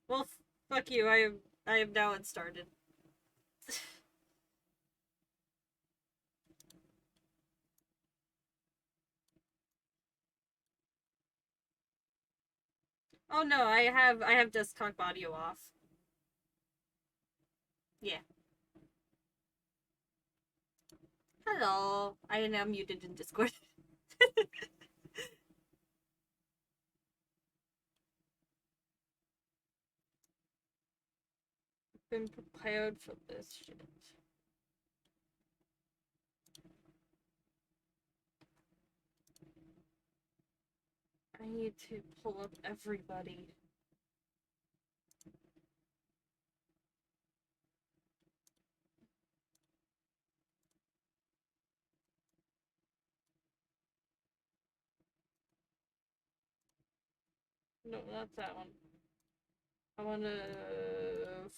Well, fuck you. I am now unstarted. Oh no, I have desktop audio off. Yeah. Hello. I am now muted in Discord. Been prepared for this shit. I need to pull up everybody. No, not that one. I wanna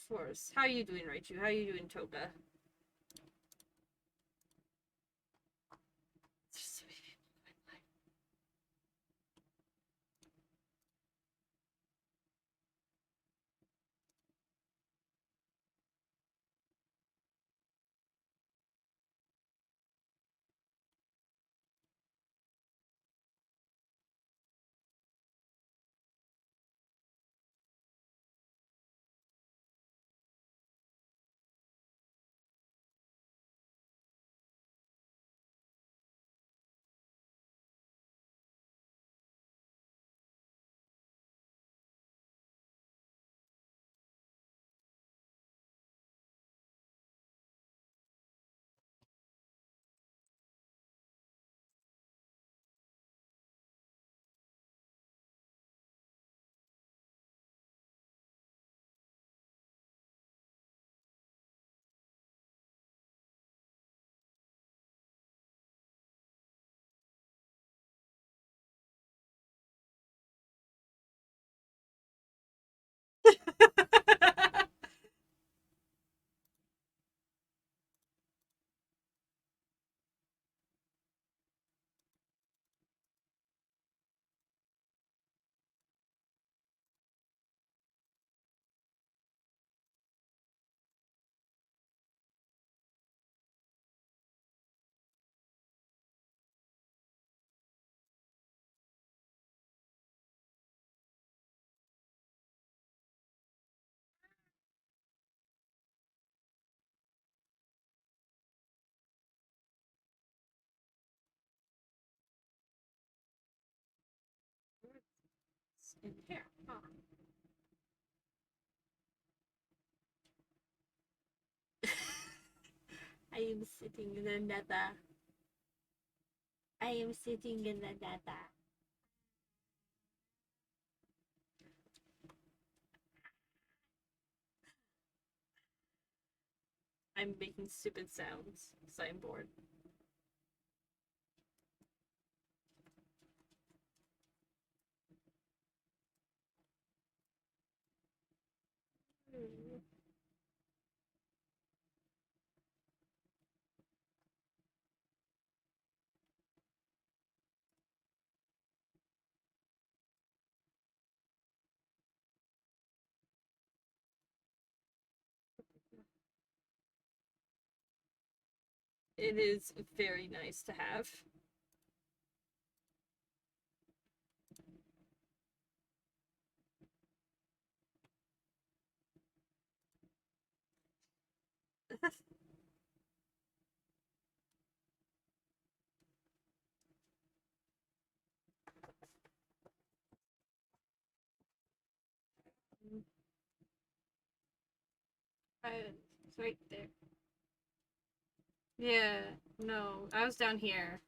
force. How are you doing, Raichu? How are you doing, Toga? It's in here. Huh. I am sitting in the nether. I am sitting in the nether. I'm making stupid sounds because I'm bored. It is very nice to have. It's right there. Yeah, no, I was down here.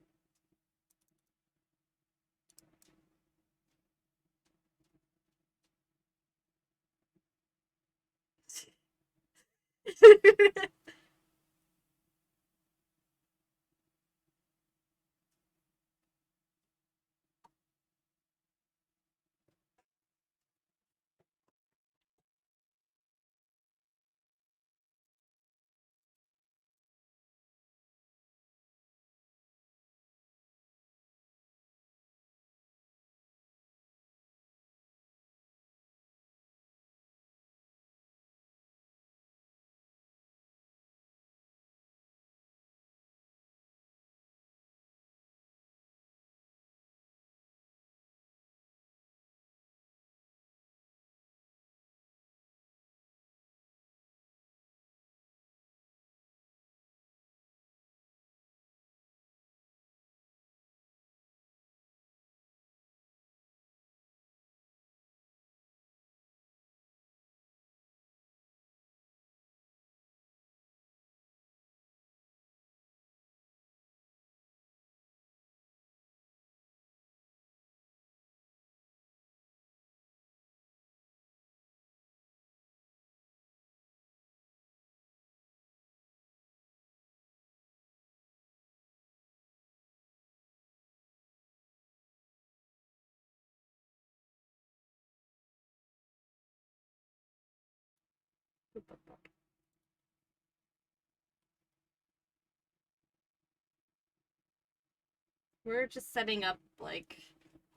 We're just setting up, like,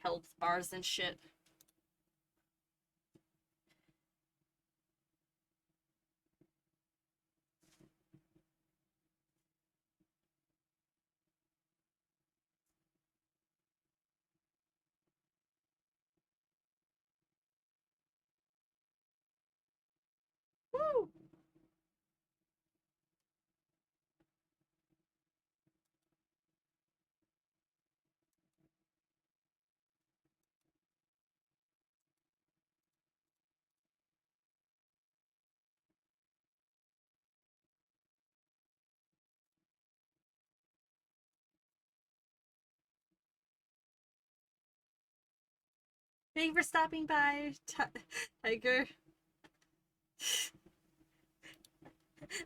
health bars and shit. Woo! Thank you for stopping by, Tiger.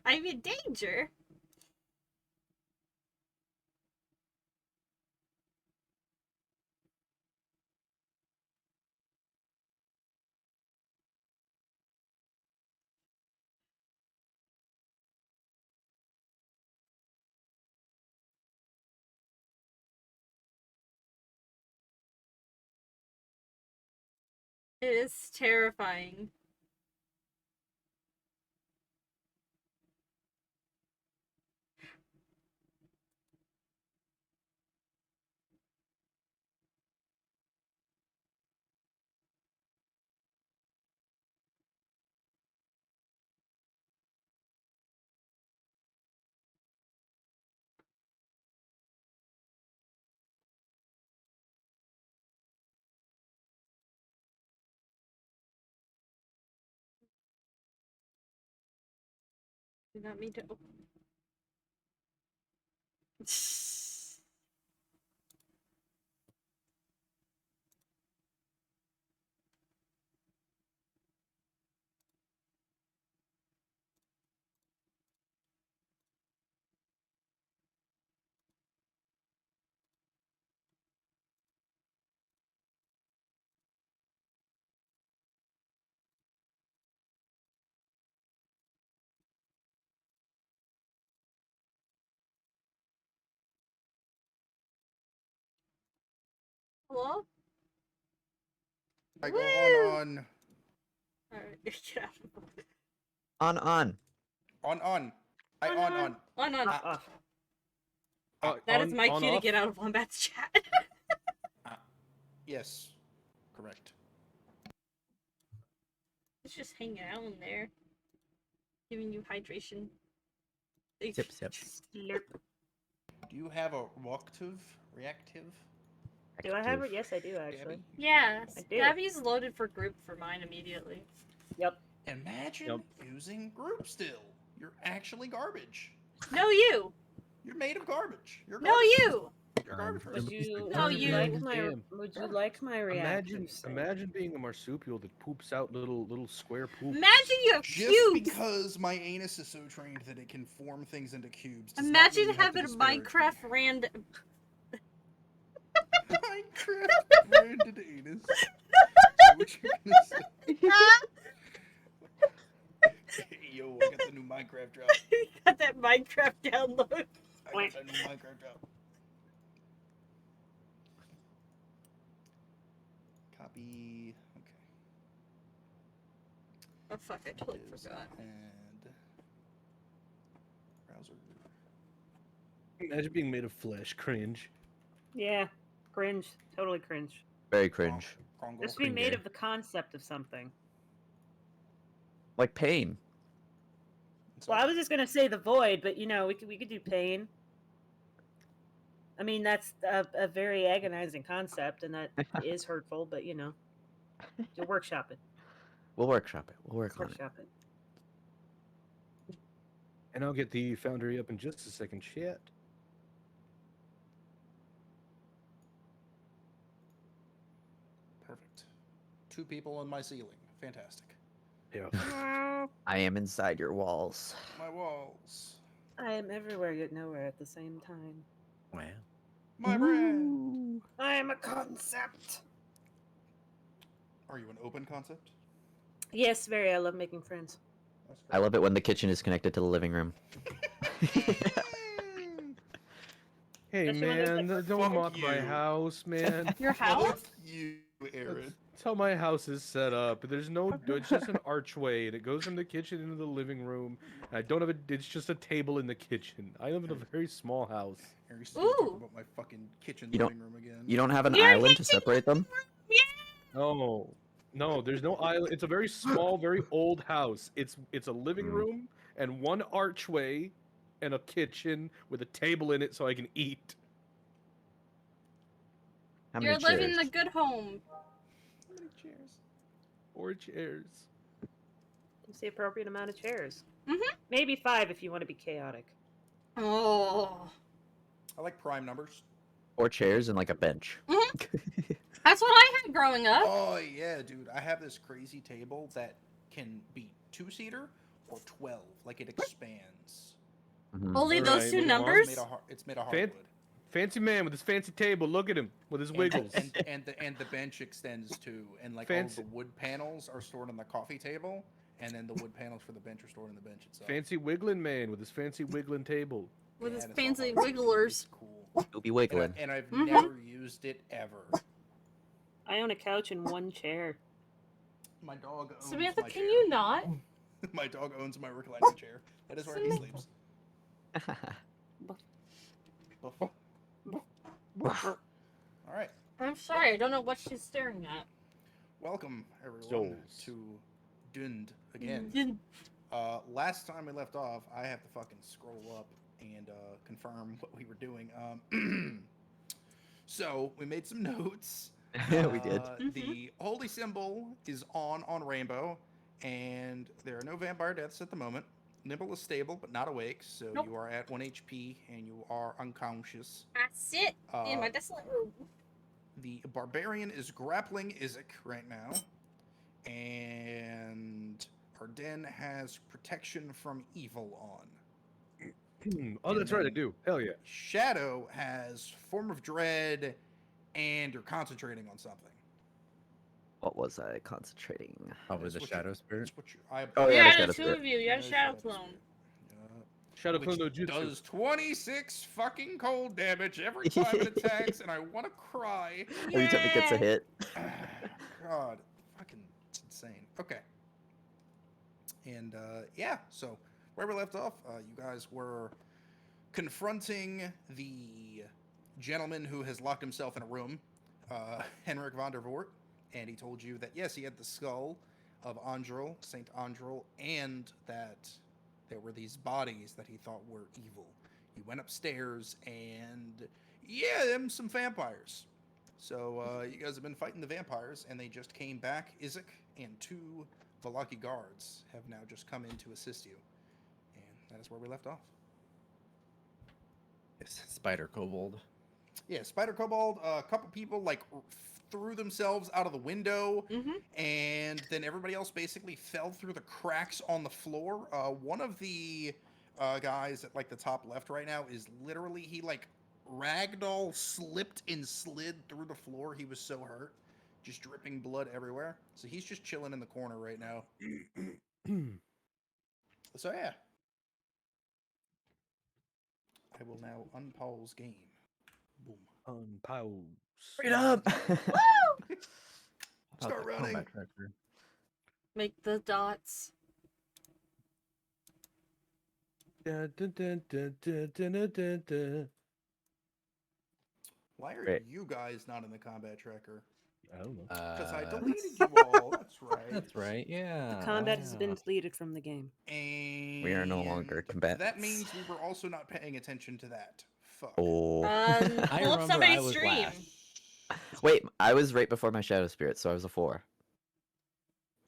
I'm in danger. It is terrifying. Do not mean to open. Hello? I go Woo! on. Alright, get out. On. On. I On, on. on. On, on. Off. That is my on, cue to off? get out of Wombat's chat. Yes. Correct. It's just hanging out in there. Giving you hydration. Sip, sip. Slurp. Do you have a reactive? Do I have it? Active. Yes, I do actually. Gabby? Yeah, I do. Gabby's loaded for group for mine immediately. Yep. Imagine Yep. using group still. You're actually garbage. No, you! You're made of garbage. You're No, garbage. you! You're garbage. Would person. you? No, would you. like my? Damn. Would you like my reaction? Imagine being a marsupial that poops out little square poops. Imagine you have Just cubes! because my anus is so trained that it can form things into cubes. Does not Imagine mean you have to having a disparage Minecraft me. random. Minecraft branded anus. Is that what you're gonna say? Hey, yo, I got the new Minecraft drop. Got that Minecraft download. I got that new Minecraft drop. Copy. Okay. Oh fuck, I totally Is forgot. And browser. Imagine being made of flesh. Cringe. Yeah. Cringe. Totally cringe. Very cringe. Krongle. Just be made Cringe. of the concept of something. Like pain. Well, I was just gonna say the void, but you know, we could do pain. I mean, that's a very agonizing concept, and that is hurtful. But you know, you'll workshop it. We'll workshop it. We'll work on it. Workshop it. And I'll get the foundry up in just a second. Shit. Perfect. 2 people on my ceiling. Fantastic. Yeah. I am inside your walls. My walls. I am everywhere yet nowhere at the same time. Wow. My brand. I am a concept. Are you an open concept? Yes, very. I love making friends. That's I love it when the kitchen is connected to the living room. Hey, Hey Especially when there's, man, like, don't Fuck mock my you. house, man. Your house? Fuck you, Aaron. That's how my house is set up. There's no, it's just an archway, and it goes from the kitchen into the living room. And I don't have a, it's just a table in the kitchen. I live in a very small house. Aaron's still talking Ooh. about my fucking kitchen You don't- living room again. You don't have an Your island to kitchen separate them? Yeah. No, no, there's no island. It's a very small, very old house. It's a living Mm. room and one archway, and a kitchen with a table in it so I can eat. How You're many living chairs? the good home. How many chairs? 4 chairs. It's the appropriate amount of chairs. Mhm. Maybe 5 if you want to be chaotic. Oh. I like prime numbers. 4 chairs and like a bench. That's what I had growing up. Oh yeah, dude. I have this crazy table that can be 2-seater or 12. Like it expands. Mhm. Only those Alright, two moving on. numbers? It's made of Fan- hardwood. Fancy man with his fancy table. Look at him with his wiggles. And the bench extends too, and like Fancy- all the wood panels are stored on the coffee table, and then the wood panels for the bench are stored on the bench itself. Fancy wiggling man with his fancy wiggling table. With Yeah, his and it's all fancy hardwood. wigglers. It's cool. You'll be wiggling. And I've Mhm. never used it ever. I own a couch and 1 chair. My dog owns Samantha, my can chair. you not? My dog owns my reclining chair. That is where he sleeps. All right. I'm sorry, I don't know what she's staring at. Welcome everyone Souls. to Dund again. Did- Last time we left off, I have to fucking scroll up and confirm what we were doing. So we made some notes. Yeah, we did. The holy symbol is on Rainbow, and there are no vampire deaths at the moment. Nimble is stable but not awake, so Nope. you are at 1 HP and you are unconscious. I sit in my desolate room. The barbarian is grappling Isaac right now, and Arden has protection from evil on. Oh, that's right, I do. Hell yeah. Shadow has form of dread, and you're concentrating on something. What was I concentrating? Probably That's the what shadow spirit. That's what you. Oh, yeah, Yeah, the the shadow two spirit. of you. You have Shadow Clone. Shadow Which Clone no Jutsu. does 26 fucking cold damage every time it attacks, and I want to cry. Every time it gets a Yeah. hit. God, fucking it's insane. Okay. And yeah, so where we left off, you guys were confronting the gentleman who has locked himself in a room, Henrik von der Voort, and he told you that yes, he had the skull of Andril, Saint Andril, and that there were these bodies that he thought were evil. He went upstairs and yeah, them some vampires. So you guys have been fighting the vampires, and they just came back. Isaac and 2 Valaki guards have now just come in to assist you, and that is where we left off. Yes, Spider Kobold. Yeah, Spider Kobold. A couple people like threw themselves out of the window, and then everybody else basically fell through the cracks on the floor. One of the guys at like the top left right now is literally he like ragdoll slipped and slid through the floor. He was so hurt, just dripping blood everywhere. So he's just chilling in the corner right now. So yeah, I will now unpause game. Boom. Unpause. Freedom! Start Okay, running. combat tracker. Make the dots. Dun, dun, dun, dun, dun, dun, dun, dun, dun. Why are Great. you guys not in the combat tracker? I don't know. Because I That's- deleted you all. That's right. That's right. Yeah. The combat has been yeah. deleted from the game. And We are no longer combatants. That means we were also not paying attention to that. Fuck. Oh. Pull I up remember somebody's I was stream. last. Wait, I was right before my shadow spirit, so I was a 4.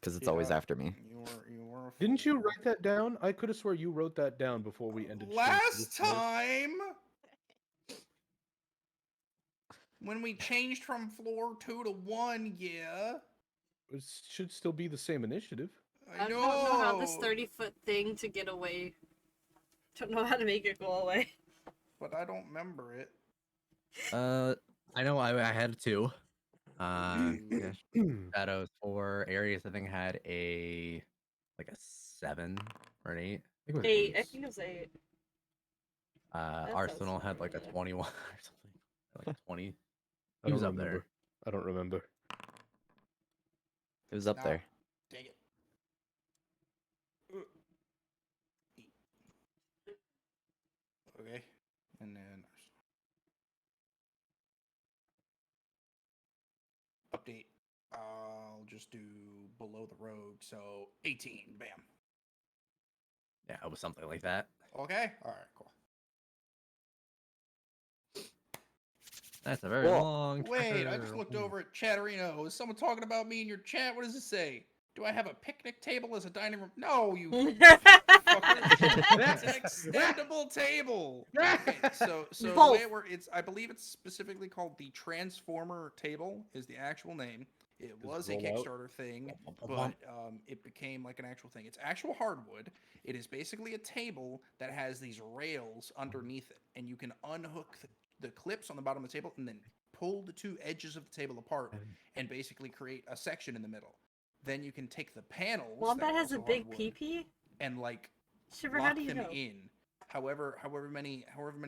Because it's always Yeah. after me. You were a Didn't you fool. write that down? I could have swore you wrote that down before we ended. stream, so Last this was- time when we changed from floor 2 to 1, yeah. It should still be the same initiative. I don't know how this 30-foot thing to get away. Don't know how to make it go away. But I don't remember it. I know I had 2. Yeah, Ooh. Shadows 4. Aries, I think, had a like a 7 or an 8. I think it was 8. I Ace. think it was 8. sounds Arsenal had like a familiar. 21 or something. Like 20. I He was don't up there. remember. I don't remember. It was up Nah, there. Dang it. Okay. And then update. I'll just do below the rogue. So 18. Bam. Yeah, it was something like that. Okay. All right. Cool. Oh, That's a very Well, long. Wait, I just turn. looked over at Chatterino. Is someone talking about me in your chat? What does it say? Do I have a picnic table as a dining room? No, you fucker. That's an extendable table. Okay, so the way Both. it works, I believe it's specifically called the Transformer table is the actual name. It was a roll out. Kickstarter thing, but it became like an actual thing. It's actual hardwood. It is basically a table that has these rails underneath it, and you can unhook the clips on the bottom of the table and then pull the two edges of the table apart and basically create a section in the middle. Then you can take the panels Wombat that are has a also big hardwood pee-pee? and like Shiver, how lock do you them know? in however many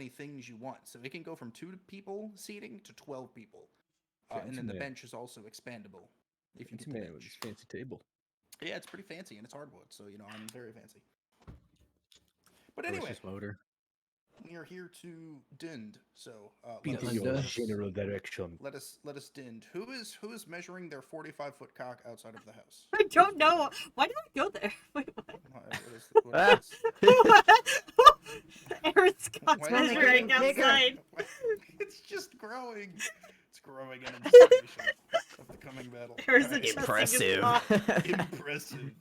things you want. So it can go from 2 people seating to 12 people. And Fancy then the man. bench is also expandable if you Fancy get the man with bench. his fancy table. Yeah, it's pretty fancy and it's hardwood, so I'm very fancy. But Delicious anyway, motor. we are here to dend. So Beat us- in your let us- general direction. let us dend. Who is measuring their 45-foot cock outside of the house? I don't know. Why did I go there? Wait, what? What is Aaron's cock's Why is it measuring getting bigger? outside. It's just growing. It's growing in anticipation of the coming battle. Aaron's Alright. adjusting his Impressive. cock. Impressive.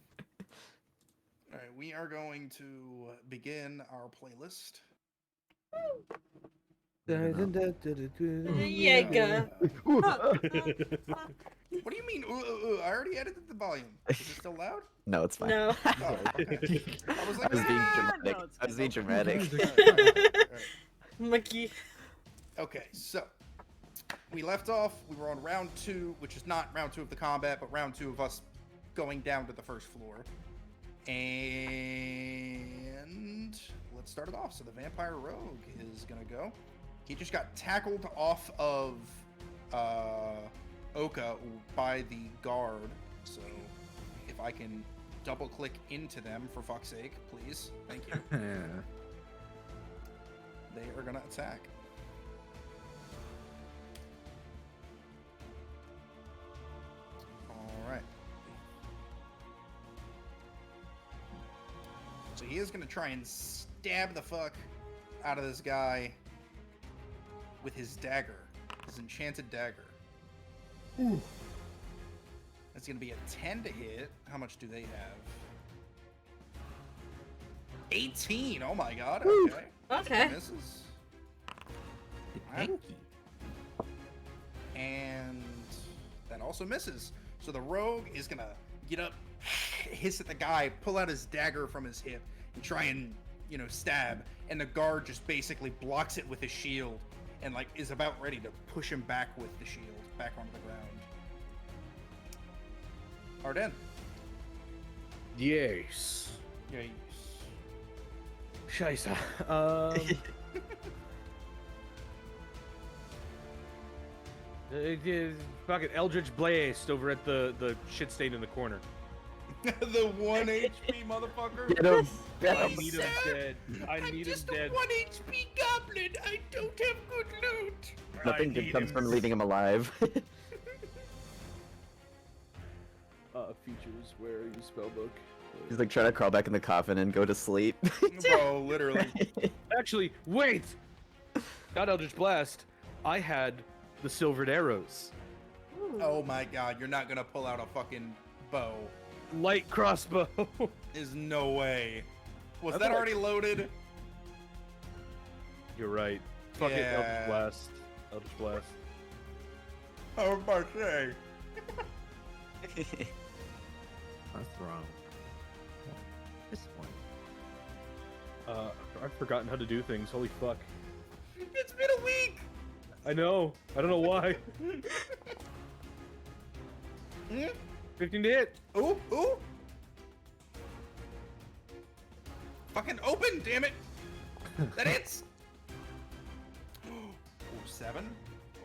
All right, we are going to begin our playlist. Yeah. What do you mean? I already edited the volume. Is it still loud? No, it's fine. No. Oh, okay. I was I like, was being "Ah, dramatic. no, it's I was fine. being dramatic. Alright. Monkey. Okay, so we left off. We were on round 2, which is not round 2 of the combat, but round 2 of us going down to the first floor. And let's start it off. So the vampire rogue is gonna go. He just got tackled off of Oka by the guard. So if I can double click into them for fuck's sake, please. Thank you. They are gonna attack. Alright. So he is gonna try and stab the fuck out of this guy with his dagger. His enchanted dagger. Ooh. That's gonna be a 10 to hit. How much do they have? 18! Oh my god, okay. Okay. Misses. Alright. And that also misses. So the rogue is gonna get up, hiss at the guy, pull out his dagger from his hip, and try and, stab. And the guard just basically blocks it with his shield and is about ready to push him back with the shield back onto the ground. Arden. Yes. Yes. Scheiße. Fucking Eldritch Blast over at the shit stain in the corner. The 1 HP motherfucker. Get him. Get I him. need him dead. I need him dead. 1 HP goblin. I don't have good loot. Nothing good comes from leaving him alive. Features, where are you, spellbook? He's like trying to crawl back in the coffin and go to sleep. Bro, literally. Actually, wait! Not Eldritch Blast. I had the silvered arrows. Oh my god, you're not gonna pull out a fucking bow. Light crossbow. There's no way. Was I that thought- already loaded? You're right. Fucking Yeah. Eldritch Blast. Eldritch Blast. I was about to say. That's wrong. This one. I've forgotten how to do things. Holy fuck. It's been a week! I know. I don't know why. Hmm? 15 to hit. Ooh, ooh! Fucking open, damn it! That hits! 7.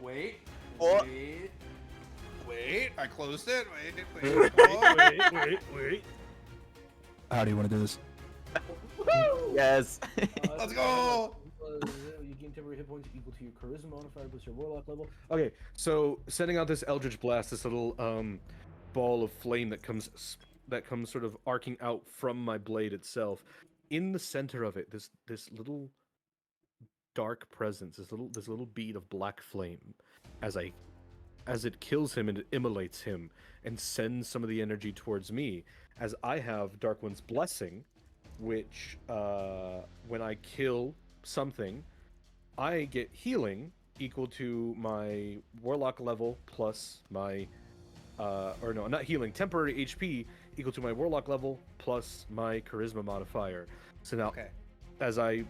Wait. Oh. Wait. I closed it. Wait. Wait. How do you want to do this? Yes. Let's go! You gain temporary hit points equal to your charisma modifier plus your warlock level. Okay, so sending out this Eldritch Blast, this little ball of flame that comes sort of arcing out from my blade itself. In the center of it, this little dark presence, this little bead of black flame, as it kills him and it immolates him and sends some of the energy towards me, as I have Dark One's Blessing, which when I kill something, I get healing equal to my warlock level plus my or no, not healing, temporary HP equal to my warlock level plus my charisma modifier. So now, as I,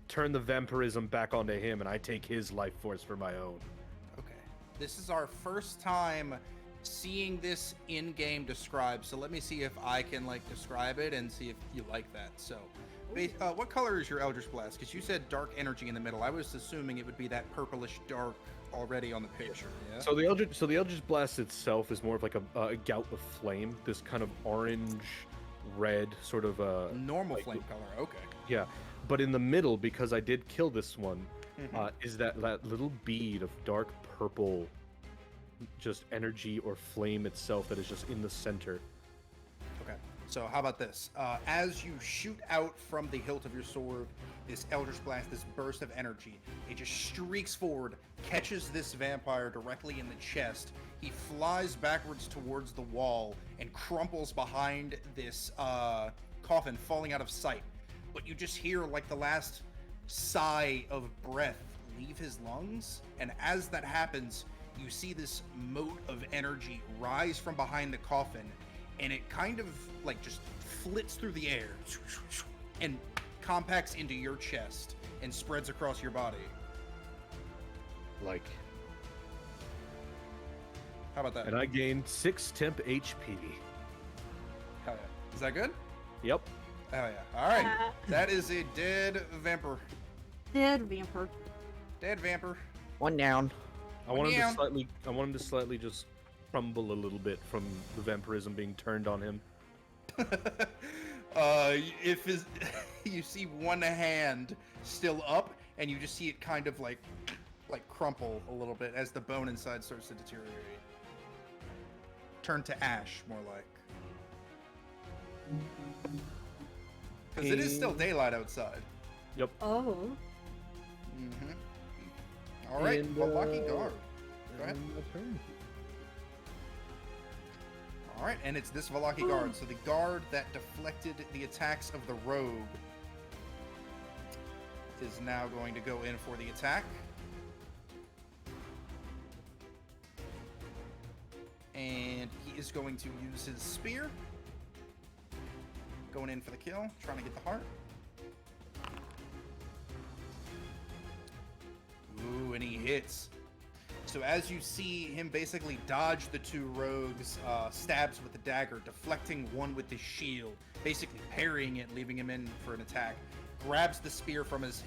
turn the vampirism back onto him and I take his life force for my own. Okay. This is our first time seeing this in-game described, so let me see if I can, describe it and see if you like that. So, what color is your Eldritch Blast? Because you said dark energy in the middle. I was assuming it would be that purplish dark already on the picture. Yeah? So the Eldritch Blast itself is more of like a gout of flame, this kind of orange-red sort of normal flame color. Okay. Yeah, but in the middle, because I did kill this one, is that little bead of dark purple, just energy or flame itself that is just in the center. Okay. So how about this? As you shoot out from the hilt of your sword, this Eldritch Blast, this burst of energy, it just streaks forward, catches this vampire directly in the chest. He flies backwards towards the wall and crumples behind this coffin, falling out of sight. But you just hear the last sigh of breath leave his lungs, and as that happens, you see this mote of energy rise from behind the coffin, and it kind of just flits through the air and compacts into your chest and spreads across your body. How about that? And I gained 6 temp HP. Hell yeah. Is that good? Yep. Hell yeah. All right. That is a dead vampire. Dead vampire. Dead vampire. One down. I want him to slightly just crumble a little bit from the vampirism being turned on him. If you see one hand still up, and you just see it kind of like crumple a little bit as the bone inside starts to deteriorate. Turn to ash, more like. Because it is still daylight outside. Yep. Oh. Mm-hmm. All right, Valaki guard. Go ahead. All right, and it's this Valaki guard. So the guard that deflected the attacks of the rogue is now going to go in for the attack. And he is going to use his spear. Going in for the kill, trying to get the heart. Ooh, and he hits. So as you see him basically dodge the two rogues' stabs with the dagger, deflecting one with his shield, basically parrying it, leaving him in for an attack, grabs the spear from his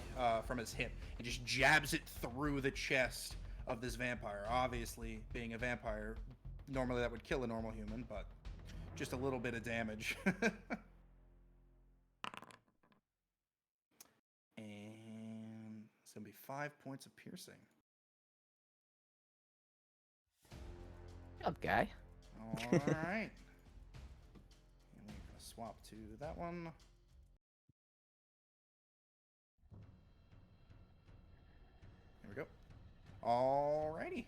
hip and just jabs it through the chest of this vampire. Obviously, being a vampire, normally that would kill a normal human, but just a little bit of damage. And it's going to be 5 points of piercing. Good job, guy. All right. And we're going to swap to that one. There we go. All righty.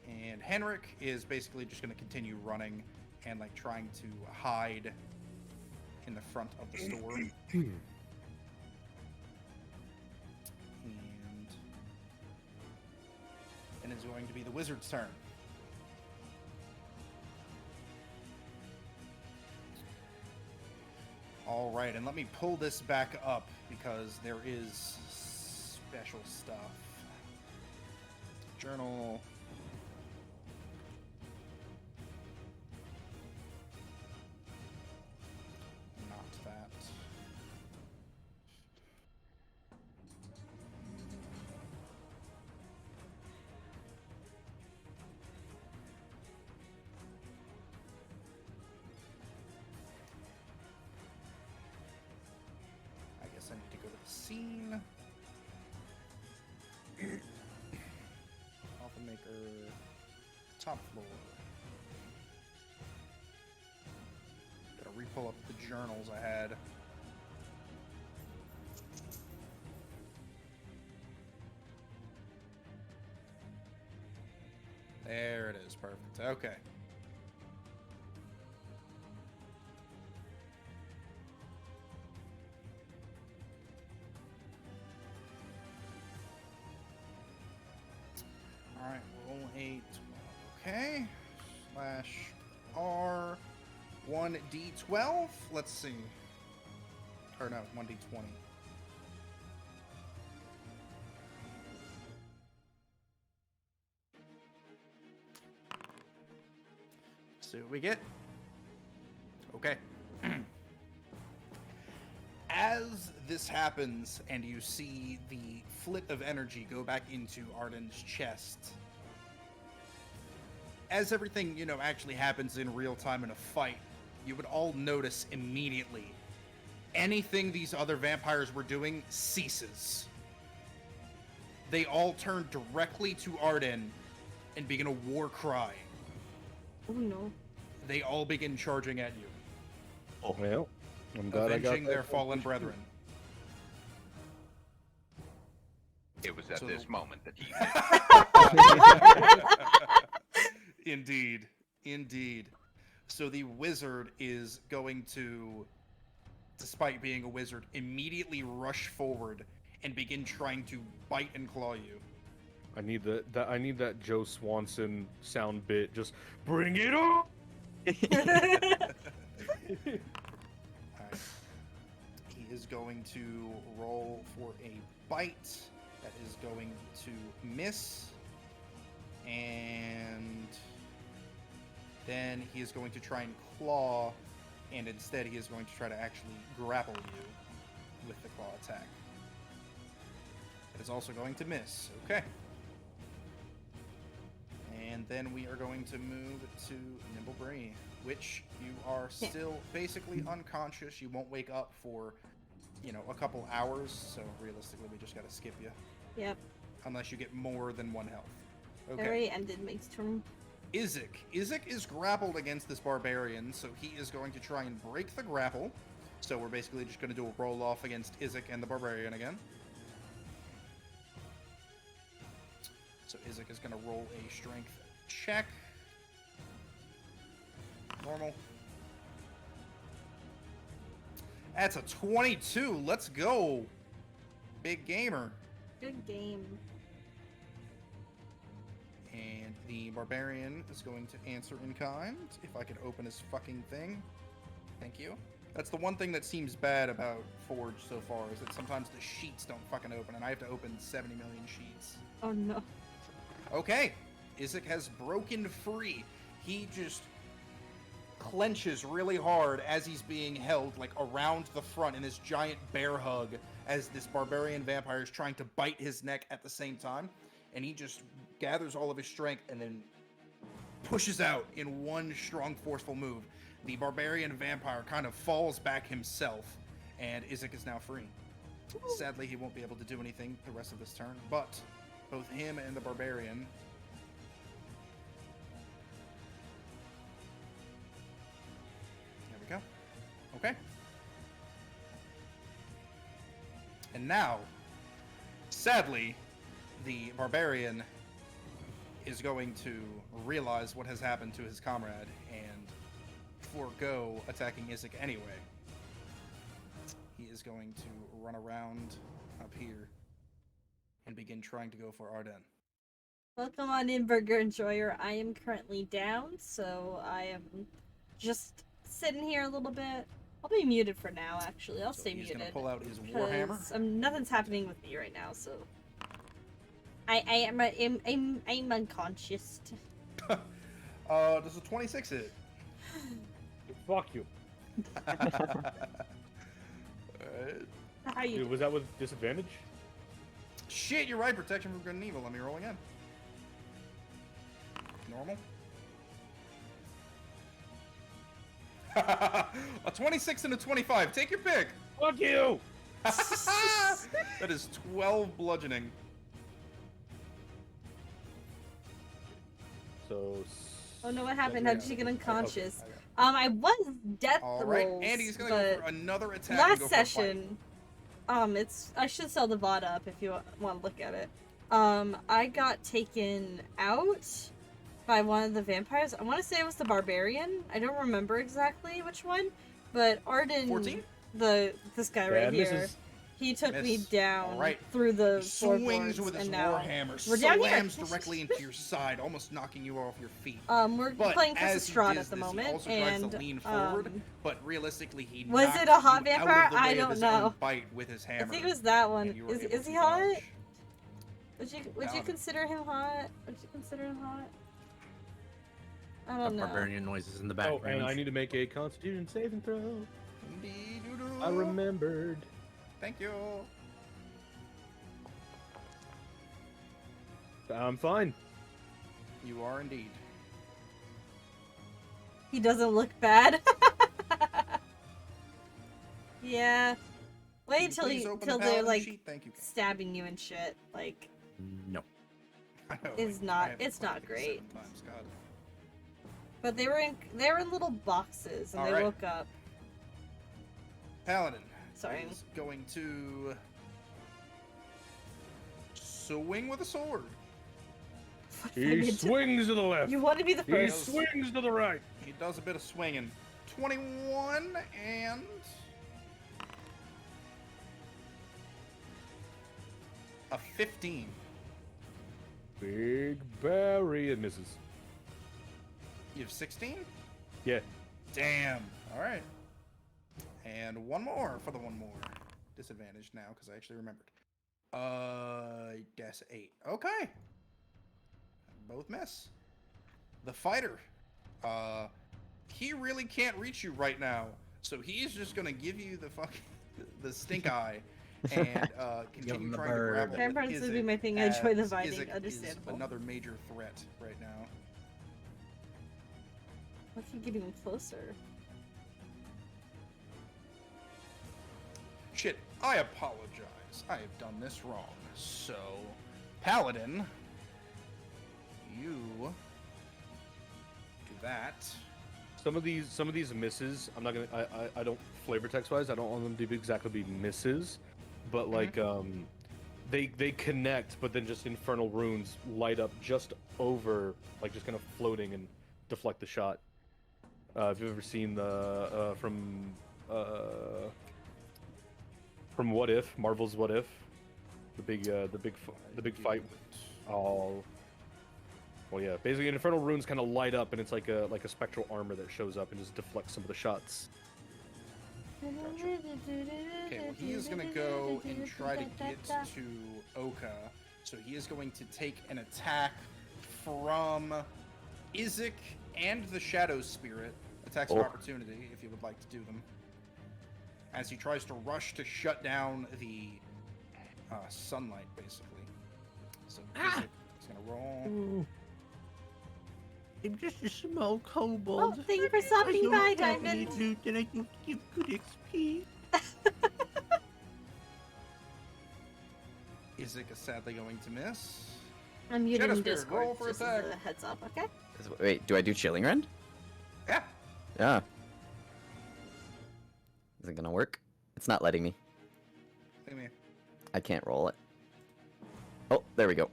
And Henrik is basically just going to continue running and trying to hide in the front of the store. And it's going to be the wizard's turn. All right, and let me pull this back up because there is special stuff. Journal. Not that. top floor. Gotta re-pull up the journals I had. There it is. Perfect. Okay. Alright, roll a 12. Okay. Slash R 1d12. Let's see. Or no, 1d20. See what we get. Okay. As this happens and you see the flit of energy go back into Arden's chest, as everything, actually happens in real time in a fight, you would all notice immediately anything these other vampires were doing ceases. They all turn directly to Arden and begin a war cry. Oh no. They all begin charging at you, Oh, well, I'm glad I got avenging their that. fallen brethren. It was at So this the- moment that he Indeed. Indeed. So the wizard is going to, despite being a wizard, immediately rush forward and begin trying to bite and claw you. I need I need that Joe Swanson sound bit. Just bring it on. Alright. He is going to roll for a bite. That is going to miss. And then he is going to try and claw, and instead he is going to try to actually grapple you with the claw attack. That is also going to miss. Okay. And then we are going to move to Nimblebree, which you are still basically unconscious. You won't wake up for, a couple hours, so realistically we just gotta skip you. Yep. Unless you get more than 1 health. It Okay. already ended Mike's turn. Izek. Izek is grappled against this barbarian, so he is going to try and break the grapple. So we're basically just going to do a roll off against Izek and the barbarian again. So Izek is going to roll a strength check. Normal. That's a 22. Let's go. Big gamer. Good game. And the barbarian is going to answer in kind. If I could open his fucking thing. Thank you. That's the one thing that seems bad about Forge so far, is that sometimes the sheets don't fucking open, and I have to open 70 million sheets. Oh no. Okay. Izek has broken free. He just clenches really hard as he's being held, around the front in this giant bear hug, as this barbarian vampire is trying to bite his neck at the same time. And he just gathers all of his strength and then pushes out in one strong, forceful move. The barbarian vampire kind of falls back himself, and Izek is now free. Sadly, he won't be able to do anything the rest of this turn, but both him and the barbarian... There we go. Okay. And now, sadly, the barbarian is going to realize what has happened to his comrade and forego attacking Izek anyway. He is going to run around up here and begin trying to go for Arden. Welcome on in, Burger Enjoyer. I am currently down, so I am just sitting here a little bit. I'll be muted for now, actually. I'll So stay he's muted. going to pull out his warhammer. 'cause, nothing's happening with me right now, so... I'm unconscious. Does a 26 hit? Fuck you. Alright. How you Dude, was that with disadvantage? Shit, you're right. Protection from good and evil. Let me roll again. Normal. A 26 and a 25. Take your pick. Fuck you! That is 12 bludgeoning. So So. Oh no, what happened? How did you get unconscious? Okay. I was death All right, rolls, Andy's gonna but go for another attack. and last go for a bite. session, I should sell the VOD up if you want to look at it. I got taken out by one of the vampires. I want to say it was the barbarian. I don't remember exactly which one, but Arden, 14? this guy right here, misses. he took me Miss. down All right. through the He swings floorboards, with his and now warhammer, we're down here. slams directly into your side, almost knocking you off your feet. We're But playing as versus he Shrad does at the this, moment, he also tries and to lean forward, but realistically, he was knocks it a hot you out of vampire? the way I of don't his know. own bite with his hammer. I think it was that one. and you were able Is to he hot? dodge. Would you Doubt it. consider him hot? Would you consider him hot? I The don't know. barbarian noises in the Oh, background. and I need to make a Constitution saving throw. Indeed-oo-doo. I remembered. Thank you. I'm fine. You are indeed. He doesn't look bad. Yeah. Can Wait you till please open the they're paladin like sheet? Thank you. stabbing you and shit. Like, No. I know, It's like, not- I haven't it's played not it great. 7 times, God. but they were in little boxes and All they right. woke up. Paladin Sorry. is going to swing with a sword. What did I He mean to- swings to the left. You want to be the He first. swings to the right. He does a bit of swinging. 21 and a 15. Big Barry and misses. You have 16? Yeah. Damn. All right. And one more for the one more. Disadvantage now because I actually remembered. That's 8. Okay. Both miss. The fighter. He really can't reach you right now, so he's just gonna give you the stink eye and Give continue him the trying to bird. grapple with Vampires would be Izzy, my thing. I enjoy the as fighting. Izzy is Understandable. another major threat right now. What if you get even closer? Shit, I apologize. I have done this wrong. So, Paladin, you do that. Some of these misses, I'm not gonna. I don't flavor text wise. I don't want them to be exactly be misses, but like they connect, but then just infernal runes light up just over, like just kind of floating and deflect the shot. If you've ever seen the from What If, Marvel's What If, the big fight. Oh. Well, yeah. Basically, infernal runes kind of light up, and it's like a spectral armor that shows up and just deflects some of the shots. Okay, well, he is going to go and try to get to Oka. So he is going to take an attack from Izzy and the Shadow Spirit. Attacks of opportunity, if you would like to do them. As he tries to rush to shut down the sunlight, basically. So Izzy is going to roll. I'm just a small kobold. Oh, thank you for stopping by, Diamond. Then I can give good XP. Izzy is sadly going to miss. I'm muted Shadow in Spirit, Discord. roll for Just as attack. a heads up, okay? Wait, do I do Chilling Rend? Yeah. Yeah. Is it gonna work? It's not letting me. Give me. I can't roll it. Oh, there we go.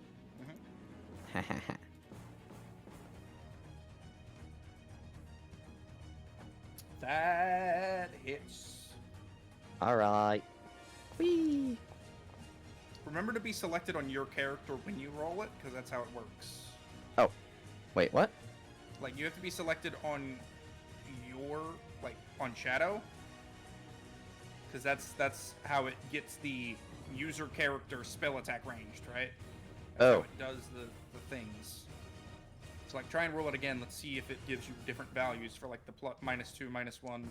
That hits. Alright. Whee! Remember to be selected on your character when you roll it, because that's how it works. Oh. Wait, what? Like, you have to be selected on your, like, on Shadow. Because that's how it gets the user character spell attack ranged, right? That's how it does the things. So, like, try and roll it again. Let's see if it gives you different values for, like, the +2, -1.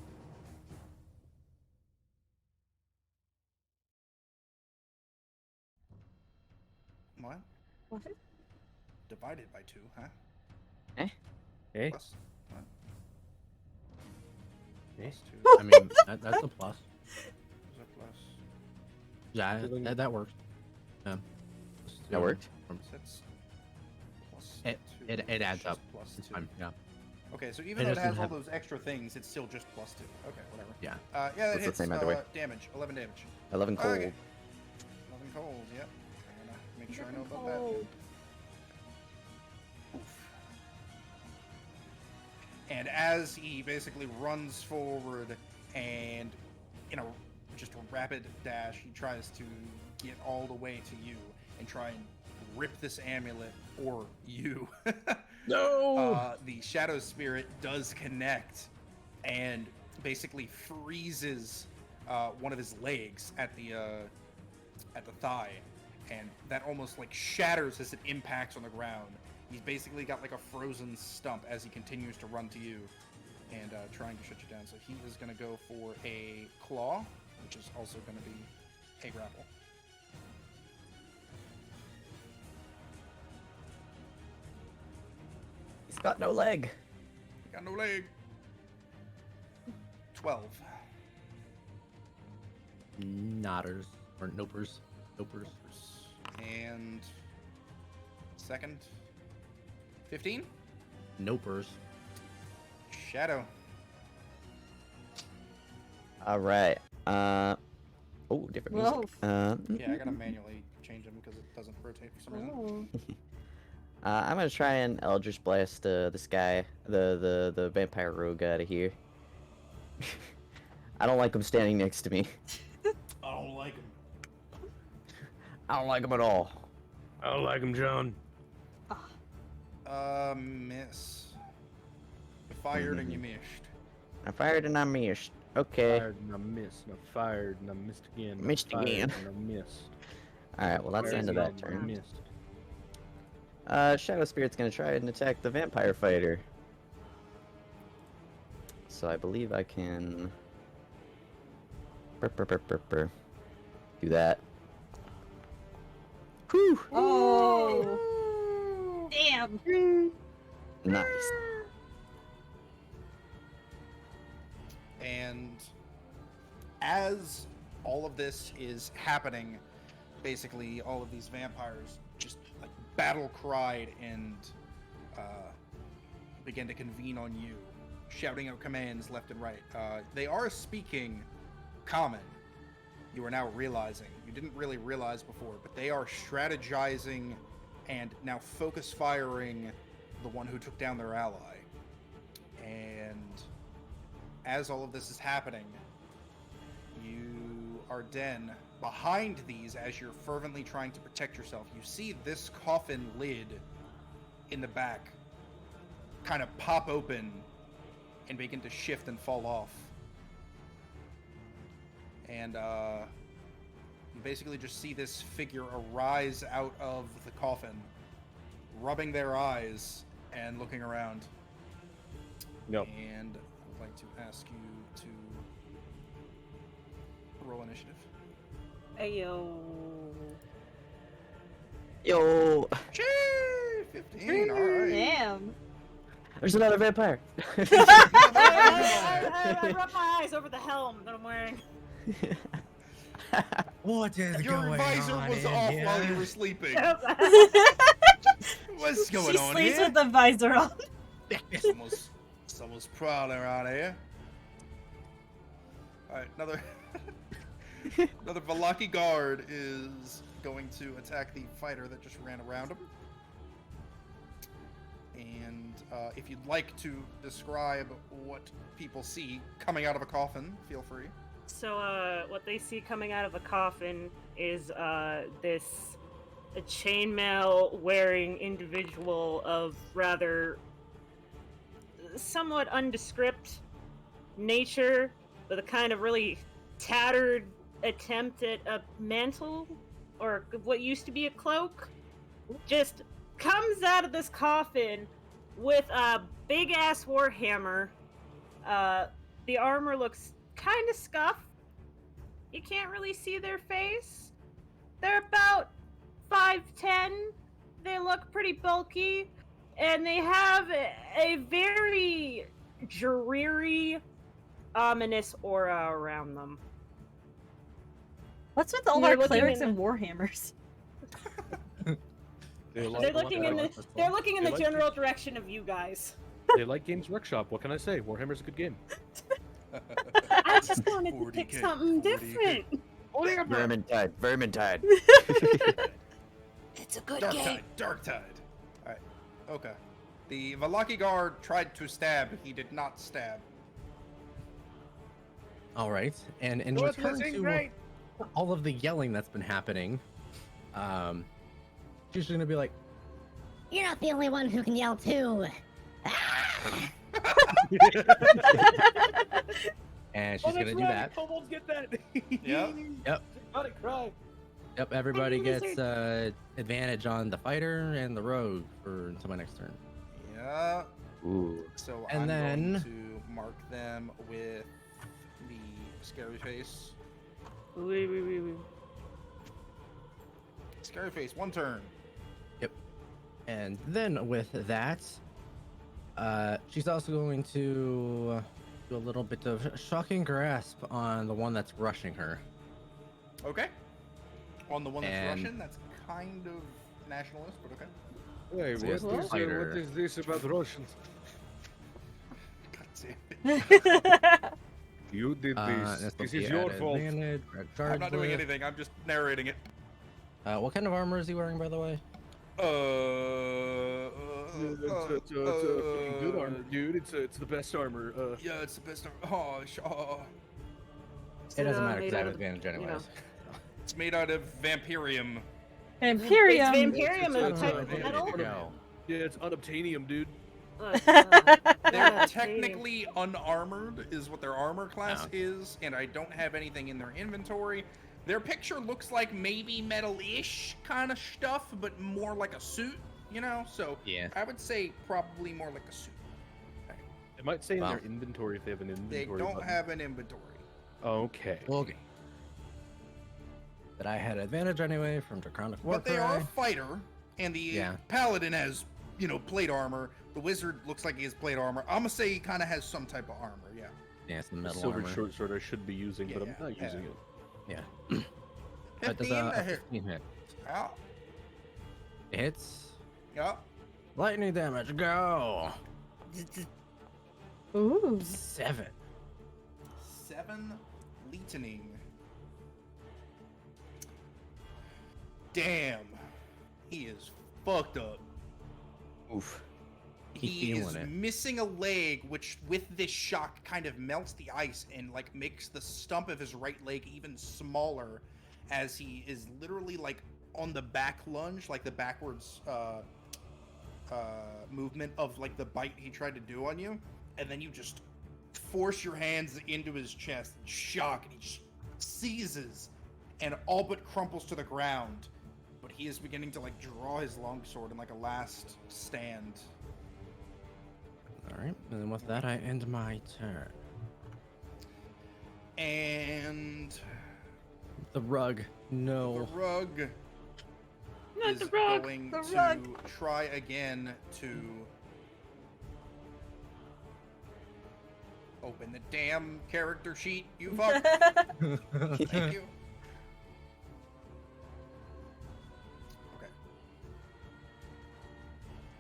What? What? Divided by 2, huh? Eh? Plus, what? Eh? +2. I mean, that's a plus. Is that plus? Yeah, that works. That worked? That's plus Eh, 2. It adds Just up. plus It's 2. fine. Yeah. Okay, so It even though it doesn't has all have- those extra things, it's still just plus 2. Okay, whatever. Yeah. Yeah, that That's the hits same either way. damage. 11 damage. 11 cold. Okay. 11 cold, yep. I'm gonna make sure I know about that. Cold. Oof. And as he basically runs forward and, just a rapid dash, he tries to get all the way to you and try and rip this amulet or you. No. The shadow spirit does connect and basically freezes one of his legs at the thigh, and that almost like shatters as it impacts on the ground. He's basically got like a frozen stump as he continues to run to you and trying to shut you down. So he is going to go for a claw, which is also going to be a grapple. He's got no leg. Got no leg. 12. Nodders or nopers. Nopers. And second. 15. Nopers. Shadow. All right. Oh, different music. Whoa. Yeah, I gotta manually change them because it doesn't rotate for some reason. Oh. I'm gonna try and Eldritch Blast this guy, the vampire rogue out of here. I don't like him standing next to me. I don't like him. I don't like him at all. I don't like him, John. Miss. You fired and you missed. I fired and I missed. Okay. Fired and I missed, and I fired and I missed again. and I Missed fired again. And I missed. All right. Well, that's the Fired end of again that and I turn. missed. Shadow Spirit's gonna try and attack the vampire fighter. So I believe I can do that. Whew! Oh. Damn. Nice. And as all of this is happening, basically all of these vampires just like battle cried and begin to convene on you, shouting out commands left and right. They are speaking common. You are now realizing. You didn't really realize before, but they are strategizing and now focus firing the one who took down their ally. And as all of this is happening, you are then behind these as you're fervently trying to protect yourself. You see this coffin lid in the back kind of pop open and begin to shift and fall off. And you basically just see this figure arise out of the coffin, rubbing their eyes and looking around. Yep. And I'd like to ask you to roll initiative. Ayo. Yo, Chee! 15, alright. Damn. there's another vampire. I rub my eyes over the helm that I'm wearing. What is Your going visor on was in off here? while you were sleeping. What's She going on sleeps here? with the visor on. Someone's prowling around here. Alright, another Valaki guard is going to attack the fighter that just ran around him. And if you'd like to describe what people see coming out of a coffin, feel free. So, what they see coming out of the coffin is this a chainmail wearing individual of rather somewhat undescript nature, with a kind of really tattered attempt at a mantle or what used to be a cloak. Just comes out of this coffin with a big ass warhammer. The armor looks kind of scuffed. You can't really see their face. They're about 5'10". They look pretty bulky, and they have a very dreary, ominous aura around them. What's with all You're our looking clerics in- and warhammers? They like, They're looking in the they're looking in They the like general direction of you guys. they like Games Workshop. What can I say? Warhammer's a good game. I just wanted to pick 40K, something 40K. different. Vermintide. Vermintide. It's a good Dark game. Tide, Dark Tide. Alright, okay. The Valaki guard tried to stab, he did not stab. All right, and in What's return missing? to Great. all of the yelling that's been happening, she's gonna be like, You're not the only one who can yell too. and she's gonna do that. Kobolds get that. Yep. Yep. Gotta cry. Yep, everybody Wizard. gets advantage on the fighter and the rogue for until my next turn. Yeah. Ooh. So And I'm then- going to mark them with the scary face. Wee. Scary face, one turn. And then with that, she's also going to do a little bit of shocking grasp on the one that's rushing her. Okay. On the one that's And- Russian, that's kind of nationalist, but okay. Hey, So yes, what fighter. is this about Russians? God damn it. You did That's this. supposed This to be is your at fault. advantage, I'm not doing regardless. anything, I'm just narrating it. What kind of armor is he wearing, by the way? It's a fucking good armor, dude. It's the best armor. Yeah, it's the best. Oh, It doesn't matter made because I out have of, advantage you know. anyways. it's made out of vampirium. Imperium. It's Vampirium It's- and it's- type it's- of it's- metal. There we go. Yeah, it's unobtainium, dude. They're technically unarmored, is what their armor class Oh. is, and I don't have anything in their inventory. Their picture looks like maybe metal-ish kind of stuff, but more like a suit, you know? So Yeah. I would say probably more like a suit. It might say in Wow. their inventory if they have an They inventory. don't button. have an inventory. Okay. Okay. But I had advantage anyway from Draconic But they are Warcry. a fighter, and the Yeah. paladin has, plate armor. The wizard looks like he has plate armor. I'm gonna say he kind of has some type of armor, yeah. Yeah, it's the The metal silver armor. short sword I should be using, but I'm Yeah, not yeah. using it. Yeah. That does 15 a to hit. 15 hit. Yeah, It hits. yeah. Lightning damage, go! Ooh. 7. 7 lightning. Damn. He is fucked up. Oof. He's He is feeling it. missing a leg, which with this shock kind of melts the ice and like makes the stump of his right leg even smaller, as he is literally like on the back lunge, like the backwards movement of like the bite he tried to do on you, and then you just force your hands into his chest, shock, and he just seizes and all but crumples to the ground. But he is beginning to like draw his longsword in like a last stand. Alright, and then with that, I end my turn. And The rug. No. the rug Not is the rug. going The to rug. try again to open the damn character sheet, you fuck. Thank you. Okay.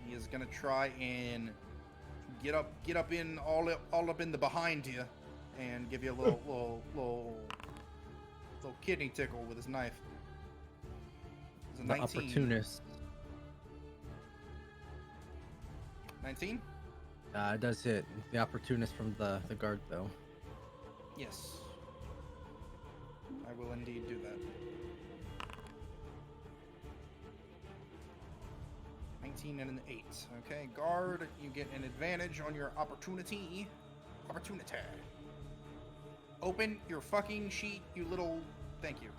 He is gonna try and get up in all up in the behind here, and give you a little kidney tickle with his knife. It's a The 19. opportunist. 19? It does hit. The opportunist from the guard, though. Yes. I will indeed do that. 19 and an 8. Okay, guard, you get an advantage on your opportunity. Opportunity. Open your fucking sheet, you little... Thank you.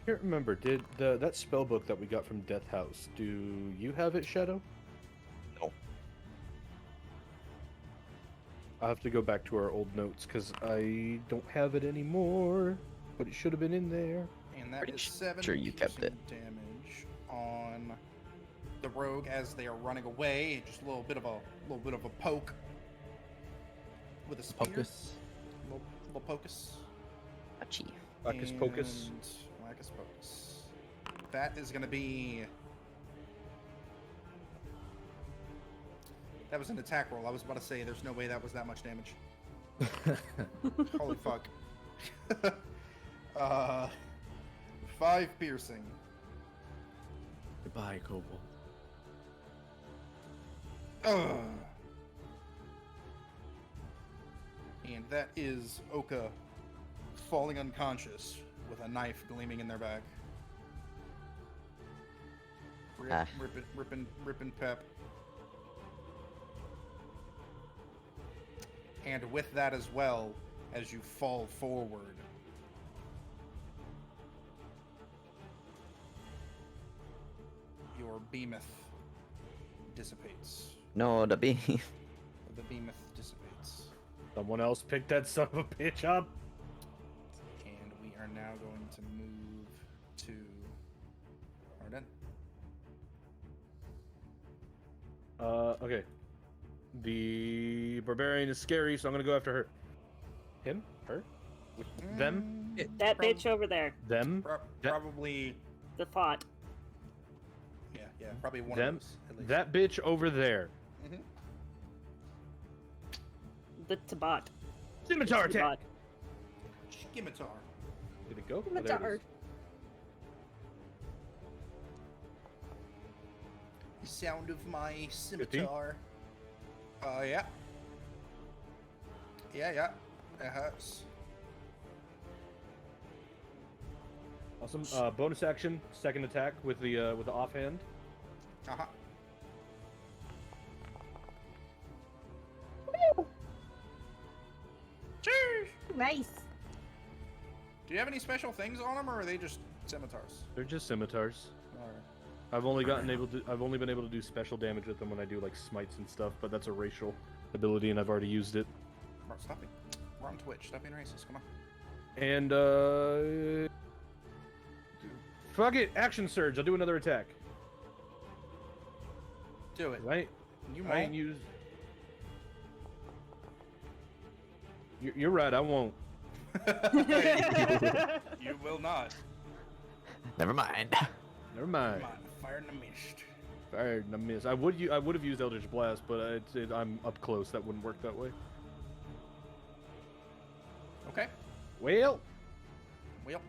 I can't remember. Did that spell book that we got from Death House? Do you have it, Shadow? No. I'll have to go back to our old notes because I don't have it anymore. But it should have been in there. And that Pretty is 7 sure you kept piercing damage on the rogue as they are running away. Just a little bit of a poke with a spear. Focus. Little pocus. Achie. Wackus Pocus. And Wackus Pocus. That is going to be... That was an attack roll. I was about to say, there's no way that was that much damage. Holy fuck. 5 piercing. Goodbye, Kobold. Ugh. And that is Oka falling unconscious with a knife gleaming in their back. Ah. Ripping pep. And with that as well, as you fall forward, your behemoth dissipates. No, the beam. The behemoth dissipates. Someone else picked that son of a bitch up. And we are now going to move to Arden. Okay. The barbarian is scary, so I'm gonna go after her. Him? Her? Them? That bitch over there. Them? Probably, The thought. yeah, probably one Them? of those, at least. That bitch over there. Mhm. The Tabat. Scimitar attack! Tabat. Scimitar. Did it go? Oh, Scimitar. there it is. The sound of my scimitar. Yeah. Yeah. It hurts. Awesome. Bonus action, second attack with the offhand. Uh-huh. Nice. Do you have any special things on them, or are they just scimitars? They're just scimitars. Alright. I've only been able to do special damage with them when I do like smites and stuff, but that's a racial ability and I've already used it. Bro, stop it. We're on Twitch. Stop being racist. Come on. And fuck it, action surge. I'll do another attack. Do it. Right? You I ain't won't. used. You're right. I won't. You will not. Never mind. Never mind. Come on. Fire in the mist. Fired and I missed. I would have used Eldritch Blast, but I'm up close. That wouldn't work that way. Okay. Well, Well.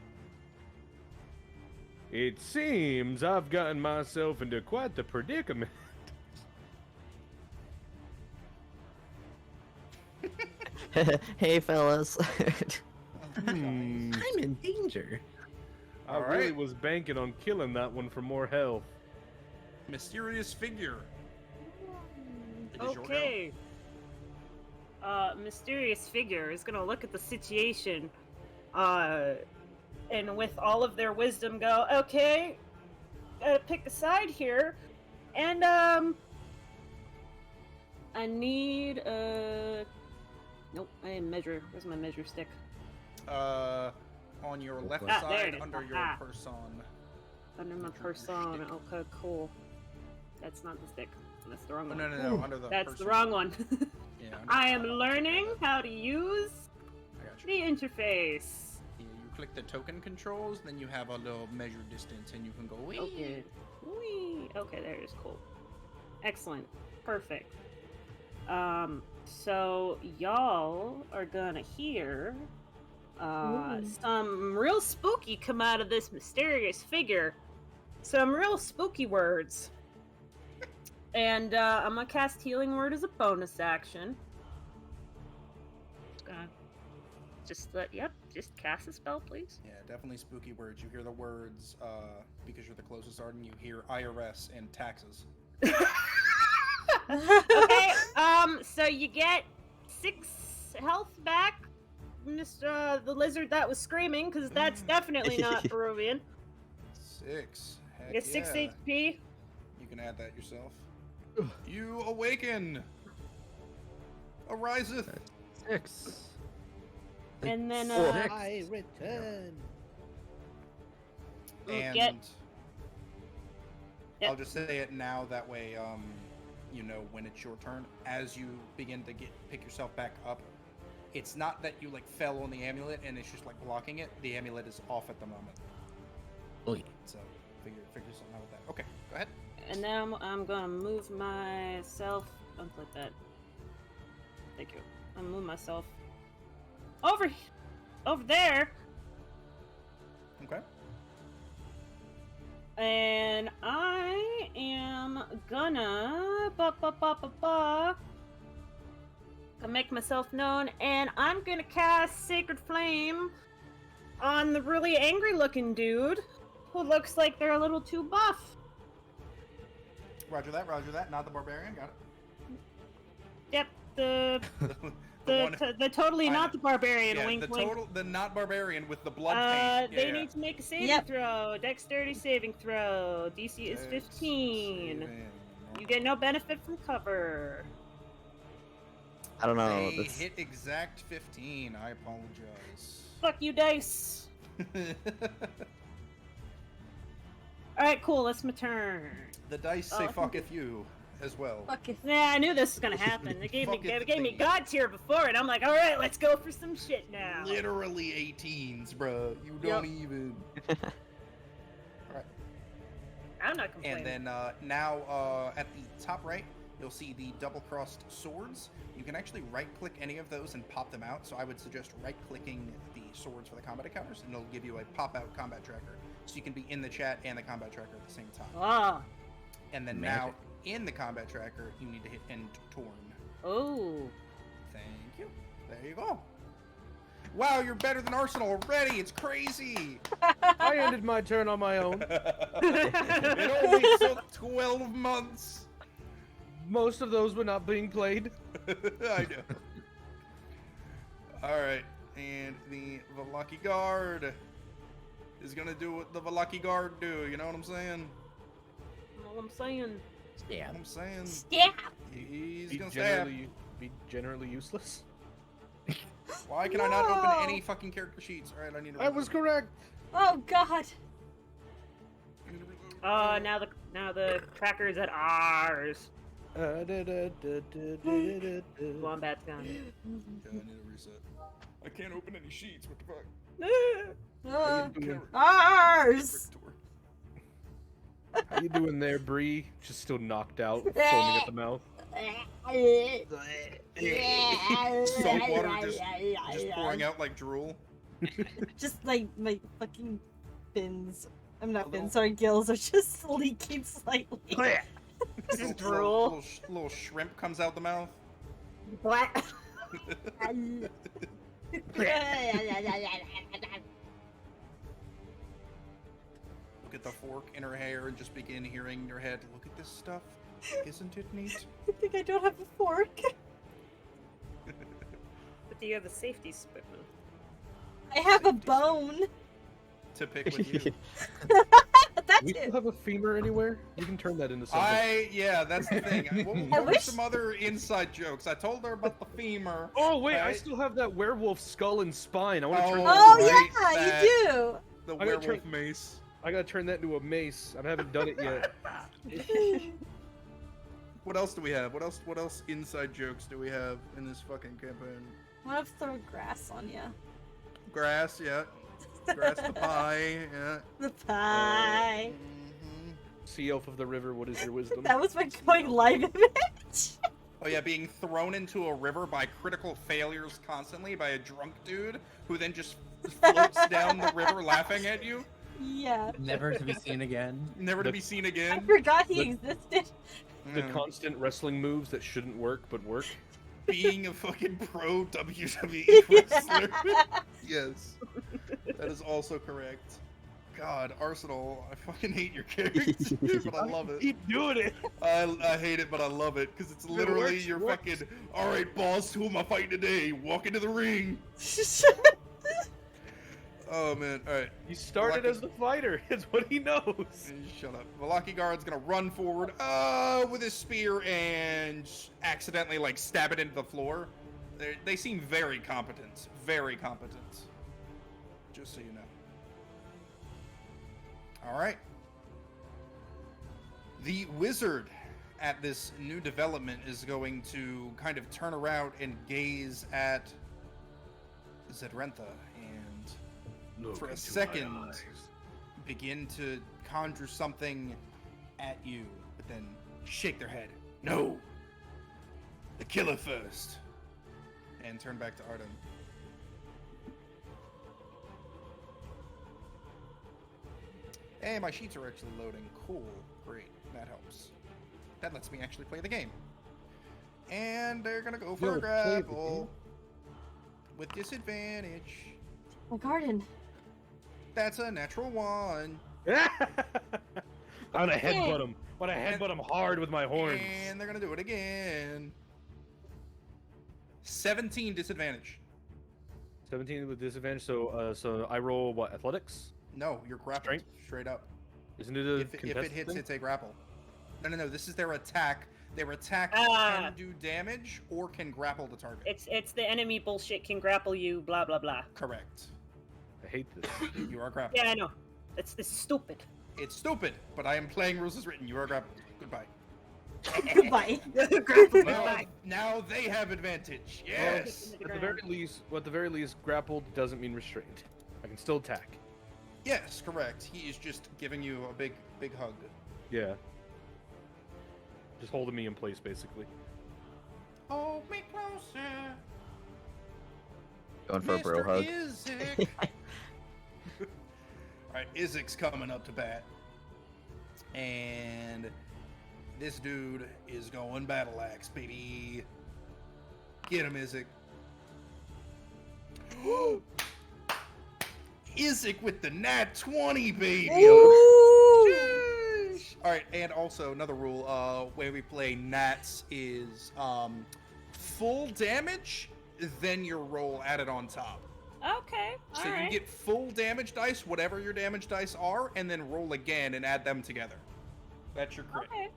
it seems I've gotten myself into quite the predicament. Hey, fellas. Hmm. I'm in danger. I All really right. was banking on killing that one for more health. Mysterious figure. It is your go. Okay. Mysterious figure is gonna look at the situation, and with all of their wisdom go, okay, gotta pick a side here, and I need nope, I didn't measure. Where's my measure stick? On your left Ah, there side, it is. under your Aha. person. Under my Your person. stick. Okay, cool. That's not the stick. That's the wrong Oh, one. no, under the That's person. the wrong one. Yeah, under I the am person. learning how to use I got you. the interface. Yeah, you click the token controls, then you have a little measure distance, and you can go. Wee. Okay. Whee. Okay, there it is. Cool. Excellent. Perfect. So y'all are gonna hear some real spooky come out of this mysterious figure. Some real spooky words. And I'm gonna cast Healing Word as a bonus action. Just cast a spell, please. Yeah, definitely spooky words. You hear the words, because you're the closest Arden, you hear IRS and taxes. Okay, so you get 6 health back, Mr. The lizard that was screaming, because that's definitely not Peruvian. 6. Heck You get 6 yeah. HP. You can add that yourself. You awaken! Ariseth! 6. And then, Six. I return. And Yep. I'll just say it now, that way, you know when it's your turn. As you begin to pick yourself back up, It's not that you like fell on the amulet and it's just like blocking it. The amulet is off at the moment. Oh yeah. So figure something out with that. Okay, go ahead. And then I'm gonna move myself. Unput that. Thank you. I'm gonna move myself over there. Okay. And I am gonna make myself known, and I'm gonna cast Sacred Flame on the really angry-looking dude who looks like they're a little too buff. Roger that. Not the barbarian. Got it. Yep, the one- totally I not know. the barbarian. Yeah, wink, the wink. not barbarian with the blood paint. They Yeah. need to make a saving Yep. throw. Dexterity saving throw. DC is 15. You get no benefit from cover. I don't know. They That's... hit exact 15. I apologize. Fuck you, dice. Alright, cool. That's my turn. The dice say fucketh you as well. Fuck it. Yeah, I knew this was gonna happen. They gave me God tier before, and I'm like, alright, let's go for some shit now. Literally 18s, bro. You don't even. I'm not complaining. And then now at the top right, you'll see the double-crossed swords. You can actually right-click any of those and pop them out. So I would suggest right-clicking the swords for the combat encounters, and it'll give you a pop-out combat tracker. So you can be in the chat and the combat tracker at the same time. Ah. And then now, in the combat tracker, you need to hit End Torn. Oh. Thank you. There you go. Wow, you're better than Arsenal already. It's crazy. I ended my turn on my own. It only took 12 months. Most of those were not being played. I know. All right, and the Valaki Guard is gonna do what the Valaki Guard do. You know what I'm saying? All I'm saying. Yeah. I'm saying Stab. he's Be gonna stab. generally useless. Why can I not open any fucking character sheets? All right, I need to. I was correct. Oh god. Now the tracker is at ours. Wombat's gone. Yeah, I need to reset. I can't open any sheets. What the fuck? Ours. How you doing there, Bree? Just still knocked out, foaming at the mouth. Salt water just pouring out like drool. Just like my fucking fins. I'm not A little- fins, sorry, gills are just leaking slightly. Just drool. Little shrimp comes out the mouth. What? Look at the fork in her hair and just begin hearing in your head, look at this stuff. Isn't it neat? I think I don't have a fork. But do you have a safety spoon? I have a bone. To pick with you. That's We still it. have a femur anywhere? You can turn that into something. Yeah, that's the thing. What I were wish- some other inside jokes? I told her about the femur. Oh wait, I Right? still have that werewolf skull and spine. I want to turn. Oh, That Oh right, yeah, that- you do. The gotta werewolf turn- mace. I gotta turn that into a mace. I haven't done it yet. What else do we have? What else inside jokes do we have in this fucking campaign? I want to throw grass on you. Grass, yeah. Grass the pie, yeah. The pie. Mhm. Sea elf of the river, what is your wisdom? That was my going live image. Oh yeah, being thrown into a river by critical failures constantly by a drunk dude who then just floats down the river laughing at you, Yeah. Never to be seen again. never to be seen I again. forgot he The- existed. The Yeah. constant wrestling moves that shouldn't work but work. Being a fucking pro WWE wrestler. Yes, that is also correct. God, Arsenal, I fucking hate your character, but I love it. Keep doing it. I hate it, but I love it because it's literally works, your it works. fucking. All right, boss, who am I fighting today? Walk into the ring. Oh man, all right. He started as the fighter. It's what he knows. Shut up. Valaki Guard's gonna run forward with his spear and accidentally like stab it into the floor. They seem very competent. Very competent. Just so you know. Alright. The wizard at this new development is going to kind of turn around and gaze at Zedrentha and Look for a into my second eyes. begin to conjure something at you, but then shake their head. No! The killer first! And turn back to Arden. Hey, my sheets are actually loading. Cool. Great. That helps. That lets me actually play the game. And they're gonna go for Yo, a play the grapple. With disadvantage. My garden. That's a natural 1. I'm gonna headbutt him. I'm gonna headbutt him hard with my horns. And they're gonna do it again. 17 disadvantage. 17 with disadvantage. So I roll what? Athletics? No, you're grappled. Strength? Straight up. Isn't it a If it contested hits, thing? it's a grapple. No. This is their attack. Their attack Ah. can do damage or can grapple the target. It's the enemy bullshit can grapple you, blah blah blah. Correct. I hate this. You are grappled. Yeah, I know. It's stupid. It's stupid, but I am playing rules as written. You are grappled. Goodbye. Goodbye. Now they have advantage. Yes. At the very least, grappled doesn't mean restrained. I can still attack. Yes, correct. He is just giving you a big hug. Yeah. Just holding me in place, basically. Hold me closer. Going for a bro hug. Izzik. Alright, Izzik's coming up to bat. And this dude is going battle axe, baby. Get him, Izzik. Izzik with the nat 20, baby. Sheesh. All right, and also another rule: way we play nats is full damage, then your roll added on top. Okay. So you get full damage dice, whatever your damage dice are, and then roll again and add them together. That's your crit. Okay.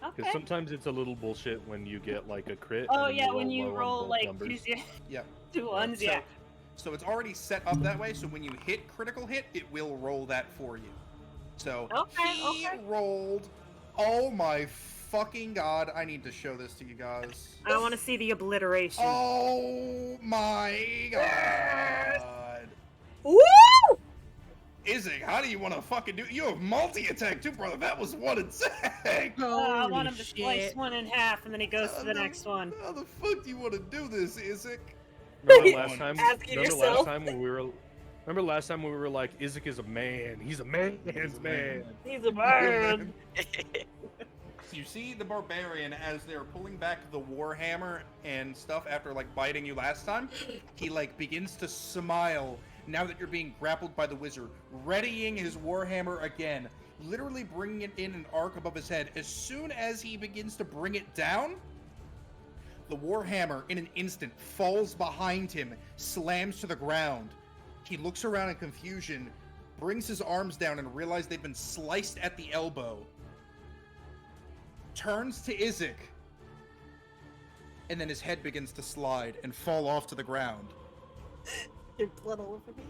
Because Okay. sometimes it's a little bullshit when you get like a crit. Oh and then yeah, when you low on roll both like numbers. Yep. two ones, So- yeah. So it's already set up that way, so when you hit critical hit, it will roll that for you. So he Okay. rolled. Oh my fucking god, I need to show this to you guys. I want to see the obliteration. Oh my god. Woo! Izzy, how do you want to fucking do? You have multi-attack too, brother. That was one attack. I want him to slice one in half, and then he goes to the next one. How the fuck do you want to do this, Izzy? Remember last time? Asking Remember yourself. last time when we were? Remember last time when we were like, Izzik is a man. He's a man's man. He's a bird. So you see the barbarian as they're pulling back the warhammer and stuff after like biting you last time. He like begins to smile now that you're being grappled by the wizard, readying his warhammer again, literally bringing it in an arc above his head. As soon as he begins to bring it down, the warhammer in an instant falls behind him, slams to the ground. He looks around in confusion, brings his arms down and realizes they've been sliced at the elbow. Turns to Izzik, and then his head begins to slide and fall off to the ground. There's blood all over me.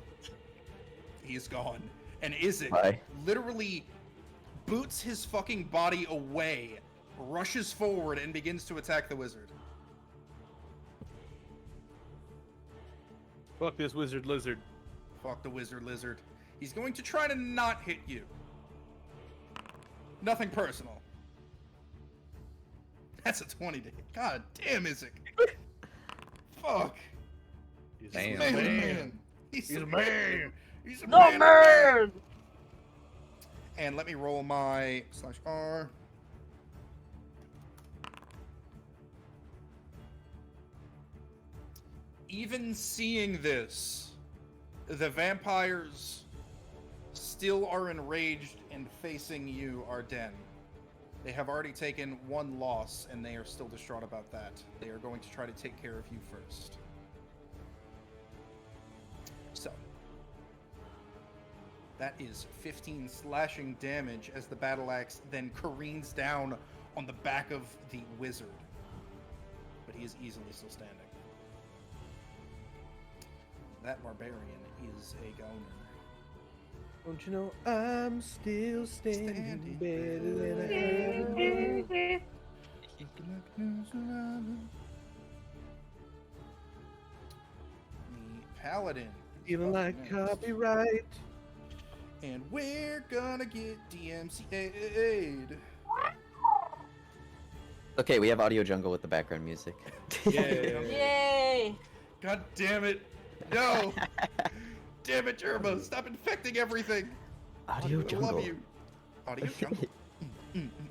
He's gone. And Izzik Bye. literally boots his fucking body away, rushes forward, and begins to attack the wizard. Fuck this wizard lizard. Fuck the wizard lizard. He's going to try to not hit you. Nothing personal. That's a 20 to hit. God damn, Izzik. Fuck. He's Damn. a Man, man. man. He's a a man. He's a No man. man! And let me roll my /R. Even seeing this, the vampires still are enraged and facing you, Arden. They have already taken one loss, and they are still distraught about that. They are going to try to take care of you first. So, that is 15 slashing damage as the battle axe then careens down on the back of the wizard. But he is easily still standing. That barbarian is a goner. Don't you know I'm still standing better than I ever been. The paladin. Feeling up like next. copyright. And we're gonna get DMCA'd. Okay, we have Audio Jungle with the background music. Yeah. Yay! God damn it. No. Damn it, Turbo. Stop infecting everything. Audio I Jungle. love you. Audio Jungle.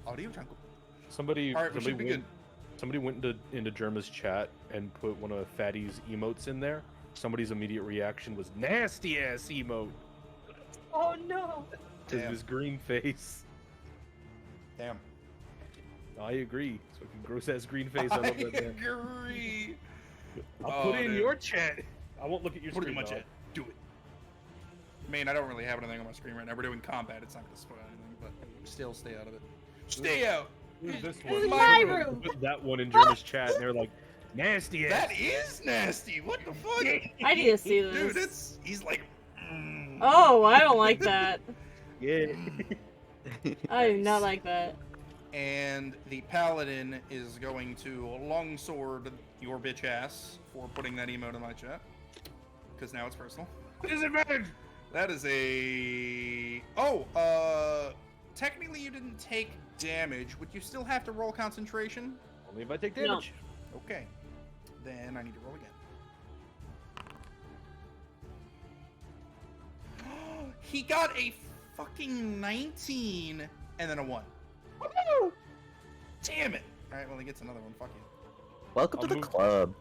Audio Jungle. Somebody, All right, we somebody should be went, somebody went into Germa's chat and put one of Fatty's emotes in there. Somebody's immediate reaction was nasty ass emote. Oh no! Because Damn. his green face. Damn. I agree. So gross ass green face. I I love that. Man. agree. I'll Oh, put it in dude. your chat. I won't look at your Put it screen. in my dog. chat. Do it. Man, I don't really have anything on my screen right now. We're doing combat. It's not going to spoil anything, but still stay out of it. Stay out. This This one. is my Somebody room. Put that one in Germa's chat, and they're like, nasty ass. That is nasty. What the fuck? I need to see this. Dude, he's like. Oh, I don't like that. Yeah. I do not like that. And the paladin is going to longsword your bitch ass for putting that emote in my chat. Because now it's personal. Disadvantage. That is a... Oh, technically you didn't take damage. Would you still have to roll concentration? Only if I take No. damage. Okay. Then I need to roll again. He got a fucking 19 and then a 1. Woo! Damn it! Alright, well he gets another one. Fuck you. Welcome I'll to the move- club.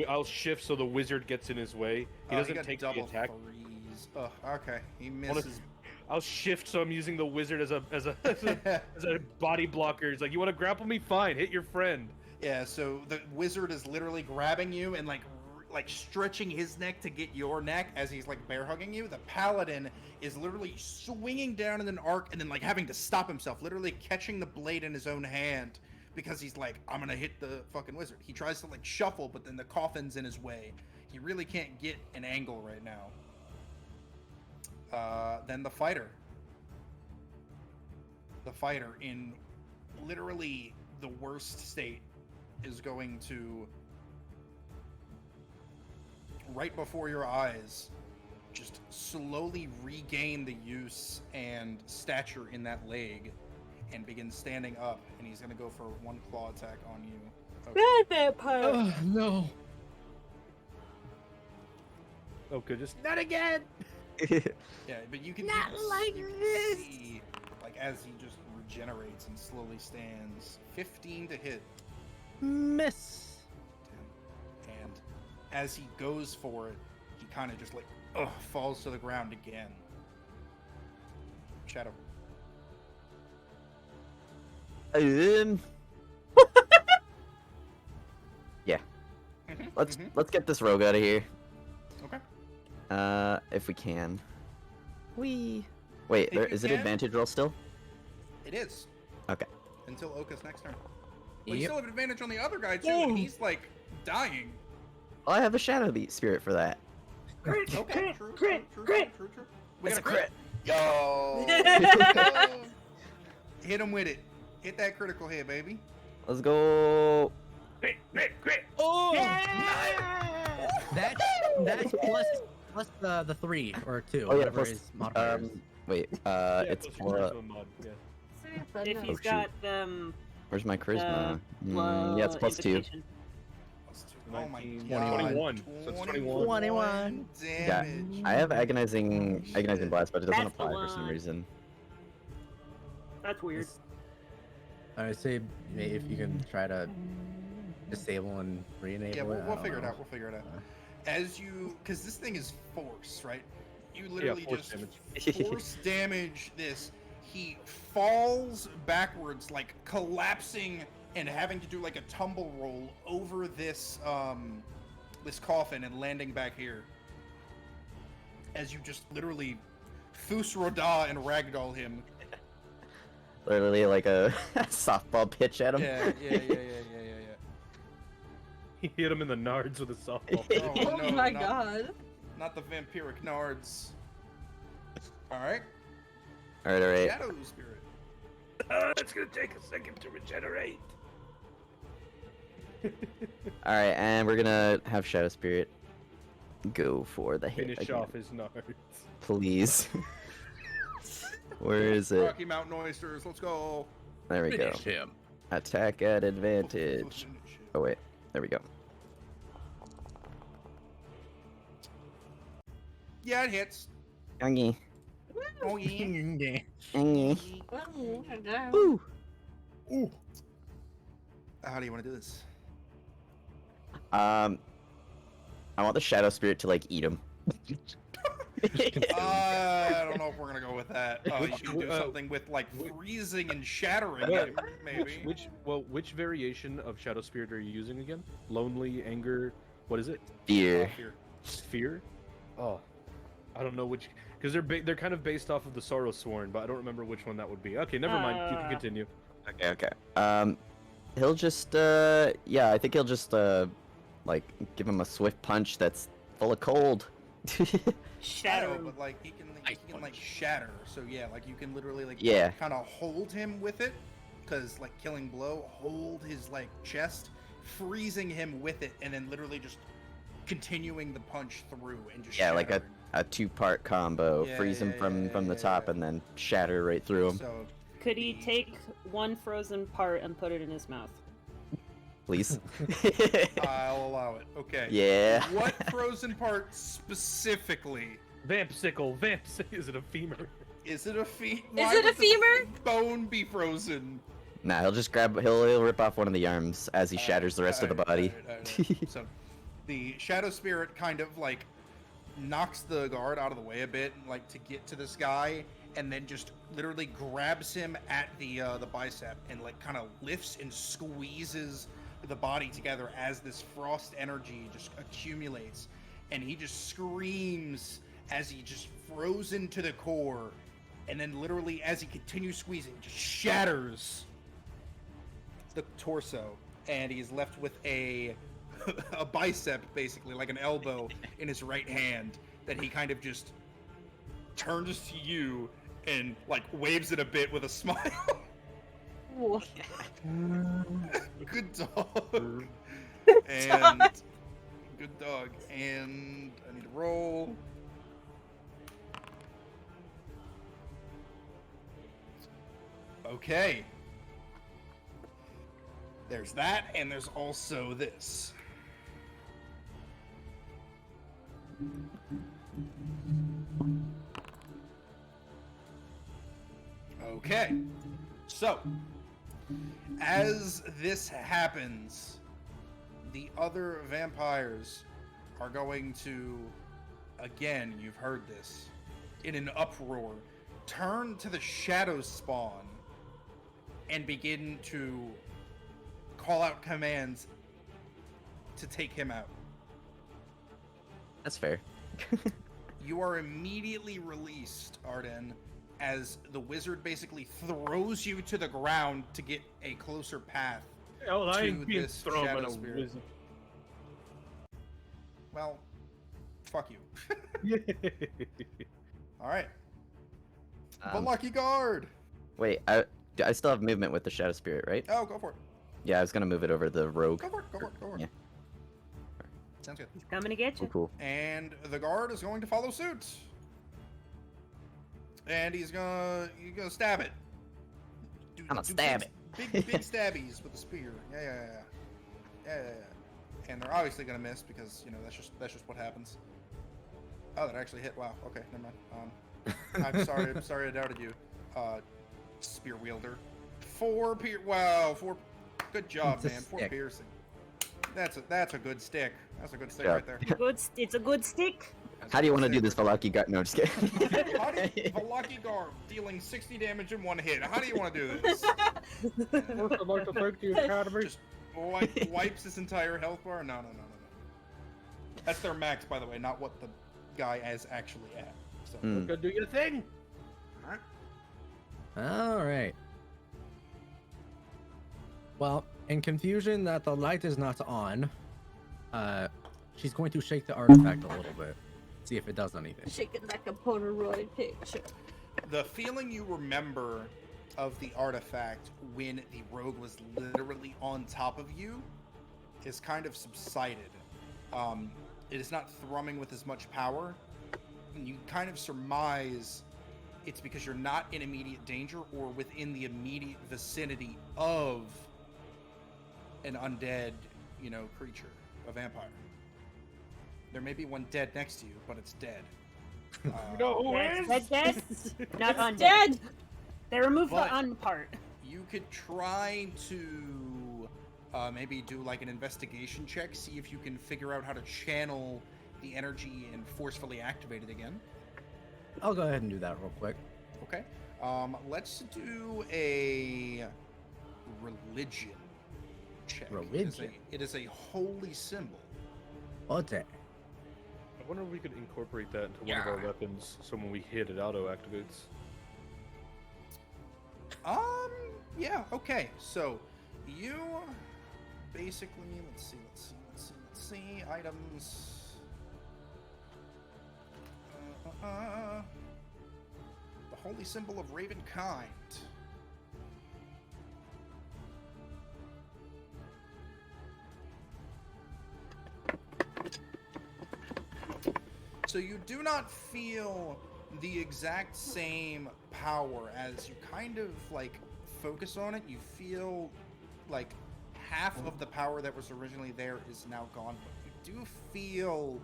I'll shift so the wizard gets in his way. He doesn't got take the double attack. threes. Oh, okay. He One of- misses. I'll shift so I'm using the wizard as a body blocker. He's like, you want to grapple me? Fine, hit your friend. Yeah, so the wizard is literally grabbing you and like stretching his neck to get your neck as he's like bear hugging you. The paladin is literally swinging down in an arc and then like having to stop himself, literally catching the blade in his own hand because he's like, I'm gonna hit the fucking wizard. He tries to like shuffle, but then the coffin's in his way. He really can't get an angle right now. Then the fighter. The fighter in literally the worst state is going to, right before your eyes, just slowly regain the use and stature in that leg and begin standing up, and he's going to go for one claw attack on you. Okay. Bad vampire. Oh, no. Okay, just not again. Yeah, but you can Not even like you can this. see, like, as he just regenerates and slowly stands. 15 to hit. Miss. And as he goes for it, he kind of just like falls to the ground again. Shadow. Yeah. Mhm, Let's mhm. let's get this rogue out of here. Okay. If we can. Wait, If there you is it can. advantage roll still? It is. Okay. Until Oka's next turn. Well, you Yep. still have advantage on the other guy too, Ooh. and he's like dying. Well, I have a shadow spirit for that. Crit, Okay, crit, true, crit, true, crit. true, true, true. We It's got a crit. Yo! Hit him with it. Hit that critical hit, baby. Let's go. Crit, crit, crit. Oh! That's plus the 3 or 2, Oh yeah, whatever plus his modifier is. wait, Yeah, it's plus your plus. charisma mod, yeah. If Oh, he's shoot. got Where's my charisma? uh, Yeah, it's plus 2. invitation. Plus 2. Oh my 19, god. 21. So it's 21. 21. Yeah, Damage. I have agonizing blast, but it doesn't That's the apply for some one. reason. That's weird. I would say maybe if you can try to disable and re-enable Yeah, it. we'll I don't figure it know. out. We'll figure it out. As you, because this thing is force, right? You Yeah, literally force just damage. force damage this. He falls backwards, like collapsing and having to do like a tumble roll over this this coffin and landing back here. As you just literally Fus Roda and ragdoll him. Literally like a softball pitch at him. Yeah. He hit him in the nards with a softball. Oh, Oh no, my not- god. Not the vampiric nards. Alright. All right. Shadow Spirit. It's gonna take a second to regenerate. All right, and we're gonna have shadow spirit. go for the hit Finish again. off his nards. Please. Where is it? Rocky Mountain Oysters, let's go. There we go. Finish him. Attack at advantage. Oh wait, there we go. Yeah, it hits. Youngie. Oh yeah. Youngie. Woo. Woo. How do you want to do this? I want the shadow spirit to like eat him. I don't know if we're gonna go with that. You can do something with like freezing and shattering him, maybe. Which variation of Shadow Spirit are you using again? Lonely, anger, what is it? Fear. Fear. Fear? Oh, I don't know which, because they're kind of based off of the Sorrow Sworn, but I don't remember which one that would be. Okay, never mind. You can continue. Okay. He'll just I think he'll just like give him a swift punch that's full of cold. Shadow. But like he can like shatter. So yeah, like you can literally like Yeah. kind of hold him with it, because like killing blow, hold his like chest, freezing him with it, and then literally just continuing the punch through and just Yeah, like shattering. a two-part combo. Yeah, Freeze him from the top and then shatter right through him. So Could he take one frozen part and put it in his mouth? Please. I'll allow it. Okay. Yeah. What frozen part specifically? Vampsicle. Is it a femur? Is it a femur? Is it a femur? Bone be frozen. Nah, he'll just he'll rip off one of the arms as he shatters the rest of the body. Alright. So, the shadow spirit kind of like knocks the guard out of the way a bit, like to get to this guy, and then just literally grabs him at the bicep and like kind of lifts and squeezes the body together as this frost energy just accumulates, and he just screams as he just frozen to the core, and then literally as he continues squeezing, just shatters the torso, and he's left with a bicep, basically like an elbow in his right hand, that he kind of just turns to you and like waves it a bit with a smile. Good dog. And good dog. And I need to roll. Okay. There's that, and there's also this. Okay. So, as this happens, the other vampires are going to, again, you've heard this, in an uproar, turn to the shadow spawn and begin to call out commands to take him out. That's fair. You are immediately released, Arden, as the wizard basically throws you to the ground to get a closer path. Oh, I to ain't being this thrown by shadow no spirit. wizard. Well, fuck you. All right. The lucky guard. Wait, I still have movement with the shadow spirit, right? Oh, go for it. Yeah, I was gonna move it over to the rogue. Go for it. Go for it. Go for it. Yeah. Sounds good. He's coming to get you. Cool. And the guard is going to follow suit. And he's gonna stab it. I'm gonna stab it. Big stabbies with the spear. Yeah. And they're obviously gonna miss because that's just what happens. Oh, that actually hit. Wow. Okay, never mind. I'm sorry. I'm sorry I doubted you. Spear wielder. 4 Good job, It's a man. 4 stick. piercing. That's a good stick. That's a good stick Yeah. right there. It's a good stick. How do you want to do this, Valaki gut? No, I'm just kidding. The lucky guard dealing 60 damage in 1 hit. How do you want to do this? I'd like to thank the Academy. Just wipes his entire health bar? No. That's their max, by the way, not what the guy is actually at. So, Go do your thing. alright. All right. Well, in confusion that the light is not on, she's going to shake the artifact a little bit, see if it does anything. Shake it like a Polaroid picture. The feeling you remember of the artifact when the rogue was literally on top of you is kind of subsided. it is not thrumming with as much power, and you kind of surmise it's because you're not in immediate danger or within the immediate vicinity of an undead, creature, a vampire. There may be one dead next to you, but it's dead. Dead, dead? Not undead. Dead! They removed But- the un part. You could try to maybe do like an investigation check, see if you can figure out how to channel the energy and forcefully activate it again. I'll go ahead and do that real quick. Okay. Let's do a religion check. Religion? It is a holy symbol. Okay. I wonder if we could incorporate that into one of our weapons, so when we hit it, auto activates. Yeah, okay. So, you basically, let's see, items. The holy symbol of Ravenkind. So you do not feel the exact same power as you kind of like focus on it. You feel like half of the power that was originally there is now gone, but you do feel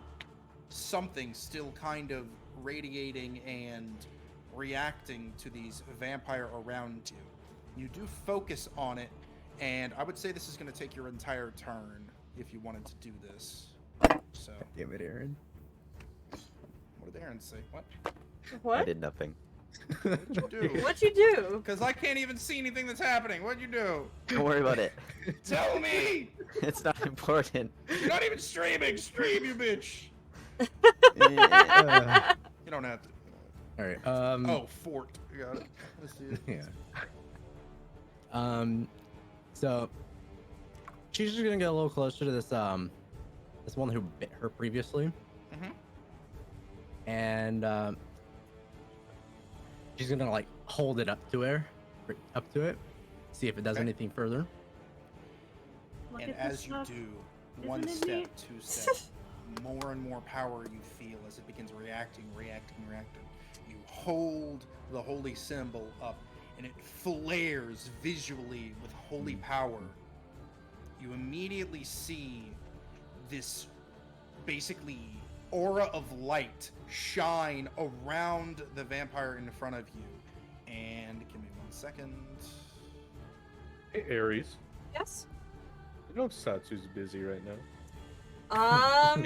something still kind of radiating and reacting to these vampire around you. You do focus on it, and I would say this is going to take your entire turn if you wanted to do this. So, Damn it, Aaron. what did Aaron say? What? I What? did nothing. What'd you do? What'd you do? Because I can't even see anything that's happening. What'd you do? Don't worry about it. Tell me! It's not important. You're not even streaming! Stream, you bitch! Yeah. You don't have to. All right. Oh, fort. You got it. Let's see it. Yeah. So she's just gonna get a little closer to this this one who bit her previously, Mhm. and she's gonna like hold it up to it, see if it does Okay. anything further. Look And at this as you stuff. do, Isn't one it step, neat? 2 steps, more and more power you feel as it begins reacting. You hold the holy symbol up, and it flares visually with holy power. You immediately see this basically aura of light shine around the vampire in front of you. And give me 1 second. Hey, Ares. Yes? You know Satsu's busy right now.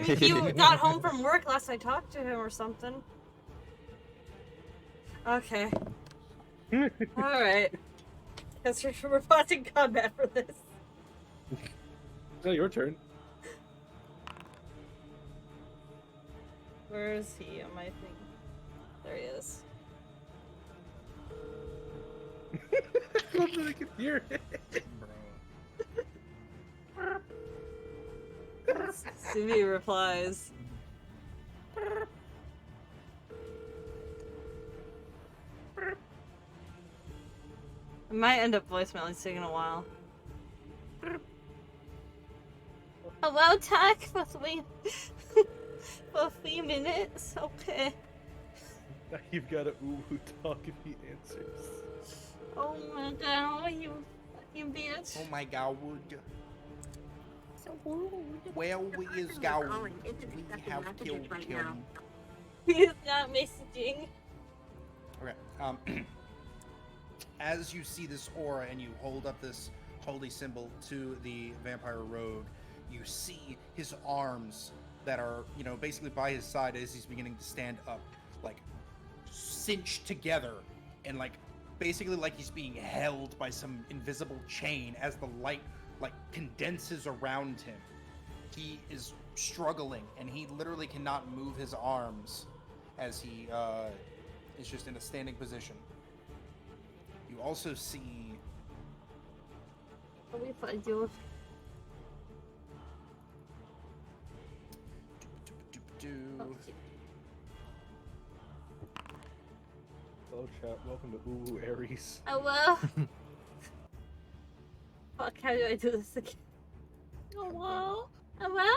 He got home from work last I talked to him or something. Okay. Alright. Guess we're pausing combat for this. No, your turn. Where is he on my thing? There he is. I love that I can hear it. Bro. Suvi replies. I might end up voicemail. It's taking a while. Hello, talk for 3 minutes. Okay. Now you've got to ooh talk if he answers. Oh my god, you fucking bitch. Oh my god. So rude. Well, we is going. We have killed him. He's not messaging. Okay. As you see this aura and you hold up this holy symbol to the vampire rogue, you see his arms that are, basically by his side as he's beginning to stand up, like cinched together and basically like he's being held by some invisible chain as the light condenses around him. He is struggling and he literally cannot move his arms as he is just in a standing position. You also see Let me find you. Hello, chat. Welcome to Ooh Ares. Hello? Fuck, how do I do this again? Hello? Hello?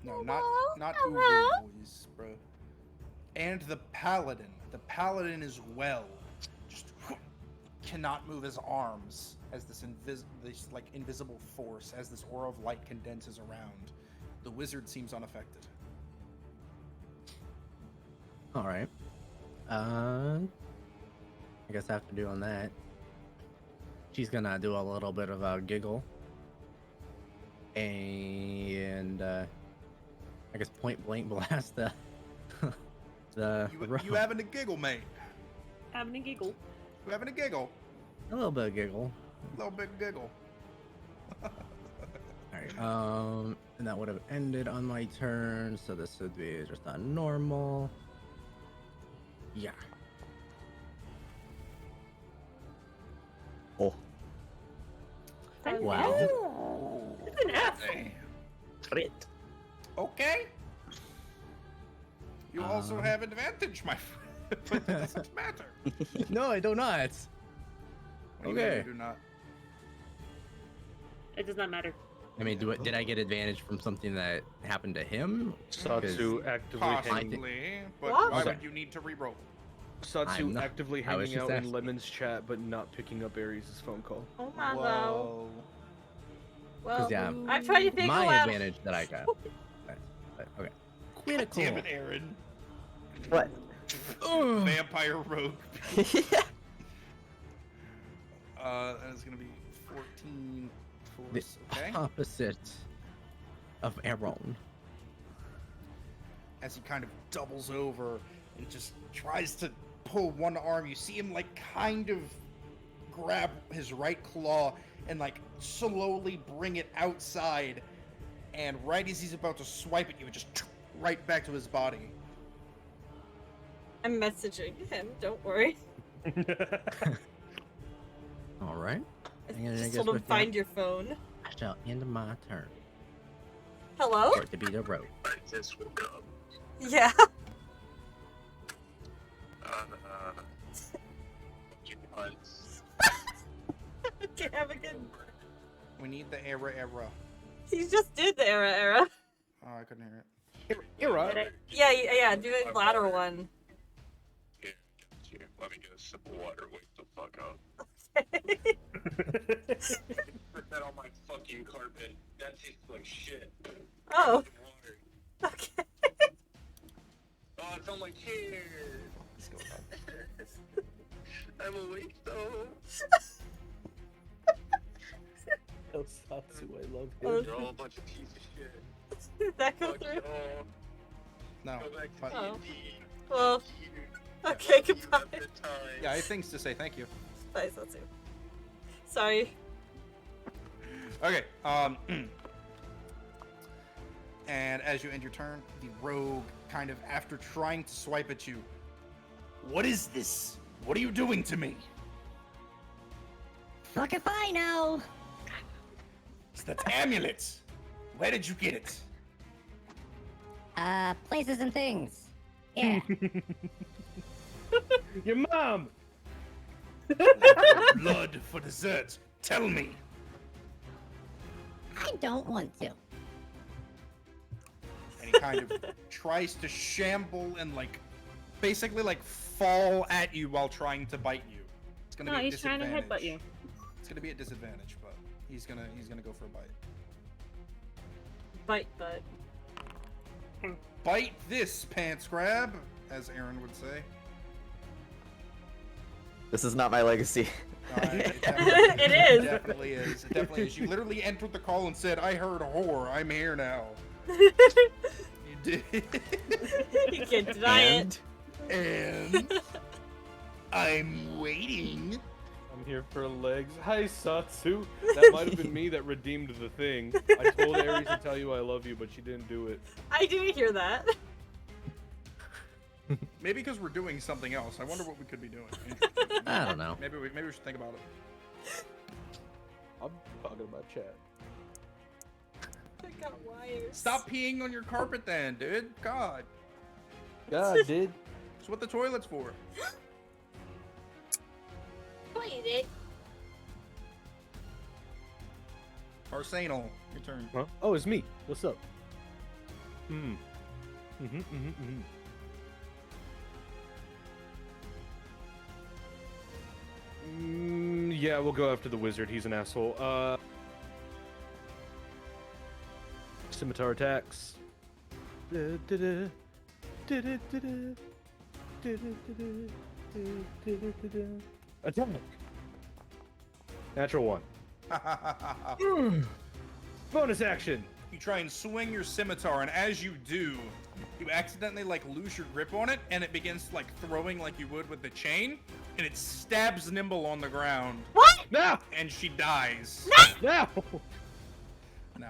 No, Hello? not Hello? Uber voice, bro. And the paladin. The paladin as well. Just cannot move his arms as this like invisible force, as this aura of light condenses around. The wizard seems unaffected. All right. I guess after doing that, she's gonna do a little bit of a giggle, and I guess point blank blast the You having a giggle, mate? Having a giggle. You having a giggle? a little bit of giggle. A little bit giggle. All right. And that would have ended on my turn, so this would be just a normal. Yeah. Oh, Wow. It's an F. Damn. crit. Okay. You also Um. have advantage, my friend. But that doesn't matter. No, I do not. What do you mean Okay. you do not? It does not matter. I mean, did I get advantage from something that happened to him? Satsu actively hanging. Possibly, but What? why Okay. would you need to reroll? Satsu I'm not- actively I was hanging just out in asking. Lemon's chat, but not picking up Ares' phone call. Oh my god. Whoa. Well, yeah, I'm trying to figure My out. advantage that I got. Okay. Critical. Damn it, Aaron. What? Vampire rogue. Yeah. That is gonna be 14 The force. Okay. opposite of Aaron. As he kind of doubles over and just tries to pull one arm, you see him like kind of grab his right claw and like slowly bring it outside, and right as he's about to swipe at you, it just right back to his body. I'm messaging him. Don't worry. All right. I And I just guess told him with that- find your phone. I shall end my turn. Hello? For it to be the road. I just woke up. Yeah. You guys. Okay, have a good. We need the era. He just did the era. Oh, I couldn't hear it. Era. Yeah. Do a louder one. Here, let me get a sip of water. Wake the fuck up. Put that on my fucking carpet. That tastes like shit. Oh. Water. Okay. Oh, it's on my chair. I'm awake though. Oh, Satsu, I love Oh. him. You're all a bunch of pieces of shit. Did that go Fuck through? y'all. No. Go back to but- Oh. D&D. Well, Fuck you. okay, You goodbye. have the time. Yeah, I have things to say. Thank you. Bye, Satsu. Sorry. Okay. And as you end your turn, the rogue kind of, after trying to swipe at you, what is this? What are you doing to me? Fuck if I know. It's that amulet. Where did you get it? Places and things. Yeah. Your mom. Blood for dessert. Tell me. I don't want to. And he kind of tries to shamble and like, basically like fall at you while trying to bite you. It's gonna No, be a he's trying to disadvantage. headbutt you. It's gonna be a disadvantage, but he's gonna go for a bite. Bite butt. Bite this, pants grab, as Aaron would say. This is not my legacy. It It is. It definitely is. It definitely is. You literally entered the call and said, "I heard whore. I'm here now." You did. You can't deny it. And I'm waiting. I'm here for legs. Hi, Satsu. That might have been me that redeemed the thing. I told Ares to tell you I love you, but she didn't do it. I didn't hear that. Maybe because we're doing something else. I wonder what we could be doing. Interesting. I don't know. Maybe we should think about it. I'm talking about chat. I got wires. Stop peeing on your carpet, then, dude. God, God, dude. that's what the toilet's for. Wait it. Arsenal, your turn. Huh? Oh, it's me. What's up? Hmm. Mm-hmm, mm-hmm, mm-hmm. Yeah, we'll go after the wizard. He's an asshole. Scimitar attacks. Attack. Natural 1. Bonus action. You try and swing your scimitar, and as you do, you accidentally like lose your grip on it, and it begins like throwing like you would with the chain, and it stabs Nimble on the ground. What? No! And she dies. No! No.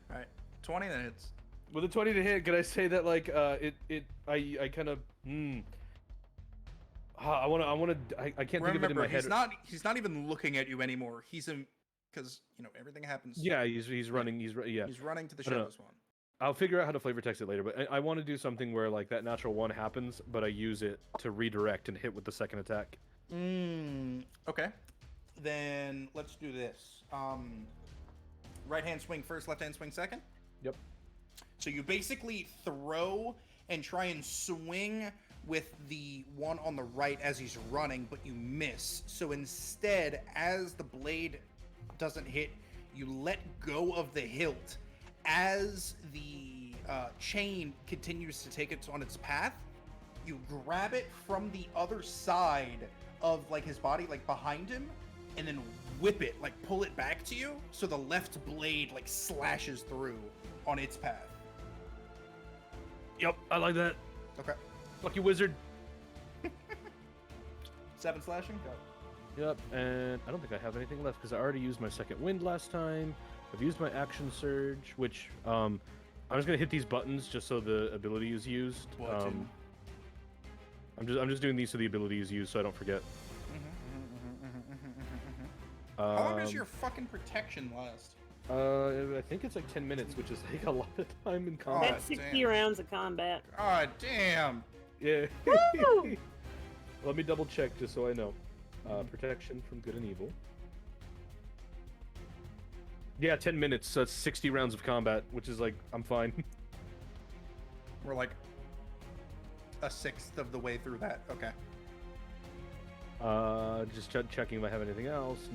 All right. 20 that hits. With a 20 to hit, can I say that like I kind of I can't think of it in my head. He's not even looking at you anymore. He's in, because everything happens. Yeah, he's running. He's running to the I don't know. shadows one. I'll figure out how to flavor text it later, but I want to do something where like that natural 1 happens, but I use it to redirect and hit with the second attack. Okay. Then let's do this. Right hand swing first, left hand swing second. Yep. So you basically throw and try and swing with the one on the right as he's running, but you miss. So instead, as the blade doesn't hit, you let go of the hilt. As the chain continues to take it on its path, you grab it from the other side of like his body, like behind him, and then whip it, like pull it back to you, so the left blade like slashes through on its path. Yep, I like that. Okay. Fuck you, wizard. 7 slashing. Go. Yep, and I don't think I have anything left because I already used my second wind last time. I've used my action surge, which I'm just gonna hit these buttons just so the ability is used. Button. I'm just doing these so the ability is used so I don't forget. How long does your fucking protection last? I think it's like 10 minutes, which is like a lot of time in combat. That's 60 rounds of combat. God damn. Yeah. Woo! Let me double check just so I know. Protection from good and evil. Yeah, 10 minutes, so it's 60 rounds of combat, which is like, I'm fine. We're like a sixth of the way through that. Okay. Just checking if I have anything else.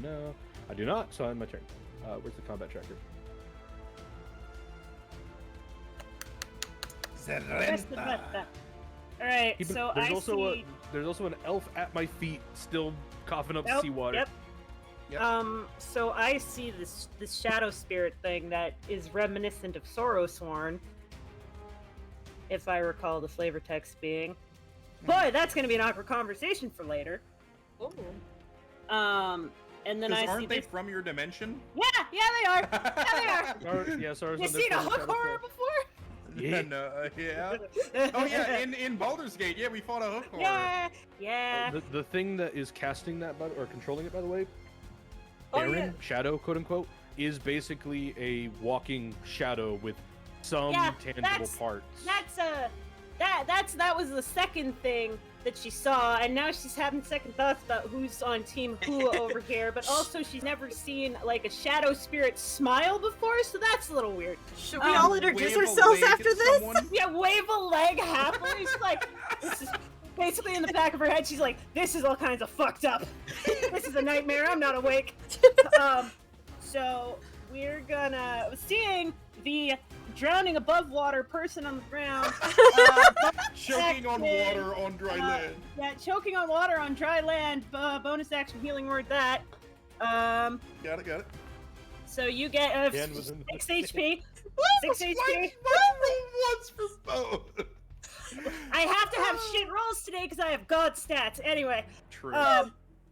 No. I do not, so I'm my turn. Where's the combat tracker? Alright, so there's I also see... there's also an elf at my feet, still coughing up Nope, seawater. Yep. Yep. So I see this shadow spirit thing that is reminiscent of Sorrowsworn, if I recall the flavor text being. Boy, that's gonna be an awkward conversation for later. Oh. And then I Aren't see they this... from your dimension? Yeah, they are. Yeah, they are. Sorry. You seen a hook horror before? Yeah. No, yeah. Oh yeah, in Baldur's Gate, yeah, we fought a hook horror. Yeah. The thing that is casting that, or controlling it, by the way, Oh, Aaron, yeah. Shadow, quote unquote, is basically a walking shadow with some tangible parts. That was the second thing that she saw, and now she's having second thoughts about who's on Team Who over here, but also she's never seen like a shadow spirit smile before, so that's a little weird. Should we all introduce Wave a ourselves leg after at this? someone? Yeah, wave a leg happily. She's like, this is basically in the back of her head. She's like, this is all kinds of fucked up. This is a nightmare. I'm not awake. So we're gonna seeing the drowning above water person on the ground. Choking on water on dry land. Yeah, choking on water on dry land. Bonus action healing word that. Got it. So you get Dan was in 6 HP. 6 HP. Why roll once for both? I have to have shit rolls today because I have god stats. Anyway. True.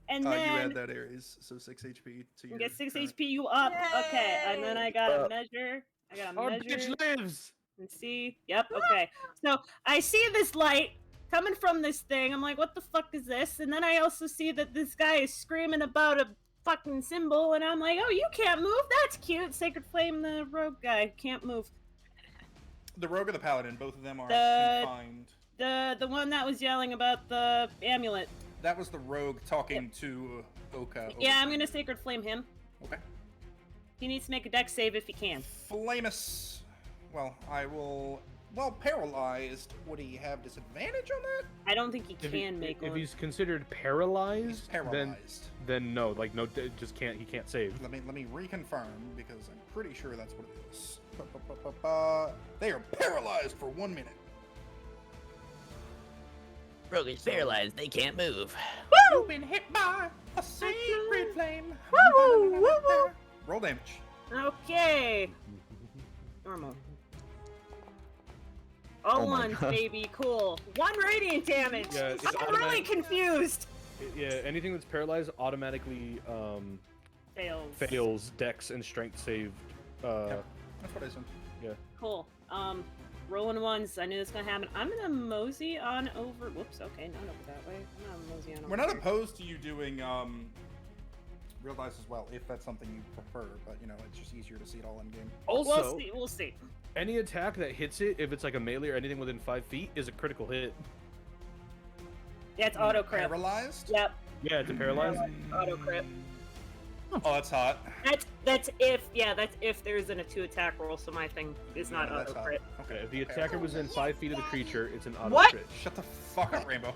And you then add that Aries, so 6 HP to you your get 6 current- HP you up. Okay, and then I gotta Uh, measure. I gotta Our measure bitch lives. and see. Yep. Okay. So I see this light coming from this thing. I'm like, what the fuck is this? And then I also see that this guy is screaming about a fucking symbol, and I'm like, oh, you can't move. That's cute. Sacred Flame, the rogue guy, can't move. The rogue or the paladin, both of them are The- confined. The one that was yelling about the amulet. That was the rogue talking to Oka. Yeah, I'm gonna Sacred Flame him. Okay. He needs to make a dex save if he can. Flamus. Well, I will. Well, paralyzed. Would he have disadvantage on that? I don't think he can make if one. he's considered paralyzed, He's paralyzed. then no, like no, just can't. He can't save. Let me reconfirm because I'm pretty sure that's what it is. They are paralyzed for 1 minute. Rogue's paralyzed. They can't move. You've been hit by a sacred flame. Roll damage. Okay. Normal. All Oh my ones, God. baby. Cool. 1 radiant damage. Yeah, it's I'm really confused. Yeah, anything that's paralyzed automatically fails Dex and Strength save. That's what I assumed. Cool. Rolling ones. I knew this was gonna happen. I'm gonna mosey on over. Whoops. Okay, not over that way. I'm gonna mosey on over. We're not here. opposed to you doing real dice as well, if that's something you prefer. But you know, it's just easier to see it all in game. Also, We'll see. any attack that hits it, if it's like a melee or anything within 5 feet, is a critical hit. Yeah, it's auto crit. Paralyzed. Yep. Yeah, it's a paralyzed. Auto crit. Oh, that's hot. That's if there's an 2 attack roll, so my thing is not Yeah, that's auto hot. crit. Okay. If the attacker was in 5 feet of the creature, it's an auto What? crit. Shut the fuck up, Rainbow.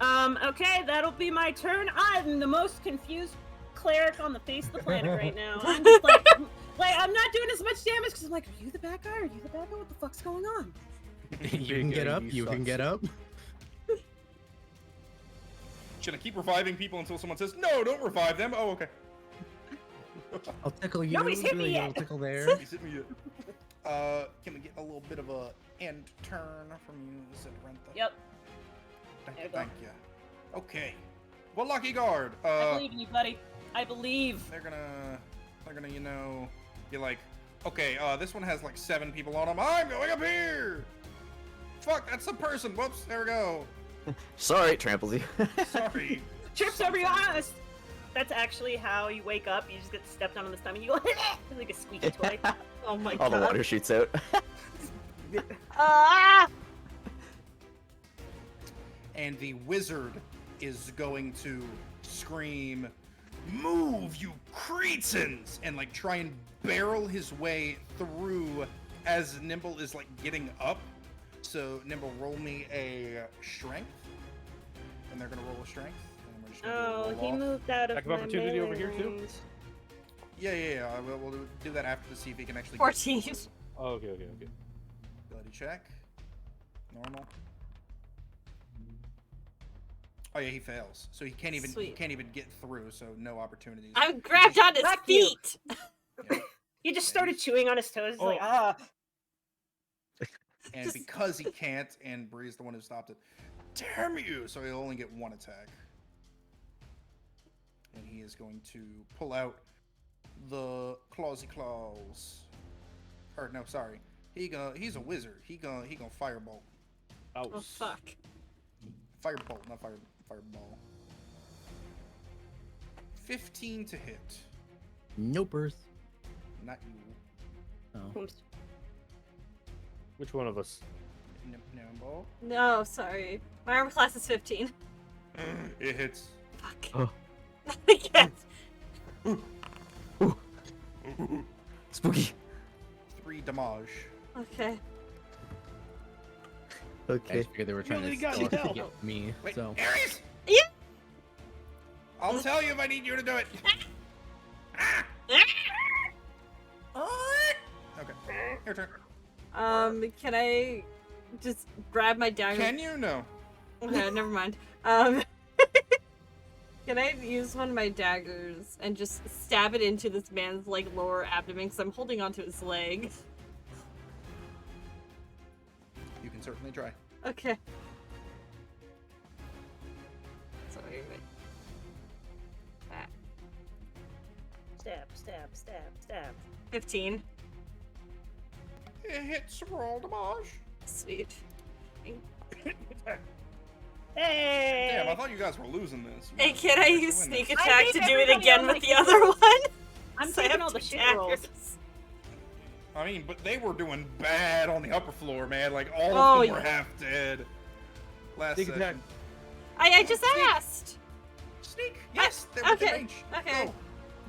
Okay, that'll be my turn. I'm the most confused cleric on the face of the planet right now. I'm just like I'm not doing as much damage because I'm like, are you the bad guy? Are you the bad guy? What the fuck's going on? You can get up. You can get up. Should I keep reviving people until someone says, no, don't revive them? Oh, okay. I'll tickle you. Nobody's hit me do a yet. little tickle there. He's hit me yet. Can we get a little bit of a end turn from you, Zedrentha? Yep. Thank There you, you go. thank you. Okay. Well, Lucky Guard. I believe in you, buddy. I believe. They're gonna, you know, be like, okay, this one has like 7 people on them. I'm going up here. Fuck, that's the person. Whoops, there we go. Sorry, tramples you. Sorry. Trips over your ass. That's actually how you wake up. You just get stepped on the stomach. You go like a squeaky toy. Oh my All god. the water shoots out. Ah! And the wizard is going to scream, move, you cretins! And like try and barrel his way through as Nimble is like getting up. So Nimble, roll me a strength. And they're gonna roll a strength. And we're just gonna Oh, roll he off. moved out of Attack of my opportunity over here, too? range. Yeah. We'll do that after to see if he can actually 14. Oh, okay. Ability check. Normal. Oh yeah, he fails. So he can't even Sweet. get through, so no opportunities. I'm grabbed on his Fuck you. feet. Yeah. He just started chewing on his toes. He's like, Oh. ah. And because he can't, and Bree's the one who stopped it, damn you! So he'll only get 1 attack. And he is going to pull out the clawsy claws. Or no, sorry. He's a wizard. He gonna firebolt. Ouch. Oh fuck. Firebolt, not fireball. 15 to hit. Nope. Earth. Not you. Oh. Oops. Which one of us? Nimble. No, sorry. My armor class is 15. It hits. Fuck. Oh. I can't. Spooky. 3 damage. Okay. I Okay. just figured they were trying Really to got stealth me to down. get me. Wait, So Ares! Yeah. I'll tell you if I need you to do it. Okay, your turn. Can I just grab my dagger? Can you? No. Okay, never mind. Can I use one of my daggers and just stab it into this man's like lower abdomen? Because I'm holding onto his leg. You can certainly try. Okay. Sorry, wait. Ah, Stab, stab, stab, stab. 15. It hits roll damage. Sweet. Hey! Damn, I thought you guys were losing this. You Hey, guys can I were use doing sneak this. attack to gave do it everybody again all with my the other one? I'm So I taking have all the 2 shit daggers. rolls. I mean, but they were doing bad on the upper floor, man. Like, all Oh, of them were yeah. half dead. Last Sneak session. attack. I just asked. Sneak! Yes! They're within okay, range. okay. Go.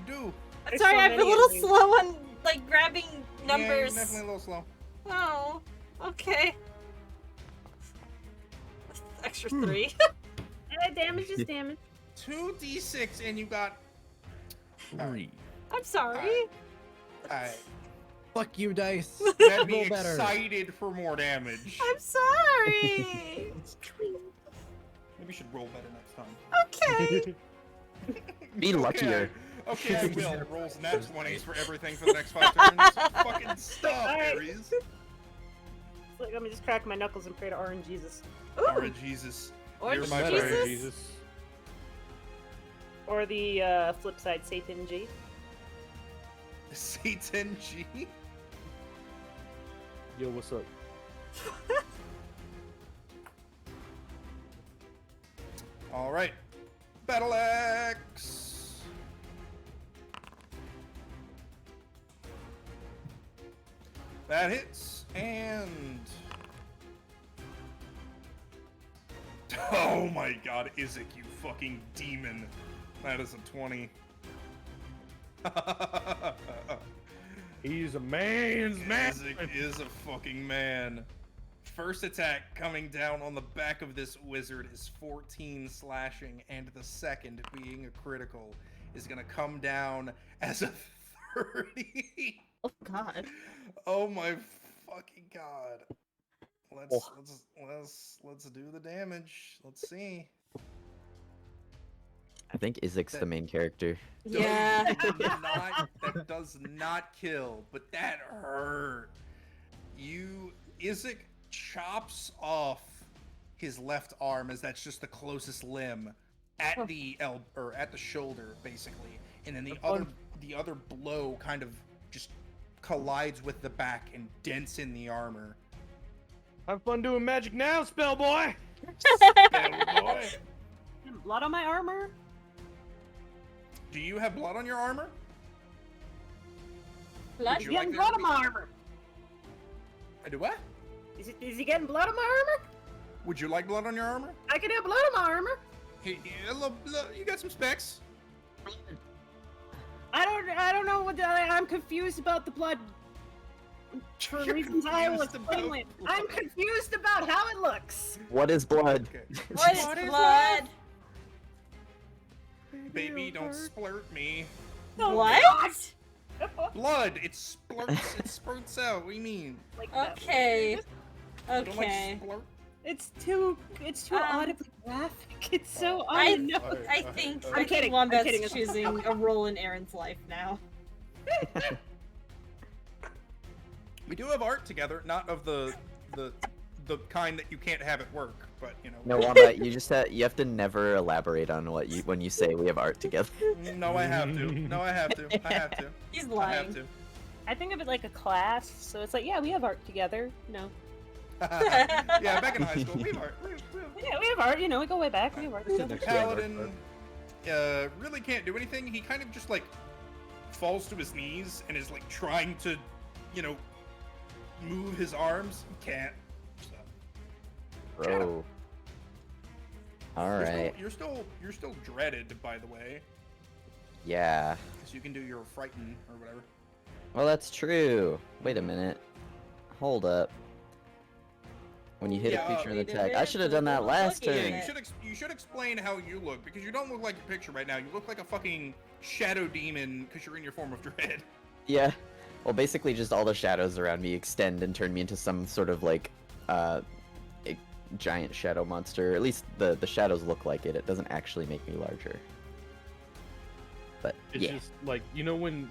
Do. There's Sorry, so I'm a many of little these. slow on like grabbing Yeah, you're numbers. definitely a little slow. Oh, okay. Extra 3. Damage is damage. 2d6 and you got. 3. I'm sorry. Alright. Fuck you, dice. You had me Roll better. excited for more damage. I'm sorry. Maybe you should roll better next time. Okay. Be luckier. Okay, I will. Rolls nat 20s for everything for the next 5 turns. Fucking stop, Alright. Aries. It's like, let me just crack my knuckles and pray to Orange Jesus. Alright, Jesus. Orange You're my Jesus? prayer, Jesus. Or the flip side, Satan G. Satan G. Yo, what's up? Alright. Battle Axe. That hits, and... Oh my god, Isaac, you fucking demon. That is a 20. He's a man's man. Isaac is a fucking man. First attack coming down on the back of this wizard is 14 slashing, and the second, being a critical, is gonna come down as a 30. Oh God. Oh my fucking god. Oh. Let's do the damage. Let's see. I think Isaac's the main character. Yeah. That does not kill, but that hurt. Isaac chops off his left arm, as that's just the closest limb, at the at the shoulder, basically, and then the other blow kind of just collides with the back and dents in the armor. Have fun doing magic now, spell boy. Spell boy. Blood on my armor? Do you have blood on your armor? Blood? Would you He's like getting to- blood on my armor. I do what? Is he getting blood on my armor? Would you like blood on your armor? I can have blood on my armor. Hey, you got some specs. I don't know what I'm confused about the blood. For You're reasons I will confused explain about later. blood. I'm confused about how it looks. What is blood? Okay. What is What is blood? Baby, don't splurt me. What? Blood, it splurts, it spurts out. What do you mean? Like that. Okay. You don't like Okay. splurt? It's too audibly graphic. It's so I- unknown. I think I'm kidding, I'm Wombat's kidding. choosing a role in Aaron's life now. We do have art together, not of the kind that you can't have at work, but you know. No, Wombat, you have to never elaborate on when you say we have art together. No, I have to. No, I have to. I have to. He's I lying. have to. I think of it like a class, so it's like, yeah, we have art together. No. Yeah, back in high school, we have art. Yeah, we have art. You know, we go way back. We have art together. Paladin really can't do anything. He kind of just like falls to his knees and is like trying to, move his arms. He can't. So. Bro. All right. You're still dreaded, by the way. Yeah. Because you can do your frighten or whatever. Well, that's true. Wait a minute. Hold up. When you hit Yeah, a creature in we did attack, I it, should have so done that we're last looking at turn. Yeah, it. you should explain how you look, because you don't look like your picture right now. You look like a fucking shadow demon because you're in your form of dread. Yeah. Well, basically, just all the shadows around me extend and turn me into some sort of like, a giant shadow monster. At least the shadows look like it. It doesn't actually make me larger. But It's yeah. just like when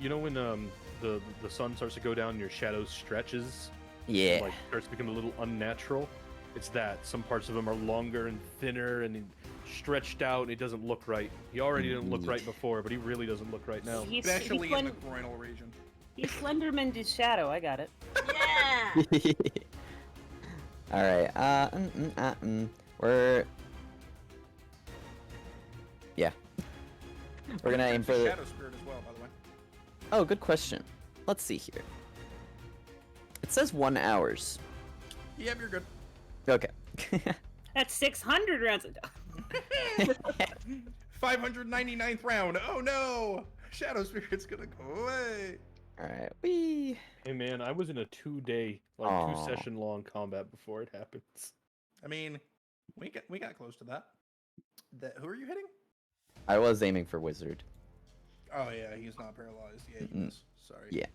the sun starts to go down and your shadow stretches, Yeah. like starts to become a little unnatural. It's that some parts of him are longer and thinner and stretched out, and it doesn't look right. He already didn't look right before, but he really doesn't look right now. Especially in the groinal region. He's Slenderman to Shadow. I got it. Yeah. All right. We're yeah. We're gonna aim for the. Shadow spirit as well, by the way. Oh, good question. Let's see here. It says 1 hours. Yep, you're good. Okay. That's 600 rounds. 599th round. Oh no! Shadow Spirit's gonna go away. All right. Wee. Hey man, I was in a 2-day, like Aw. 2-session long combat before it happens. I mean, we got close to that. Who are you hitting? I was aiming for wizard. Oh yeah, he's not paralyzed. Yeah, he Mm-mm. is. Sorry. Yeah.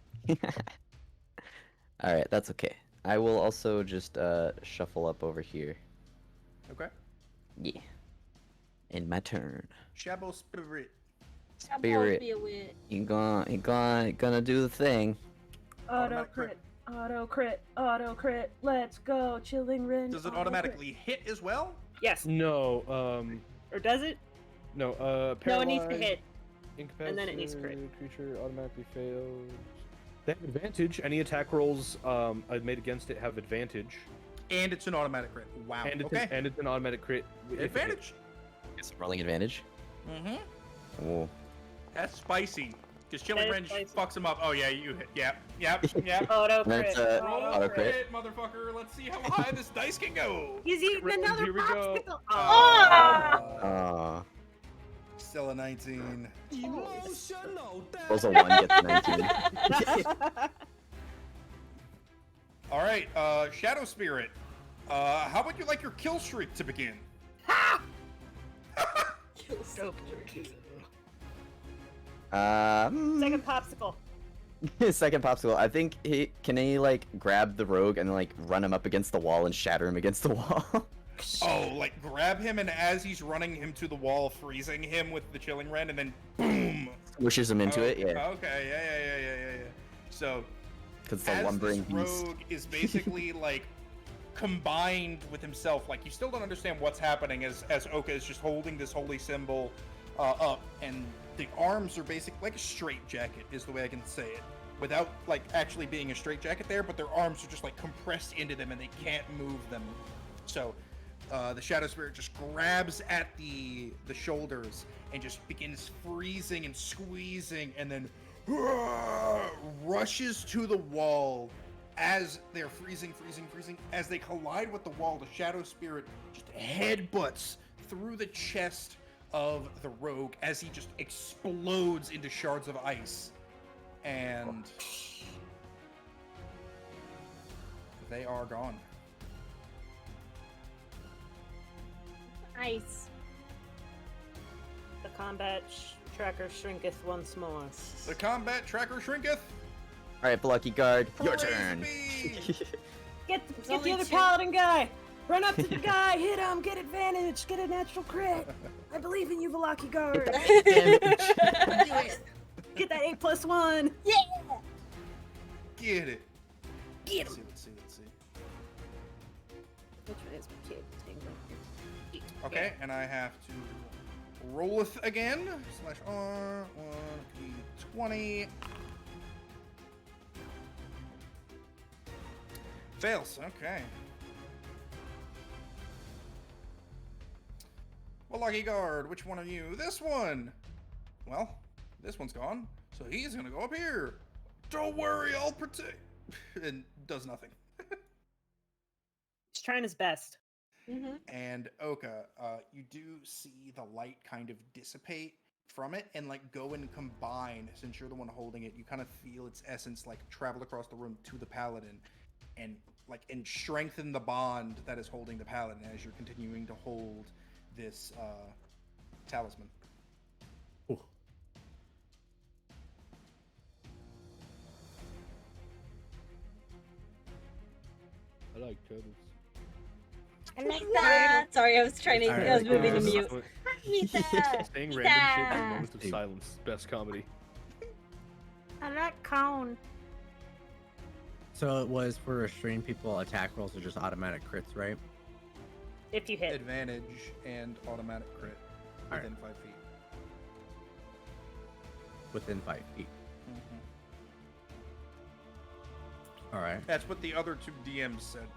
All right, that's okay. I will also just shuffle up over here. Okay. Yeah. In my turn. Shadow Spirit. Spirit, you gonna do the thing. Auto Automatic crit. crit, auto crit, auto crit. Let's go, chilling ring. Does it auto automatically hit as well? crit. Yes. No, Or does it? no, No, it needs to paralyzed, hit. incapacitated and then it needs crit. creature automatically fails. They have advantage. Any attack rolls I've made against it have advantage. And it's an automatic crit. Wow. And it's, okay. and it's an automatic crit. if it hits. Advantage. It's rolling advantage. Mm-hmm. Oh. That's spicy. Because Chilling That Ren is just spicy. fucks him up. Oh yeah, you hit. Yep. Auto And crit. that's, Auto crit. motherfucker. Let's see how high this dice can go. He's eating Here another we go. popsicle. Aw. Still a 19. Rolls a 1, gets a 19. All right, Shadow Spirit. How about you like your kill streak to begin? Second popsicle. Second popsicle. I think can he like grab the rogue and like run him up against the wall and shatter him against the wall? Oh, like grab him and as he's running him to the wall, freezing him with the Chilling Ren, and then boom. Wishes him into it, yeah. Okay, yeah. So, Because the as lumbering this beast. rogue is basically like combined with himself, like you still don't understand what's happening as Oka is just holding this holy symbol up, and the arms are basically like a straight jacket is the way I can say it, without like actually being a straight jacket there, but their arms are just like compressed into them and they can't move them. So the Shadow Spirit just grabs at the shoulders and just begins freezing and squeezing, and then rushes to the wall as they're freezing. As they collide with the wall, the Shadow Spirit just headbutts through the chest of the rogue as he just explodes into shards of ice. And they are gone. Nice. The combat tracker shrinketh once more. The combat tracker shrinketh. Alright, Blocky Guard, your Praise turn. be. Get the only other two. paladin guy. Run up to the guy, hit him, get advantage, get a natural crit. I believe in you, Velaki Guard. Do it. Get that 8+1. Get it. Get Let's him. see. Which one is my kid? Okay, and I have to rolleth again. /R 1d20. Fails. Okay. Well, Lucky Guard, which one are you? This one. Well, this one's gone, so he's gonna go up here. Don't worry, I'll protect. And does nothing. He's trying his best. Mm-hmm. And Oka, you do see the light kind of dissipate from it and like go and combine. Since you're the one holding it, you kind of feel its essence like travel across the room to the paladin, and strengthen the bond that is holding the paladin as you're continuing to hold this talisman. Ooh. I like turtles. I like that. Sorry, I was trying to. I was moving to Uh, mute. Saying random shit in moments of silence. Best comedy. I like cone. So it was for restrained people, attack rolls are just automatic crits, right? If you hit. Advantage and automatic crit Alright. within 5 feet. Within 5 feet. All right. That's what the other two DMs said.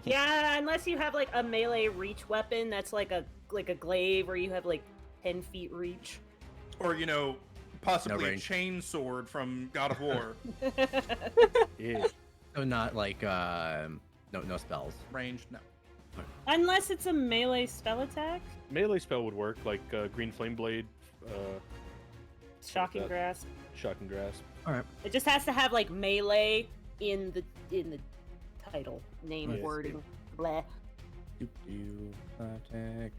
Yeah, unless you have like a melee reach weapon that's like a glaive, or you have like 10 feet reach. Or, possibly a range. chain sword from God of War. Yeah. So not like no spells. Range, no. Unless it's a melee spell attack. Melee spell would work, like Green Flame Blade. Shocking that. grasp. Shocking grasp. All right. It just has to have like melee in the title, name, Yes. wording, blah. Attack.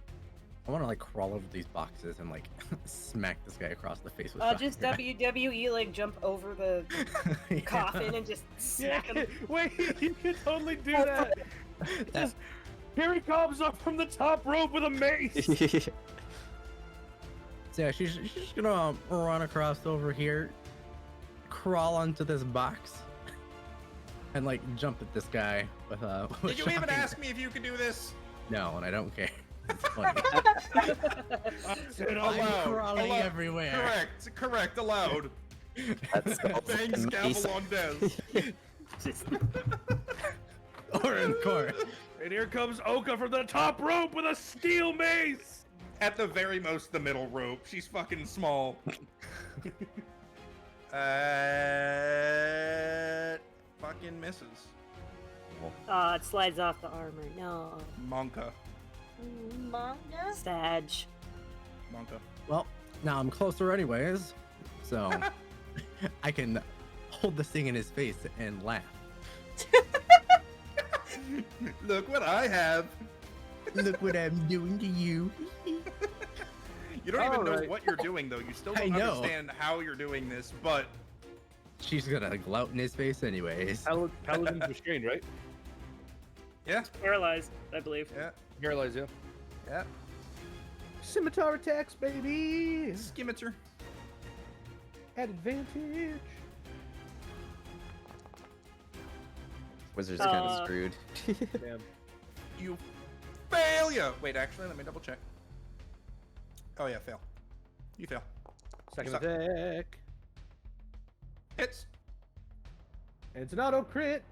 I want to like crawl over these boxes and like smack this guy across the face with. Just shotgun. WWE like jump over the Yeah. coffin and just smack him. Wait, you can totally do that. That's- Here he comes up from the top rope with a mace. So yeah, she's just gonna run across over here, crawl onto this box, and like jump at this guy with with Did you even shocking- ask me if you could do this? No, and I don't care. It's funny. I said I'm Allowed, crawling allowed. everywhere. Correct, allowed. That's Bang scalpel on Des. Just- Or in court. And here comes Oka from the top rope with a steel mace. At the very most, the middle rope. She's fucking small. Fucking misses. it slides off the armor. No. Monka. Manga? Sag. Monka. Well, now I'm closer anyways, so I can hold this thing in his face and laugh. Look what I have. Look what I'm doing to you. You don't even know Alright. what you're doing, though. You still I don't know. understand how you're doing this, but She's gonna glout in his face anyways. Paladin's restrained, right? yeah, Paralyzed, I believe. yeah, Paralyzed, yeah. yeah. Scimitar attacks, baby. Skimmitter. At advantage. Wizard's kind Uh, of screwed. Damn. You failure. Wait, actually, let me double check. Oh yeah, fail. You fail. Second suck. attack. Hits. And it's an auto crit.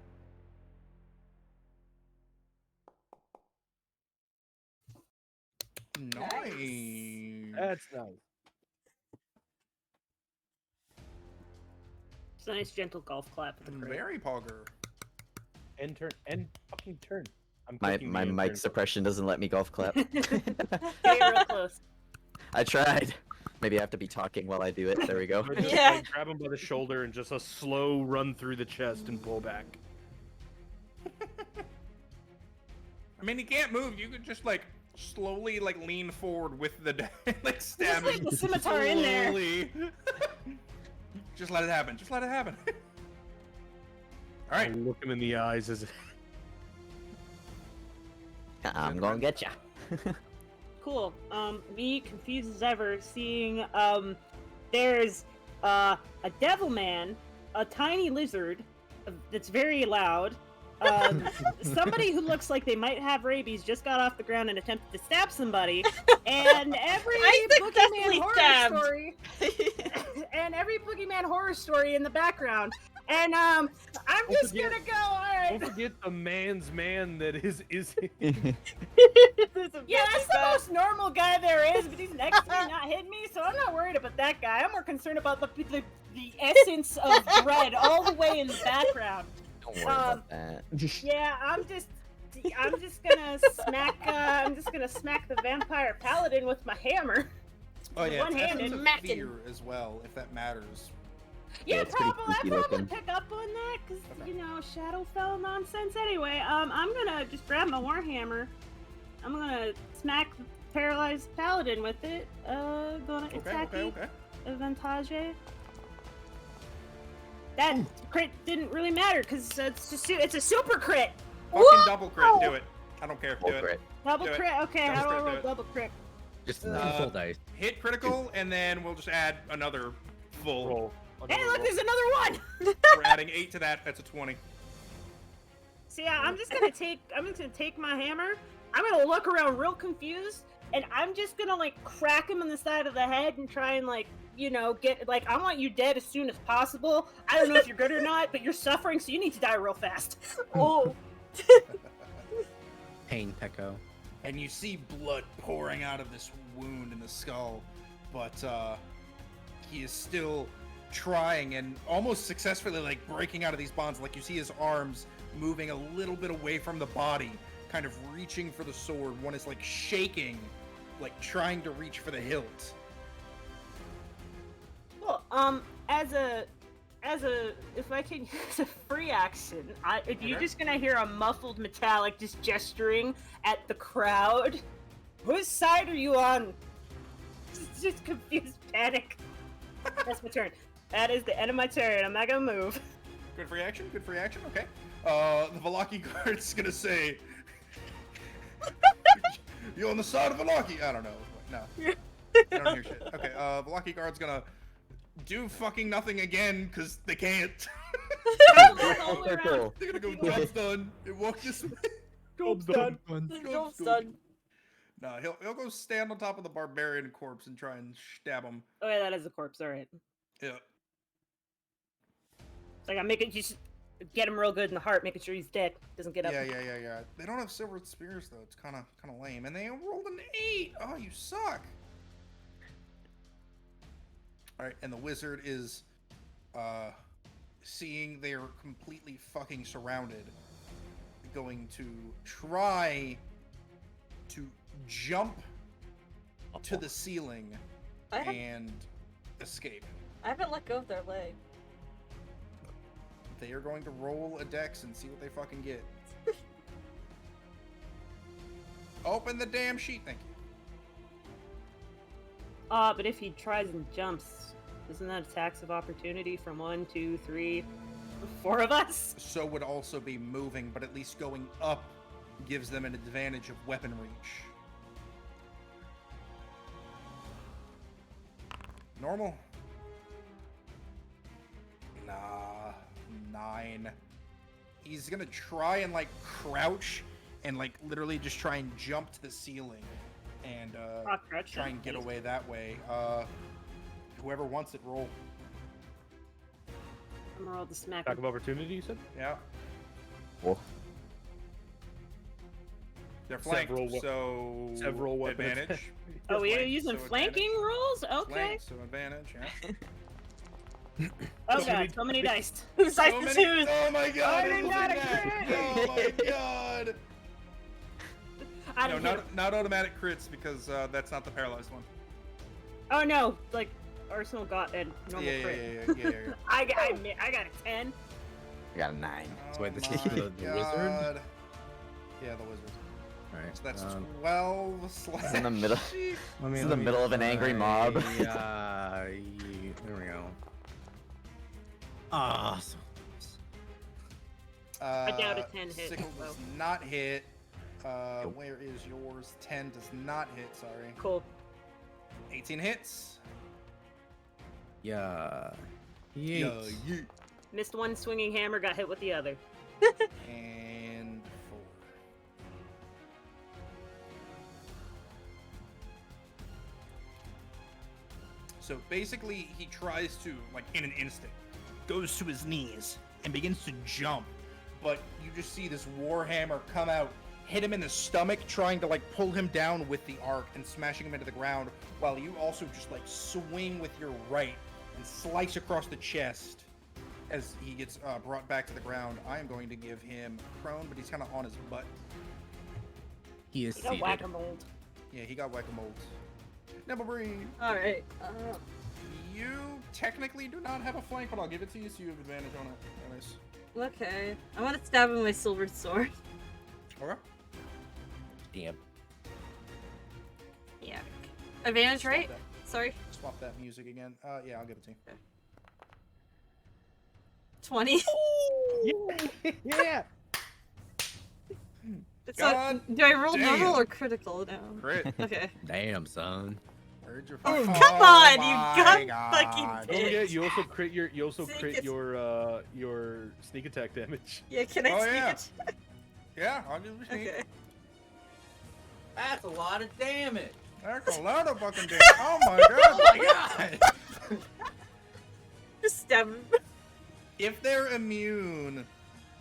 Nice. That's nice. It's a nice gentle golf clap. With the crit. Very pogger. End turn. End fucking turn. I'm My clicking the end mic turn suppression doesn't let me golf clap. Getting real close. I tried. Maybe I have to be talking while I do it. There we go. button. Or just, Yeah. like, grab him by the shoulder and just a slow run through the chest and pull back. I mean, he can't move. You could just like slowly like lean forward with the like stab Just him like the scimitar in there. slowly. Just let it happen. Just let it happen. All right. I look him in the eyes as I'm gonna get ya. Cool. Me confused as ever, seeing there's a devil man, a tiny lizard that's very loud. Somebody who looks like they might have rabies just got off the ground and attempted to stab somebody, and every I successfully Boogeyman horror stabbed. story, and every Boogeyman horror story in the background. And I'm just forget- gonna go. All right. don't forget the man's man that is There's a Yeah, busy that's the bug. most normal guy there is, but he's next to me, not hitting me, so I'm not worried about that guy. I'm more concerned about the essence of dread all the way in the background. Don't worry about that. Yeah, I'm just gonna smack the vampire paladin with my hammer. Oh yeah. One-handed. Essence of Smacking. fear as well, if that matters. Yeah, Yeah, it's pretty probably. I spooky probably looking. pick up on that because Okay. Shadowfell nonsense. Anyway, I'm gonna just grab my warhammer. I'm gonna smack the paralyzed paladin with it. Gonna Okay. attack Okay. Okay. Avantage. That crit didn't really matter because it's a super crit. Fucking double crit. Do it. I don't care. Full Do it. crit. Double Do it. crit. Okay, how do I Double crit, roll do it. double crit? Just Uh, full dice. Hit critical, and then we'll just add another full. roll. Hey, look, there's another one. We're adding 8 to that. That's a 20. So yeah, I'm just gonna take my hammer. I'm gonna look around real confused, and I'm just gonna like crack him in the side of the head and try and get I want you dead as soon as possible. I don't know if you're good or not, but you're suffering, so you need to die real fast. Oh. Pain Pecco. And you see blood pouring out of this wound in the skull, but he is still trying and almost successfully like breaking out of these bonds. Like you see his arms moving a little bit away from the body, kind of reaching for the sword. One is like shaking, like trying to reach for the hilt. Cool. If I can use a free action, if you're Okay. just gonna hear a muffled metallic just gesturing at the crowd, whose side are you on? Just confused panic. That's my turn. That is the end of my turn. I'm not gonna move. Good free action. Good free action. Okay. The Velaki guard's gonna say, "You on the side of Velaki?" I don't know. No. I don't hear shit. Okay. Velaki guard's gonna do fucking nothing again because they can't. All the way around. They're gonna go. Job's done. It walk this way. Job's done. Job's done. No, he'll go stand on top of the barbarian corpse and try and stab him. Oh yeah, that is a corpse. All right. Yeah. It's like I'm making you get him real good in the heart, making sure he's dead. Doesn't get up. Yeah. They don't have silver spears though. It's kind of lame. And they rolled an 8. Oh, you suck. All right, and the wizard is, seeing they're completely fucking surrounded, going to try to jump to the ceiling and escape. I haven't let go of their leg. They are going to roll a dex and see what they fucking get. Open the damn sheet, thank you. But if he tries and jumps, isn't that a tax of opportunity from 1, 2, 3, 4 of us? So would also be moving, but at least going up gives them an advantage of weapon reach. Normal. Nah, 9. He's gonna try and like crouch and like literally just try and jump to the ceiling and try and get away that way. Whoever wants it, roll. I'm gonna roll the smack. Attack of opportunity, you said? Yeah. Cool. They're flanked, so several weapon advantage. Oh, we are Flank, using so flanking rules? Okay. Flank, so advantage, yeah. Oh So god, many- so many dice. Who's So dice to many- choose? Oh my god! I it did was not a net. agree. Oh my god! I No, didn't hit him. not automatic crits because that's not the paralyzed one. Oh no, like Arsenal got a normal Yeah. crit. I got a 10. I got a 9. Oh wait, this my is the wizard? god. Yeah, the wizard. All right. So that's 12 slash. It's in the middle. sheep. It's in the middle of an angry mob. Yeah. There we go. Awesome. I doubt a 10 hit, Sickle does so. not hit. Where is yours? 10 does not hit, sorry. Cool. 18 hits. Yeah. Yeah, Yeet. yeet. Missed one swinging hammer, got hit with the other. And 4. So basically, he tries to, like, in an instant, goes to his knees and begins to jump. But you just see this warhammer come out, hit him in the stomach, trying to, like, pull him down with the arc and smashing him into the ground, while you also just, like, swing with your right and slice across the chest as he gets brought back to the ground. I am going to give him prone, but he's kind of on his butt. He is He got seated. whack-a-mole. Yeah, he got whack-a-mole. Nimblebreed, Alright. you technically do not have a flank, but I'll give it to you so you have advantage on it. Nice. Okay. I want to stab him with my silver sword. Okay. Damn. Yeah. Advantage, Swap right? that. Sorry. Swap that music again. Yeah, I'll give it to you. 20. Yeah. So, God do I roll damn. normal or critical now? Crit. Okay. Damn, son. Where'd your Oh, fucking- come on, you my got God. fucking Don't bitch. forget, you also crit Sneak your sneak attack damage. Yeah, can I Oh, sneak yeah. it? Yeah, I'll give it to you. Okay. That's a lot of damage. That's a lot of fucking damage. Oh my god. Oh my god. Just stab him. If they're immune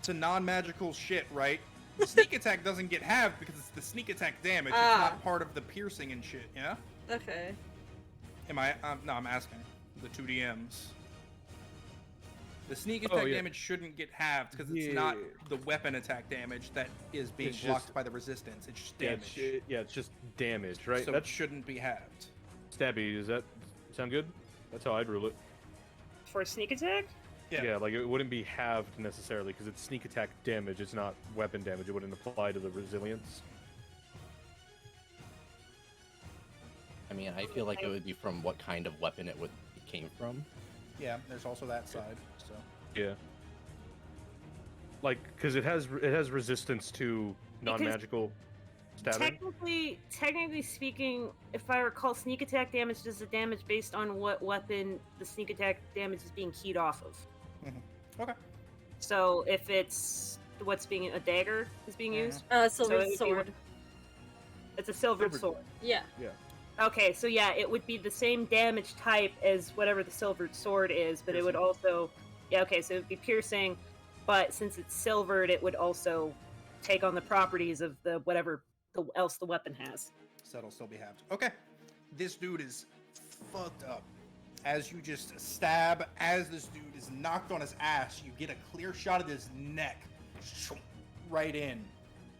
to non-magical shit, right? The sneak attack doesn't get halved because it's the sneak attack damage. It's Ah. not part of the piercing and shit, yeah? Okay. Am I? No, I'm asking. The 2 DMs. The sneak attack yeah. damage shouldn't get halved because it's not Yeah. the weapon attack damage that is being It's blocked just- by the resistance. It's just Yeah, damage. it's just damage, right? So That's it shouldn't be halved. stabby. Does that sound good? That's how I'd rule it. for sneak attack? Yeah. Like it wouldn't be halved necessarily because it's sneak attack damage. It's not weapon damage. It wouldn't apply to the resilience. I mean, I feel like it would be from what kind of weapon it came from. Yeah, there's also that side. So Yeah. Like, because it has resistance to non-magical stabbing. Technically speaking, if I recall, sneak attack damage does the damage based on what weapon the sneak attack damage is being keyed off of. Okay. So if it's a dagger is being used, Silver it would be sword. it's a silvered sword. Yeah. Okay, so yeah, it would be the same damage type as whatever the silvered sword is, but it would also, so it would be piercing, but since it's silvered, it would also take on the properties of the whatever else the weapon has. So it'll still be halved. Okay. This dude is fucked up. As you just stab, as this dude is knocked on his ass, you get a clear shot of his neck, right in,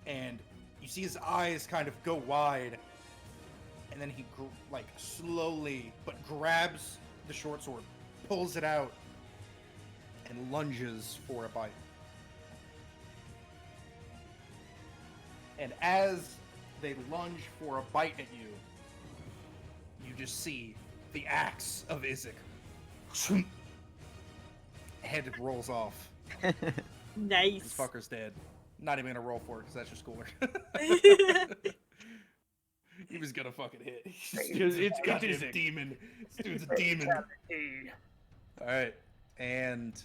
and you see his eyes kind of go wide. And then he, slowly, but grabs the short sword, pulls it out, and lunges for a bite. And as they lunge for a bite at you, you just see the axe of Isaac. Head rolls off. Nice. This fucker's dead. Not even gonna roll for it, because that's just cooler. He was gonna fucking hit. It's goddamn demon. This dude's a demon. Alright. And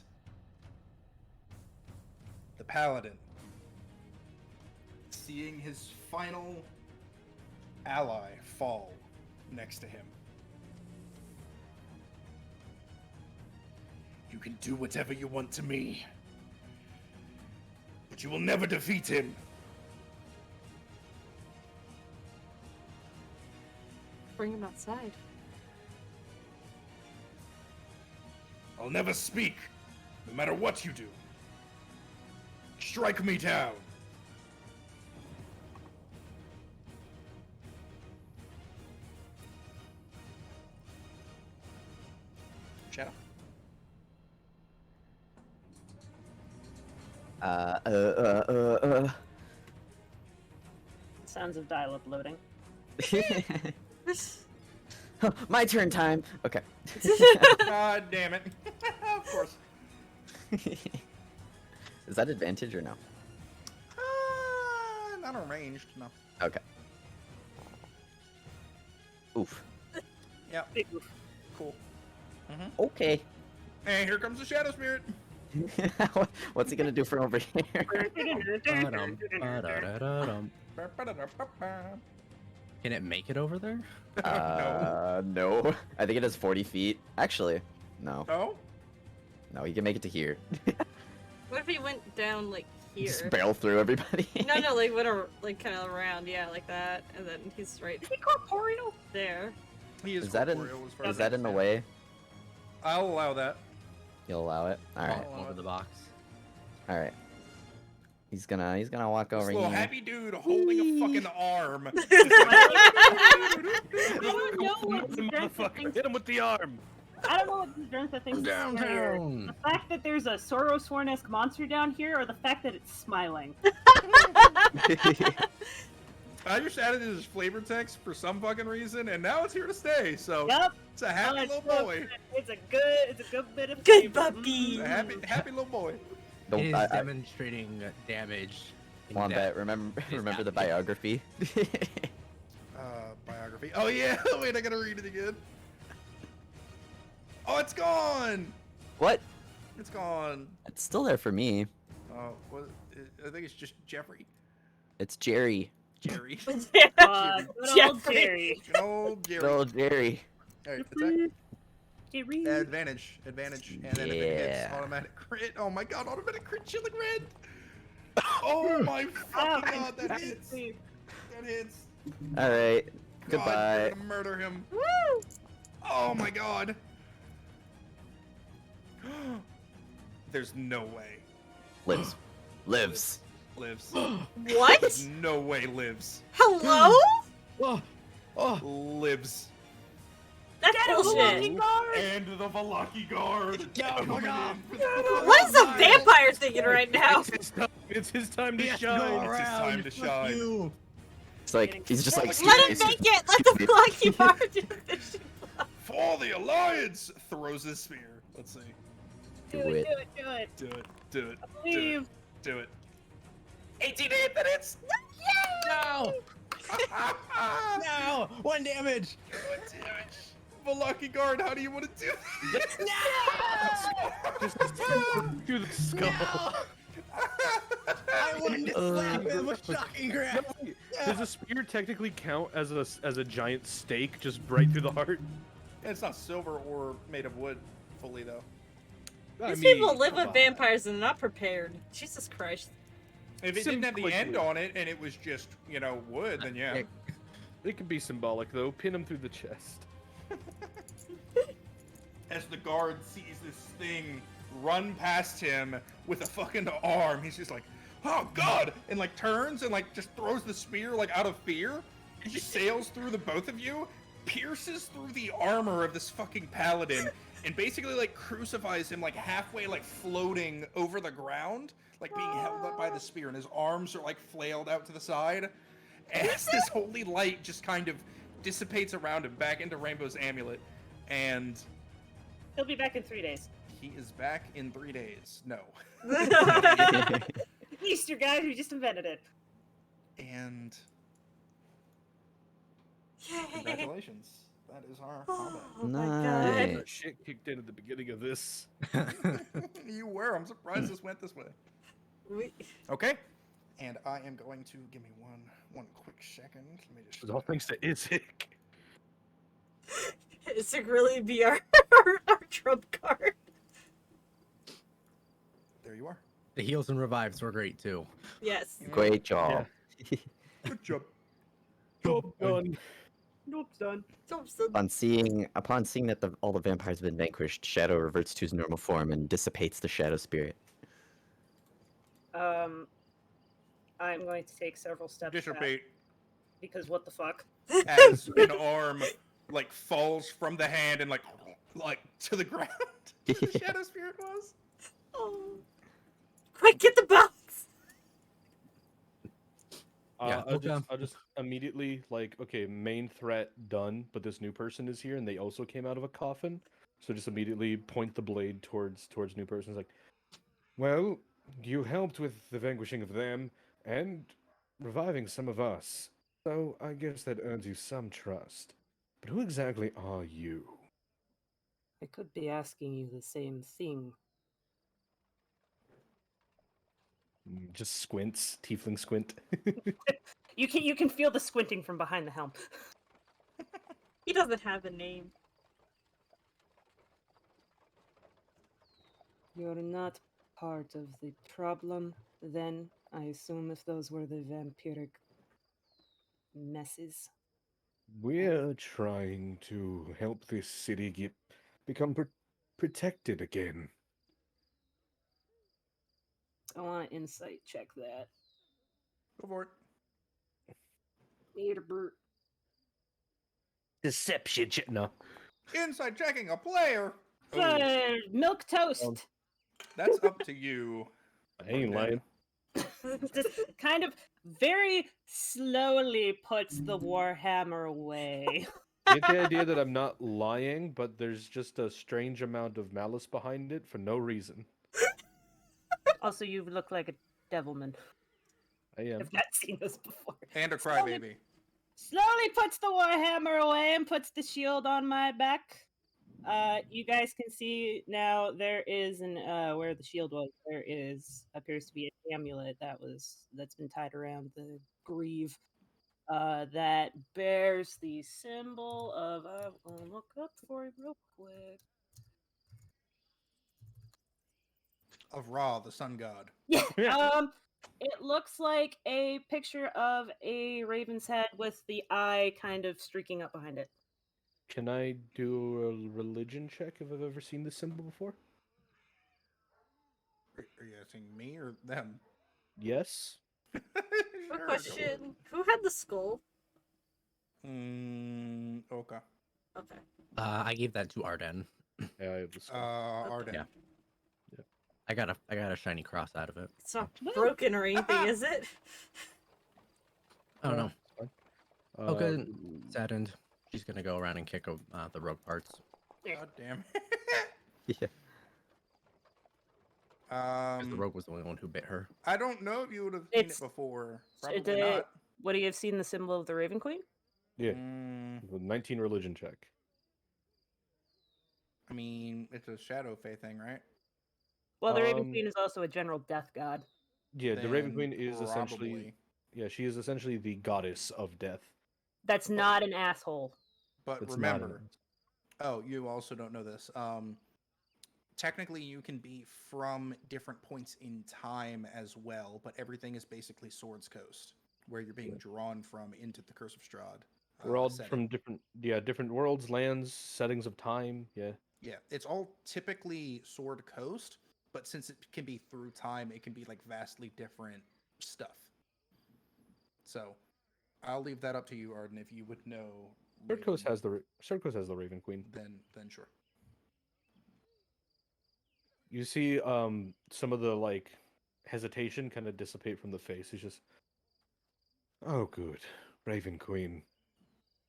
the paladin, seeing his final ally fall next to him. You can do whatever you want to me, but you will never defeat him. Bring him outside. I'll never speak, no matter what you do. Strike me down. Shadow? Sounds of dial-up loading. My turn time. Okay. God damn it. Of course. Is that advantage or no? Not arranged, no. Okay. Oof. Yep. Cool. Okay. And here comes the Shadow Spirit. What's he gonna do from over here? Ba-dum, ba-da-da-da-dum. Can it make it over there? No. I think it is 40 feet. Actually, no. Oh? No, he can make it to here. What if he went down like here? Just barrel through everybody. No, like went kind of around, yeah, like that, and then he's right. Is he corporeal? There. He is Is that in? corporeal as far Is as that I in the understand. way? I'll allow that. You'll allow it. All right. Over the box. All right. He's gonna walk over This little here. happy dude holding a fucking arm. I don't know what the strength of Motherfucker, things. hit him with the arm. I don't know what the strength of things is scarier. Downtown. The fact that there's a Sorrow-Sworn-esque monster down here, or the fact that it's smiling. I just added his flavor text for some fucking reason, and now it's here to stay. So Yep. it's a happy it's little so boy. good. It's a good bit of Good flavor. puppy. It's a happy little boy. It is I- demonstrating damage. in Wombat, depth. remember It's the not- biography? Biography. Oh yeah. Wait, I gotta read it again. Oh, it's gone. What? It's gone. It's still there for me. Oh, I think it's just Jeffrey. It's Jerry. Jerry. Good old Jeffrey. Jerry. Good old Jerry. Little Jerry. All right, attack. Jerry. Advantage, and then if it hits, Yeah. automatic crit. Oh my god, automatic crit, chilling red. Oh my fucking god, that hits. That hits. All right. God, Goodbye. we're gonna murder him. Oh my god. There's no way. Lives. Lives. Lives. What? There's no way lives. Hello? Oh, oh, Lives. That That's bullshit. And the Valaki guard. fuck off. What is the vampire thinking right now? It's his time to He has to go shine. It's his around. time to Fuck shine. you. It's like he's just like. Let him "Excuse me, make it. Let the Lucky Bar do this. For the Alliance! Throws his spear. Let's see. Do Do it, it. do it, do it. Do it. Do it. Do it. Leave. Do it. 18 minutes! No. No. 1 damage. What damage? Valaki guard, how do you want to do this? Through the skull. No. I wanted to slap him with shocking grasp. Does a spear technically count as a giant stake just right through the heart? It's not silver or made of wood fully, though. These people live with vampires and they're not prepared. Jesus Christ. If it didn't have the end on it and it was just, wood, then yeah. It can be symbolic though. Pin him through the chest. As the guard sees this thing run past him with a fucking arm, he's just like, oh god! And like turns and like just throws the spear like out of fear. He sails through the both of you, pierces through the armor of this fucking paladin, and basically like crucifies him like halfway like floating over the ground, like being held up by the spear, and his arms are like flailed out to the side. As this holy light just kind of dissipates around him back into Rainbow's amulet, and He'll be back in 3 days. he is back in 3 days. No. Easter guy who just invented it. And congratulations. That is our combat. Oh my Nice. god. Shit kicked in at the beginning of this. You were. I'm surprised this went this way. Okay. And I am going to give me one quick second. Let me just. It was all thanks to Isaac. Is it really be our trump card? There you are. The heals and revives were great too. Yes. Great job. Good job. Job done. Nope, done. Upon seeing that all the vampires have been vanquished, Shadow reverts to his normal form and dissipates the shadow spirit. I'm going to take several steps back, Dissipate because what the fuck? as an arm like falls from the hand and like to the ground. The shadow spirit was. Oh. Quick, get the box! Yeah, I'll just immediately okay, main threat done, but this new person is here and they also came out of a coffin. So just immediately point the blade towards new person. It's like, well, you helped with the vanquishing of them and reviving some of us. So I guess that earns you some trust. But who exactly are you? I could be asking you the same thing. Just squints, tiefling squint. You can feel the squinting from behind the helm. He doesn't have a name. You're not part of the problem, then, I assume, if those were the vampiric messes. We're trying to help this city become protected again. I want to insight check that. Go for it. Need a brute. Deception. No. Inside checking a player. Milk toast. That's up to you. I ain't lying. Just kind of very slowly puts the warhammer away. Get the idea that I'm not lying, but there's just a strange amount of malice behind it for no reason. Also, you look like a devilman. I am. I've not seen this before. And a crybaby. Slowly puts the warhammer away and puts the shield on my back. You guys can see now there is where the shield was. There appears to be an amulet that's been tied around the greave. That bears the symbol of. I'll look up for you real quick. Of Ra, the sun god. Yeah. It looks like a picture of a raven's head with the eye kind of streaking up behind it. Can I do a religion check if I've ever seen this symbol before? Are you asking me or them? Yes. Good Sure, question. Who had the skull? Okay. Okay. I gave that to Arden. Yeah, I have the skull. Arden. Yeah. I got a shiny cross out of it. It's not broken or anything, is it? I don't know. It's fine. Okay, saddened. She's gonna go around and kick the rogue parts. God damn. Yeah. 'Cause the rogue was the only one who bit her. I don't know if you would have seen it It's- before. It, Probably not. Would you have seen the symbol of the Raven Queen? Yeah, Mm, the 19 religion check. I mean, it's a Shadow Fae thing, right? Well, the Raven Um, Queen is also a general death god. Yeah, the Raven Then Queen is essentially. probably. Yeah, she is essentially the goddess of death. That's not an asshole. But It's not remember, you also don't know this. Technically, you can be from different points in time as well, but everything is basically Swords Coast, where you're being drawn from into the Curse of Strahd. We're all setting. from different worlds, lands, settings of time. Yeah. Yeah, it's all typically Sword Coast, but since it can be through time, it can be like vastly different stuff. So, I'll leave that up to you, Arden. If you would know, Sword Coast Raven, has the Raven Queen. then sure. You see some of the like hesitation kind of dissipate from the face. He's just, oh good, Raven Queen.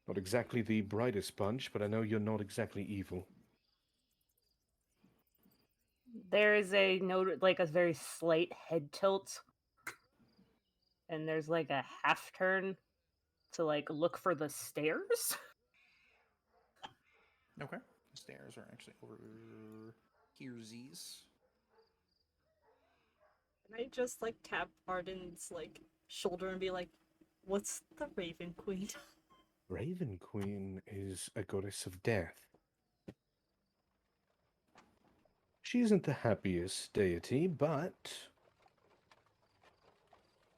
Not exactly the brightest bunch, but I know you're not exactly evil. There is a note, like a very slight head tilt, and there's like a half turn to like look for the stairs. Okay. The stairs are actually over heresies. Can I just like tap Arden's like shoulder and be like, "What's the Raven Queen?" Raven Queen is a goddess of death. She isn't the happiest deity, but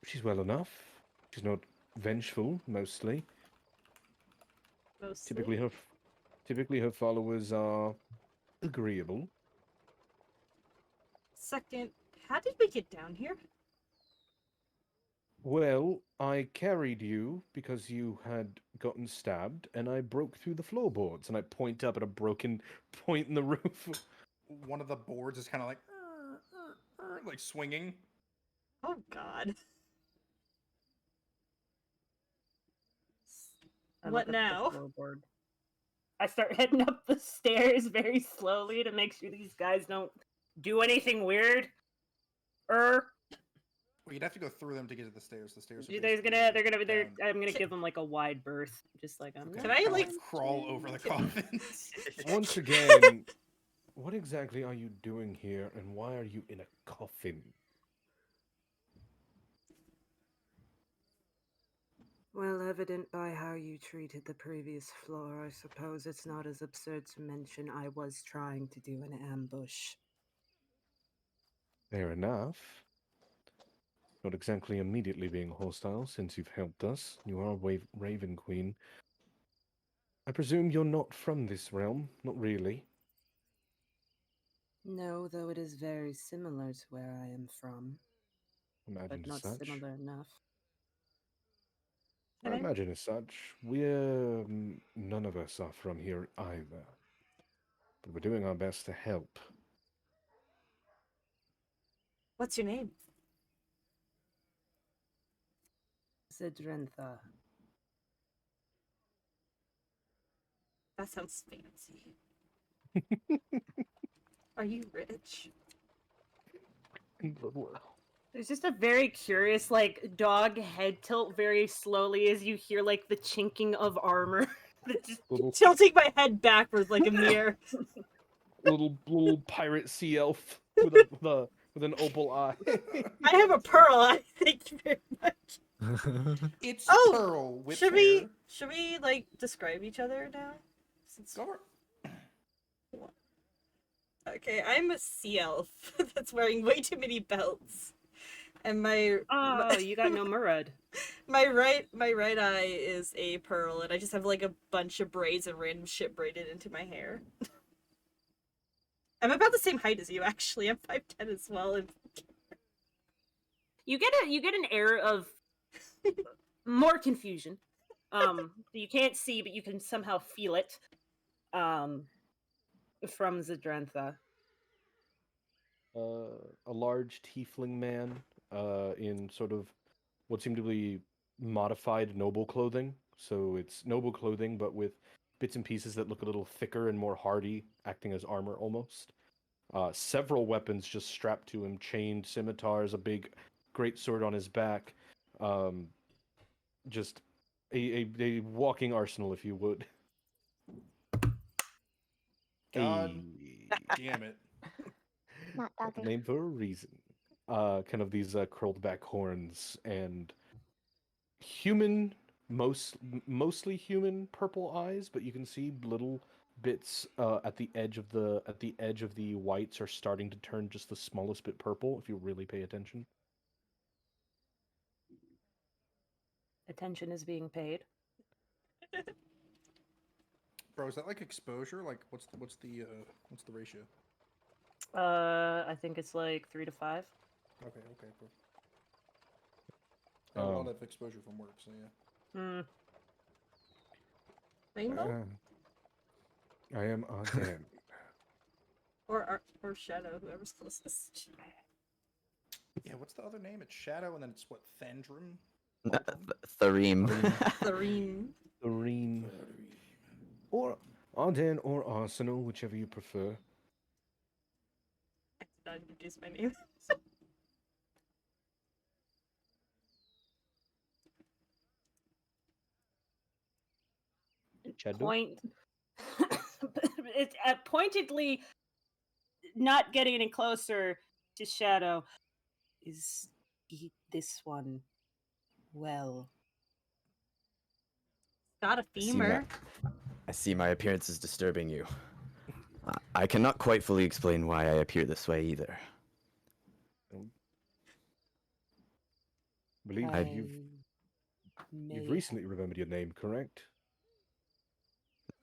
she's well enough. She's not vengeful, mostly. Mostly. Typically her followers are agreeable. Second, how did we get down here? Well, I carried you because you had gotten stabbed, and I broke through the floorboards, and I point up at a broken point in the roof. One of the boards is kind of like swinging. Oh God. I What look up the now? floorboard. I start heading up the stairs very slowly to make sure these guys don't do anything weird. Well, you'd have to go through them to get to the stairs. The stairs. Are There's basically down. I'm gonna give them like a wide berth, just like I'm. Okay, Can I, kinda, like, crawl over the coffins? Once again, what exactly are you doing here, and why are you in a coffin? Well, evident by how you treated the previous floor, I suppose it's not as absurd to mention I was trying to do an ambush. Fair enough. Not exactly immediately being hostile since you've helped us. You are Raven Queen. I presume you're not from this realm? Not really. No, though it is very similar to where I am from, Imagine but as not such. similar enough. I imagine as such. We're none of us are from here either. But we're doing our best to help. What's your name? Zidrentha. That sounds fancy. Are you rich? There's just a very curious, like, dog head tilt very slowly as you hear, like, the chinking of armor. Just Tilting my head backwards like a mirror. little pirate sea elf with an opal eye. I have a pearl eye. Thank you very much. It's Oh, Pearl with Should hair. we like describe each other now? Since... Go for it. Okay, I'm a sea elf that's wearing way too many belts, and Oh, you got no Murad. my right eye is a pearl, and I just have like a bunch of braids and random shit braided into my hair. I'm about the same height as you, actually. I'm 5'10" as well. And... You get an air of more confusion. You can't see, but you can somehow feel it. from Zadrentha? A large tiefling man, in sort of what seemed to be modified noble clothing. So it's noble clothing, but with bits and pieces that look a little thicker and more hardy, acting as armor almost. Several weapons just strapped to him, chained scimitars, a big great sword on his back. Just a walking arsenal, if you would. God Hey. damn it. Not Got the doggy. name for a reason. Kind of these curled back horns and human, mostly human purple eyes, but you can see little bits at the edge of the whites are starting to turn just the smallest bit purple if you really pay attention. Attention is being paid. Bro, is that like exposure? Like what's the ratio? I think it's like 3 to 5. Okay, cool. I have a lot Um, of exposure from work, so yeah. Hmm. Rainbow I am Dan. or Shadow, whoever's closest. Yeah, what's the other name? It's Shadow, and then it's what, Thendrum? Thareem. Thareem. Doreen. Or Arden or Arsenal, whichever you prefer. I did not introduce my name. Shadow? Point. It's pointedly not getting any closer to Shadow. Is eat this one well? Got a I see my- femur. I see my appearance is disturbing you. I cannot quite fully explain why I appear this way either. Believe I've- you've recently remembered your name, correct?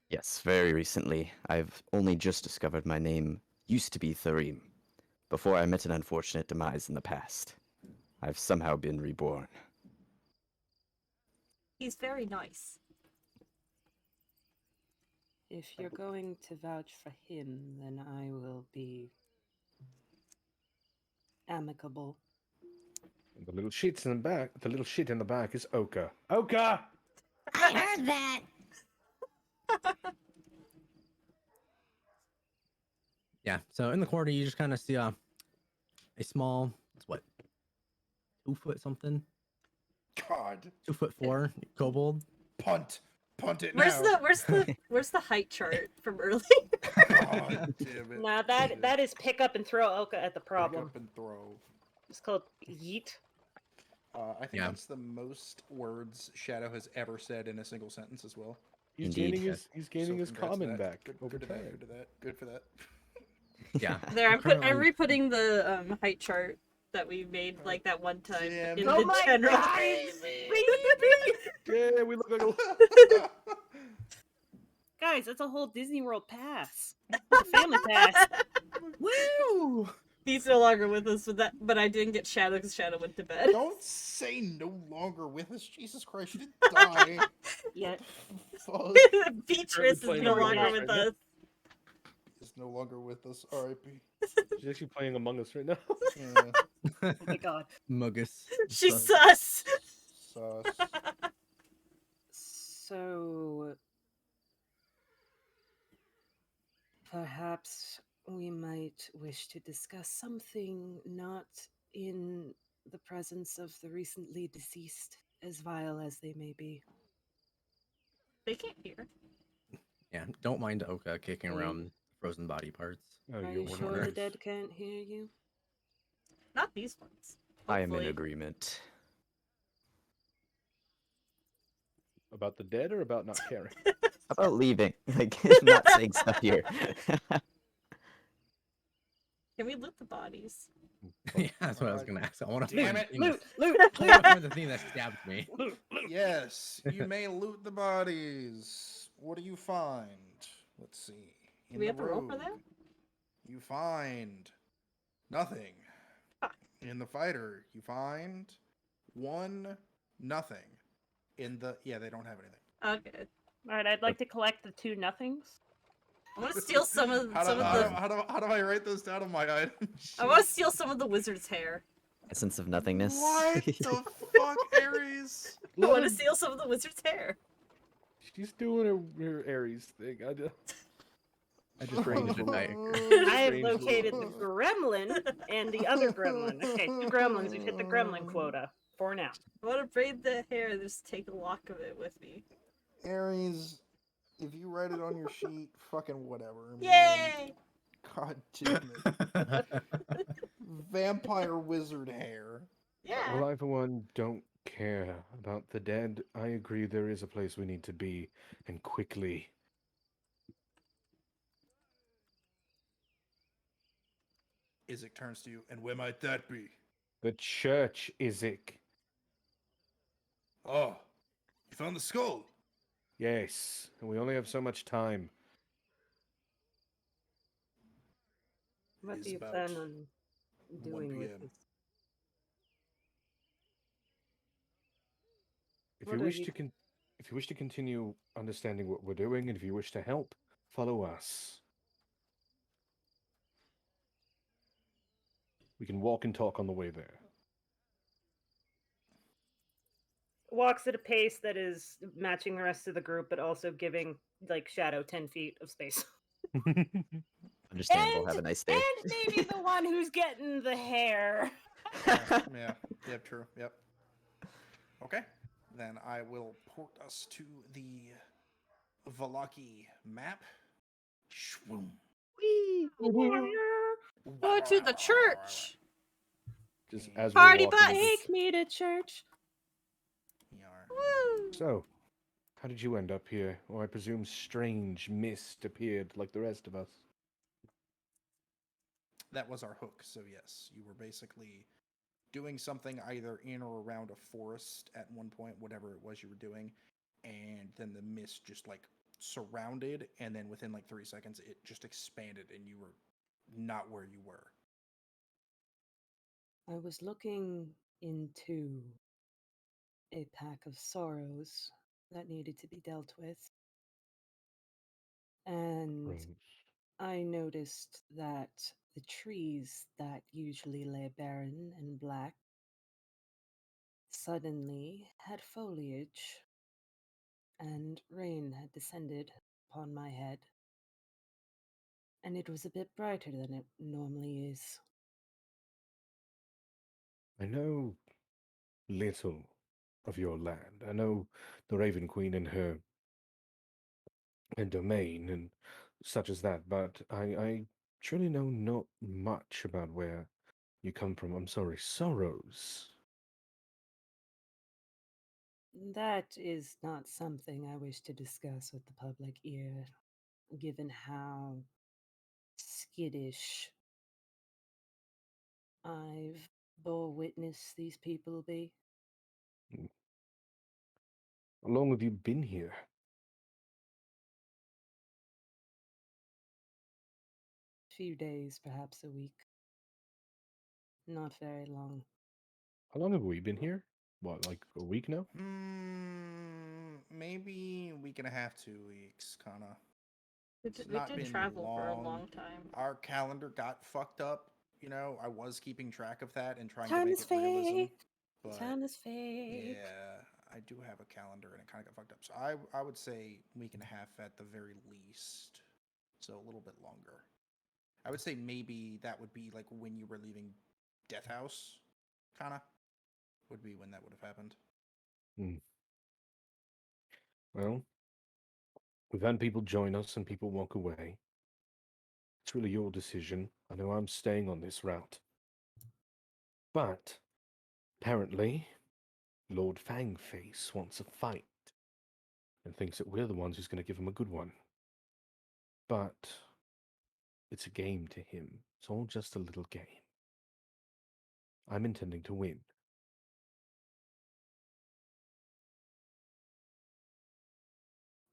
Yes, very recently. I've only just discovered my name used to be Thareem, before I met an unfortunate demise in the past. I've somehow been reborn. He's very nice. If you're going to vouch for him, then I will be amicable. And the little shit in the back is Oka. Oka! I heard that. Yeah. So in the corner, you just kind of see a small, it's what, 2 foot something, God. 2'4" kobold. Punt it Where's now. where's the height chart from earlier? God damn it. Now that is pick up and throw Oka at the Pick problem. up and throw. It's called yeet. I think Yeah. that's the most words Shadow has ever said in a single sentence as well. He's Indeed. gaining his So congrats to common that. back Good, over good to that. time. Good to that. Good for that. Yeah. There, I'm Currently- re-putting the height chart that we made like that one time Damn. in Oh the my general. God, Yeah, we look like a... Guys, that's a whole Disney World pass. A family pass. Woo! He's no longer with us with that, but I didn't get Shadow because Shadow went to bed. Don't say no longer with us. Jesus Christ, you didn't die. Yeah. Fuck. Beatrice is playing no Among longer Us with right now. us. Is no longer with us. R.I.P. She's actually playing Among Us right now. Yeah. Oh my God. Muggus. She's So- sus. Sus. So perhaps we might wish to discuss something not in the presence of the recently deceased, as vile as they may be. They can't hear. Yeah. Don't mind Oka kicking Are you- around frozen body parts. Oh, Are you're you one sure of the those. dead can't hear you? Not these ones. I am in Hopefully. agreement. About the dead or about not caring? How about leaving? Like, not saying stuff here. Can we loot the bodies? Yeah, that's what I was gonna ask. I want to Damn it. Loot! I Loot! want to find the thing that stabbed me. Yes, you may loot the bodies. What do you find? Let's see. Do we have to roll for rogue, that? You find nothing. Fuck. In the fighter, you find 1 nothing. In the they don't have anything. Okay. Alright, I'd like to collect the 2 nothings. I want to steal some of How do, some of how, do, the. how, do, how do I write those down on my item? I want to sheet? steal some of the wizard's hair. Essence of nothingness. What the fuck, Aries? I want to Love- steal some of the wizard's hair. She's doing her Aries thing. I just raised a night. I have Strange located the little- gremlin and the other gremlin. Okay, 2 gremlins. We've hit the gremlin quota for now. I want to braid the hair and just take a lock of it with me. Aries, if you write it on your sheet, fucking whatever. Man. Yay! God damn it. Vampire wizard hair. Yeah. Well, I for one don't care about the dead. I agree there is a place we need to be, and quickly. Isaac turns to you, and where might that be? The church, Isaac. Oh, you found the skull. Yes, and we only have so much time. What Is do you about plan on 1 doing with PM. this? If What you are wish you- to if you wish to continue understanding what we're doing, and if you wish to help, follow us. We can walk and talk on the way there. Walks at a pace that is matching the rest of the group, but also giving like Shadow 10 feet of space. Understandable. Have a nice day. And maybe the one who's getting the hair. Yeah, yep, true, yep. Okay, then I will port us to the Valaki map. Shwoom. Go to the church. Just And as Party we're walking. bus. Take me to church. Yar. Woo! So, how did you end up here? Or I presume strange mist appeared like the rest of us. That was our hook, so yes, you were basically doing something either in or around a forest at one point, whatever it was you were doing, and then the mist just like surrounded, and then within like 3 seconds it just expanded and you were not where you were. I was looking into a pack of sorrows that needed to be dealt with. And Strange. I noticed that the trees that usually lay barren and black suddenly had foliage, and rain had descended upon my head, and it was a bit brighter than it normally is. I know little of your land. I know the Raven Queen and her domain and such as that, but I truly know not much about where you come from. I'm sorry, sorrows. That is not something I wish to discuss with the public ear, given how skittish I've bore witness these people be. How long have you been here? Few days, perhaps a week. Not very long. How long have we been here? What, like a week now? Maybe a week and a half, 2 weeks, kind of. We It's did, not been travel for a long. long time. Our calendar got fucked up. You know, I was keeping track of that and trying Time to make is it realism. fake. But Time is fake. yeah, I do have a calendar and it kind of got fucked up. So I would say week and a half at the very least. So a little bit longer. I would say maybe that would be like when you were leaving Death House, kind of, would be when that would have happened. Well, we've had people join us and people walk away. It's really your decision. I know I'm staying on this route. But apparently, Lord Fangface wants a fight and thinks that we're the ones who's going to give him a good one. But it's a game to him. It's all just a little game. I'm intending to win.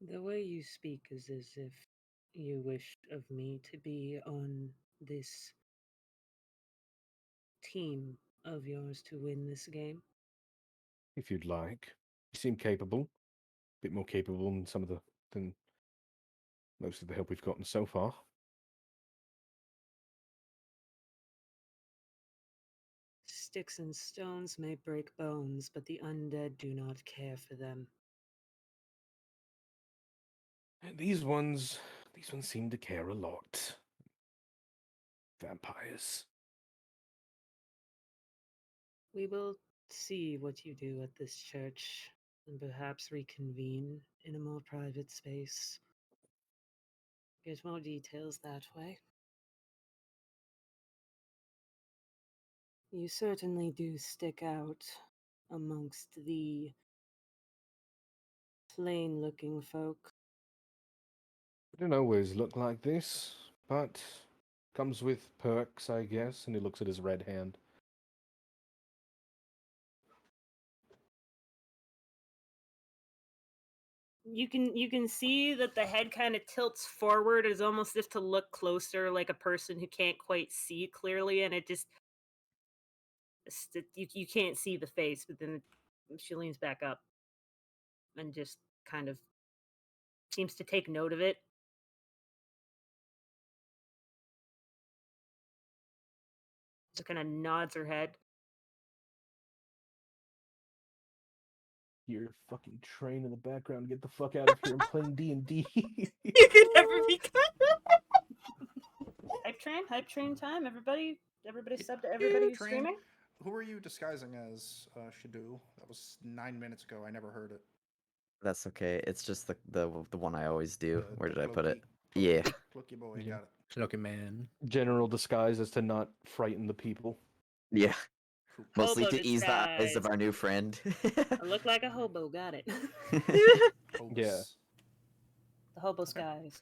The way you speak is as if you wish of me to be on this team of yours to win this game. If you'd like. You seem capable. A bit more capable than some of the than most of the help we've gotten so far. Sticks and stones may break bones, but the undead do not care for them. And these ones seem to care a lot. Vampires. We will see what you do at this church, and perhaps reconvene in a more private space. Get more details that way. You certainly do stick out amongst the plain-looking folk. They don't always look like this, but comes with perks, I guess. And he looks at his red hand. You can see that the head kind of tilts forward as almost if to look closer, like a person who can't quite see clearly, and it just you can't see the face, but then she leans back up and just kind of seems to take note of it. Just kind of nods her head. Your fucking train in the background. Get the fuck out of here. I'm playing D&D. You can never be hype train time. Everybody sub to everybody who's Train. streaming. Who are you disguising as, Shadu? That was 9 minutes ago. I never heard it. That's okay. It's just the one I always do. Where The did I put it? Cloaky- Yeah. Cloaky boy, Yeah. got it. Looking man. General disguise as to not frighten the people. Yeah. Cool. Mostly Hobo to ease the eyes disguise. of our new friend. I look like a hobo. Got it. Hopes. Yeah. The hobo skies.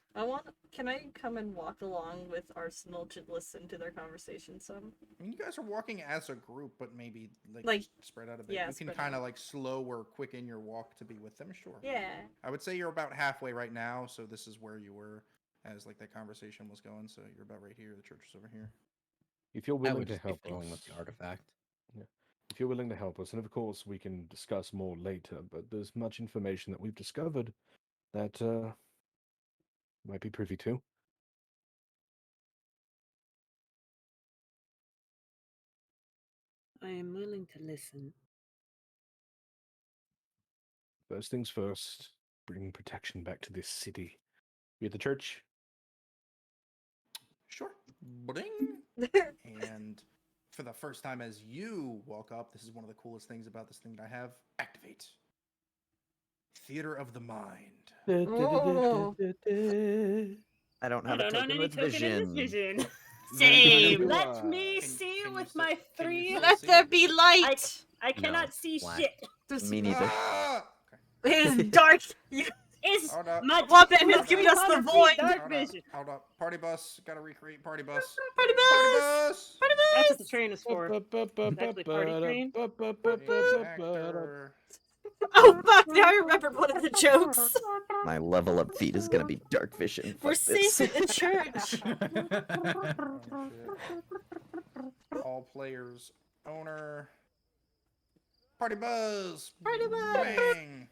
Can I come and walk along with Arsenal to listen to their conversation some? I mean, you guys are walking as a group, but maybe Like, spread out a bit. yeah, You can spread kind out. of like slow or quicken your walk to be with them, sure. Yeah. I would say you're about halfway right now, so this is where you were as like that conversation was going. So you're about right here. The church is over here. If you're I willing would to just be help following us, with the artifact. if you're willing to help us, and of course we can discuss more later, but there's much information that we've discovered that might be privy to. I am willing to listen. First things first, bring protection back to this city. You at the church? Sure. Bling. And for the first time as you walk up, this is one of the coolest things about this thing that I have. Activate. Theater of the Mind. Oh. I don't I have a don't own token any with token in this vision. vision. Same. Same. Let me Can- see can you with still- my can you 3. still Let see? there be light. I cannot see black. shit. Me neither. Ah! It is dark. It's Hold up. my Waban has my given us the 300 feet void. Dark Hold vision. up. Hold up. Party bus. Gotta recreate party bus. Party Party bus. bus. Party That's what bus. the train is for. Actually, party train. Actor. Oh fuck! Now I remembered one of the jokes. My level up feat is gonna be dark vision. We're Fuck this. safe in the church. Oh, shit. All players. Owner. Party buzz. Party buzz. Bang.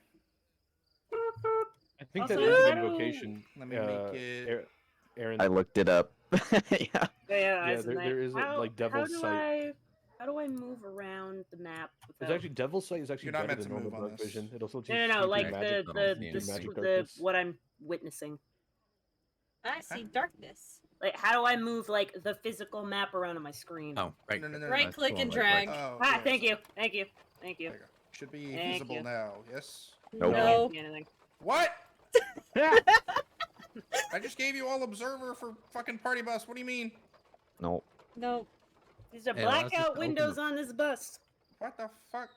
I think Also, that is an how do- invocation. Let me make it. Aaron, I looked it up. Yeah. Yeah, Yeah, there is like Devil's Sight. How do I move around the map? There's Without... actually Devil's Sight is actually You're not better meant than to normal move on dark this. vision. It also No, teaches you like magic, magic darkness. what I'm witnessing. I see darkness. Like, how do I move like the physical map around on my screen? Oh, right. No, no, no, no. Right click and drag. Oh, Ah, yeah, thank so- you. There you go. Should be Thank visible you. now. Yes. Nope. I can't No. see anything. What? I just gave you all observer for fucking party bus. What do you mean? No. No. These are Hey, allow us to blackout open windows the- on this bus. What the fuck?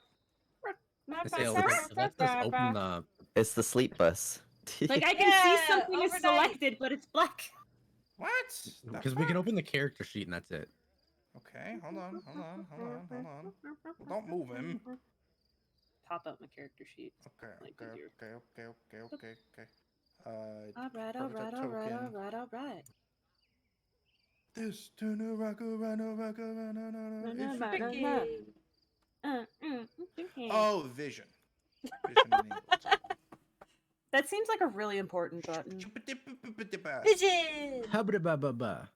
I say, let's just open the. It's the sleep bus. Like I can see Yeah, something is overnight. selected, but it's black. What? The Because we can fuck? open the character sheet and that's it. Okay, hold on. Well, don't move him. Pop up my character sheet. Okay, Like okay, easier. okay. Alright, prototype token. alright. This to no rock around, no rock around, no, no, no. It's Tricky. Oh, vision. Vision enabled. That seems like a really important button. Pigeon! Hubba-ba-ba-ba.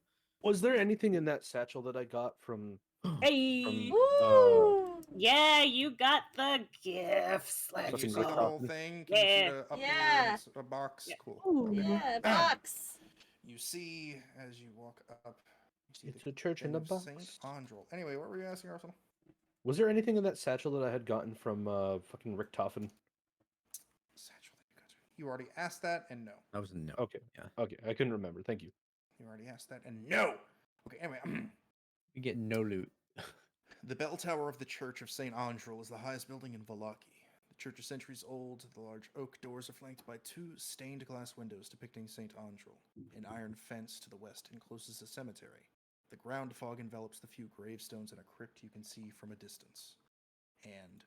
Was there anything in that satchel that I got from Hey! Woo! Yeah, you got the gifts. Did Let's you Fucking see the Rick go. whole Hoffman. thing? Can you see Yeah. the up Yeah. here? It's a box. Yeah. Cool. Ooh, Yeah, box! You see as you walk up. You see it's the a church in thing a of box. Saint Andrel. Anyway, what were you asking, Arsenal? Was there anything in that satchel that I had gotten from fucking Rick Toffin? Satchel that you guys. You already asked that, and no. That was a no. Okay. Yeah. Okay, I couldn't remember. Thank you. You already asked that, and no. Okay. Anyway. We get no loot. The bell tower of the Church of St. Andrel is the highest building in Vallaki. The church is centuries old. The large oak doors are flanked by 2 stained glass windows depicting St. Andrel. An iron fence to the west encloses the cemetery. The ground fog envelops the few gravestones and a crypt you can see from a distance. And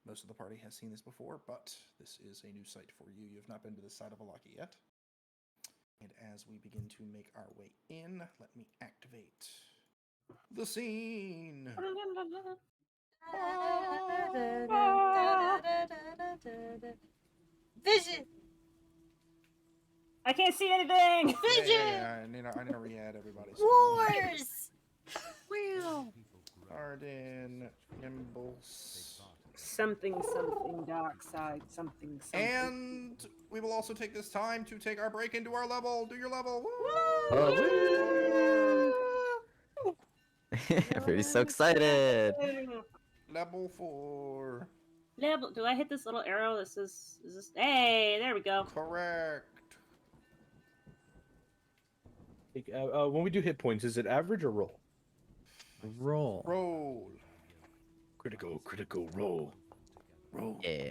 most of the party has seen this before, but this is a new site for you. You have not been to this side of Vallaki yet. And as we begin to make our way in, let me activate the scene. Vision! I can't see anything. Yeah, I need to re-add everybody. Wars! Arden, Nimbles. Something, dark side, something. And we will also take this time to take our break into our level. Do your level. Everybody's so excited. Level 4. Level. Do I hit this little arrow that says? Is this? Hey, there we go. Correct. When we do hit points, is it average or roll? Roll. Roll. Critical roll. Roll. Yeah.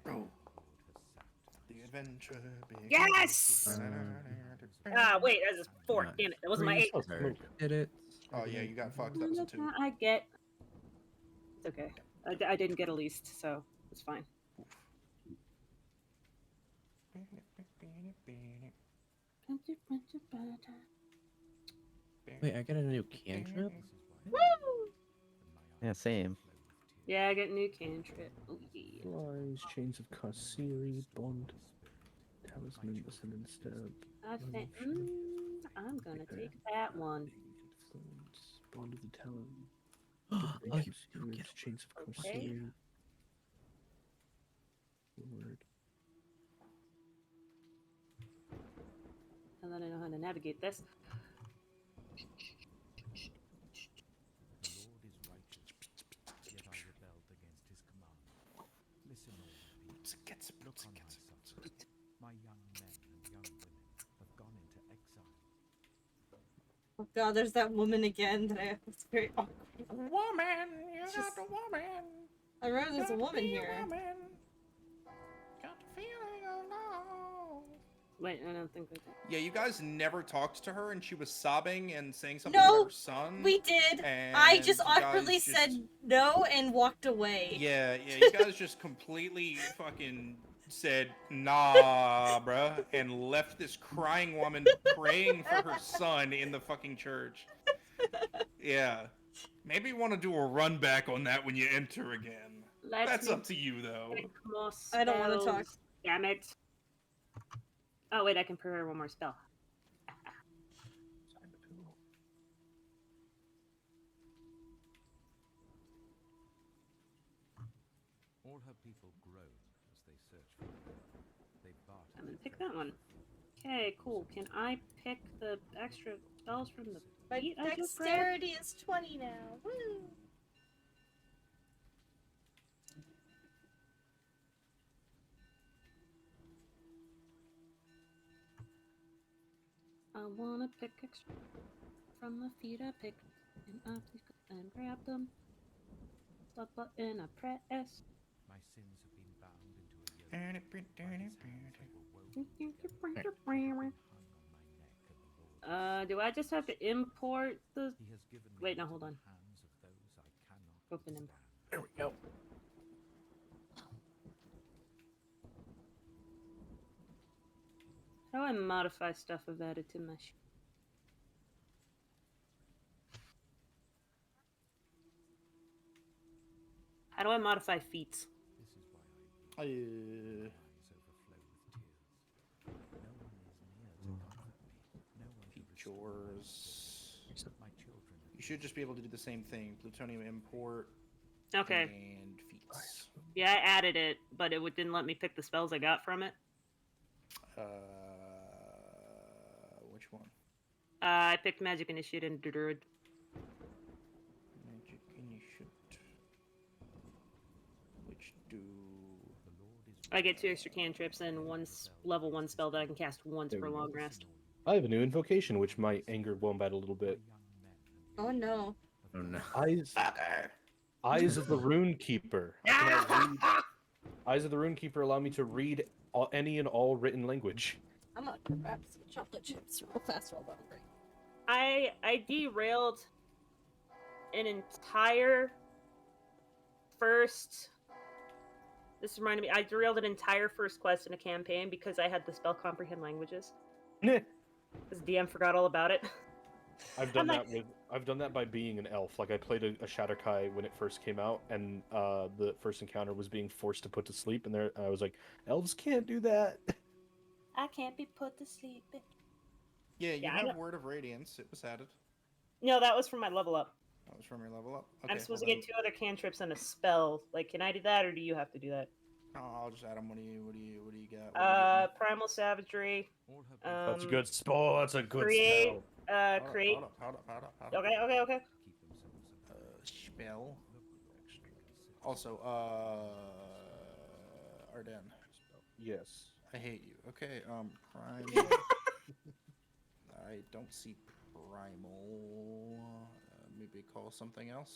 Roll. The adventure begins. Yes! Ah, wait, that's a 4. Damn it, that wasn't my 8. Third. Did it. Oh yeah, you got fucked. That was a 2. I get. It's okay. I didn't get a least, so it's fine. Wait, I get a new cantrip? Woo! Yeah, same. Yeah, I get new cantrip. Oh yeah. Flies, chains of Kasiri, bond, talisman, ascendant stab. I think I'm gonna take that one. Influence, bond of the talon. Oh, you do get Chains of Okay. Kasiri. Word. And then I know how to navigate this. Oh god, there's that woman again that it's very awkward. Woman, you It's got just- the woman. I remember there's a woman here. Got the feeling of love. Wait, I don't think I did. Yeah, you guys never talked to her, and she was sobbing and saying something No, about her son. We did. and I just you guys awkwardly just- said no and walked away. Yeah, you guys just completely fucking said nah, bruh, and left this crying woman praying for her son in the fucking church. Yeah. Maybe you want to do a run back on that when you enter again. That's up to you, though. I don't wanna talk. Damn it. Oh, wait, I can prepare one more spell. All her people groan as they search for her. They barter. I'm gonna pick that one. Okay, cool. Can I pick the extra spells from the My feet I just grabbed? dexterity is 20 now. Woo! I wanna pick extra from the feet I picked, and I pick and grab them. The button I press. My sins have been bound into a yoke. By his hands they were woven together. Hung on my neck at the Lord's Do I just have to import the? He has given me Wait, no, into hold the on. hands of those I cannot Open them. withstand. There we go. How do I modify stuff I've added to my How do I modify feats? This is why I weep. Uh, Eyes overflow stores. My children have You should just be able to do the same thing. Plutonium import Okay. and feats. Yeah, I added it, but it didn't let me pick the spells I got from it. Which one? I picked Magic Initiate and Druid. Magic Initiate. Which do... the Lord is I get 2 extra cantrips and one level 1 spell that I can cast once There per we go. long rest. I have a new invocation, which might anger Wombat a little bit. Oh no. Oh no. Eyes of the Rune Keeper. I can now read. Eyes of the Rune Keeper allow me to read any and all written language. I'm gonna grab some chocolate chips real fast while I'm hungry. I derailed an entire first. This reminded me. I derailed an entire first quest in a campaign because I had the spell comprehend languages. Nah. Because DM forgot all about it. I've done that by being an elf. Like I played a Shatterkai when it first came out, and the first encounter was being forced to put to sleep, and I was like, elves can't do that. I can't be put to sleep. Yeah, you Yeah, I have know. Word of Radiance. It was added. No, that was from my level up. That was from your level up. Okay, I'm supposed to well get 2 other cantrips and a spell. Like, can I do that, or do you have to do that? then, I'll just add them. What do you got? What are you Primal Savagery. all her That's a good spell. That's a good Create. spell. Create. Hold up. Okay. keep themselves Spell. Also, Arden. Yes. I hate you. Okay, Prime. I don't see Primal. Maybe call something else.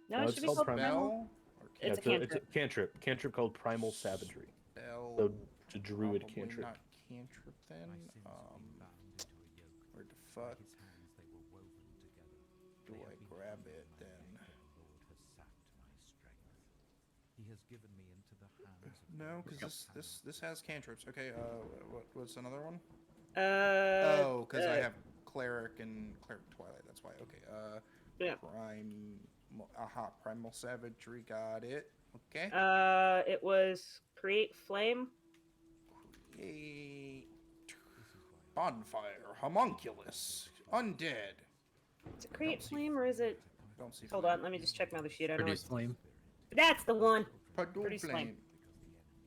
No, it it's should be called called Primal. Primal. Or It's a It's a cantrip. Cantrip called Primal Savagery. Spell. So it's a druid Probably cantrip. not cantrip then. my sins have been bound into a yoke. Where the By fuck his hands they were woven together. do They I have been grab hung it on my then? neck, and the Lord has sapped my strength. He has given me into the hands of No, those because who this has cantrips. Okay, what's another one? Uh. Oh, because I have Cleric and Cleric Twilight. That's why. Okay. Yeah. Primal Savagery. Got it. Okay. It was create flame. Create bonfire, homunculus, undead. Is it create see- flame or is it? Don't see. Hold flame. on, let me just check my other sheet. I know Produce it's... flame. That's the one. Produce Produce flame. flame.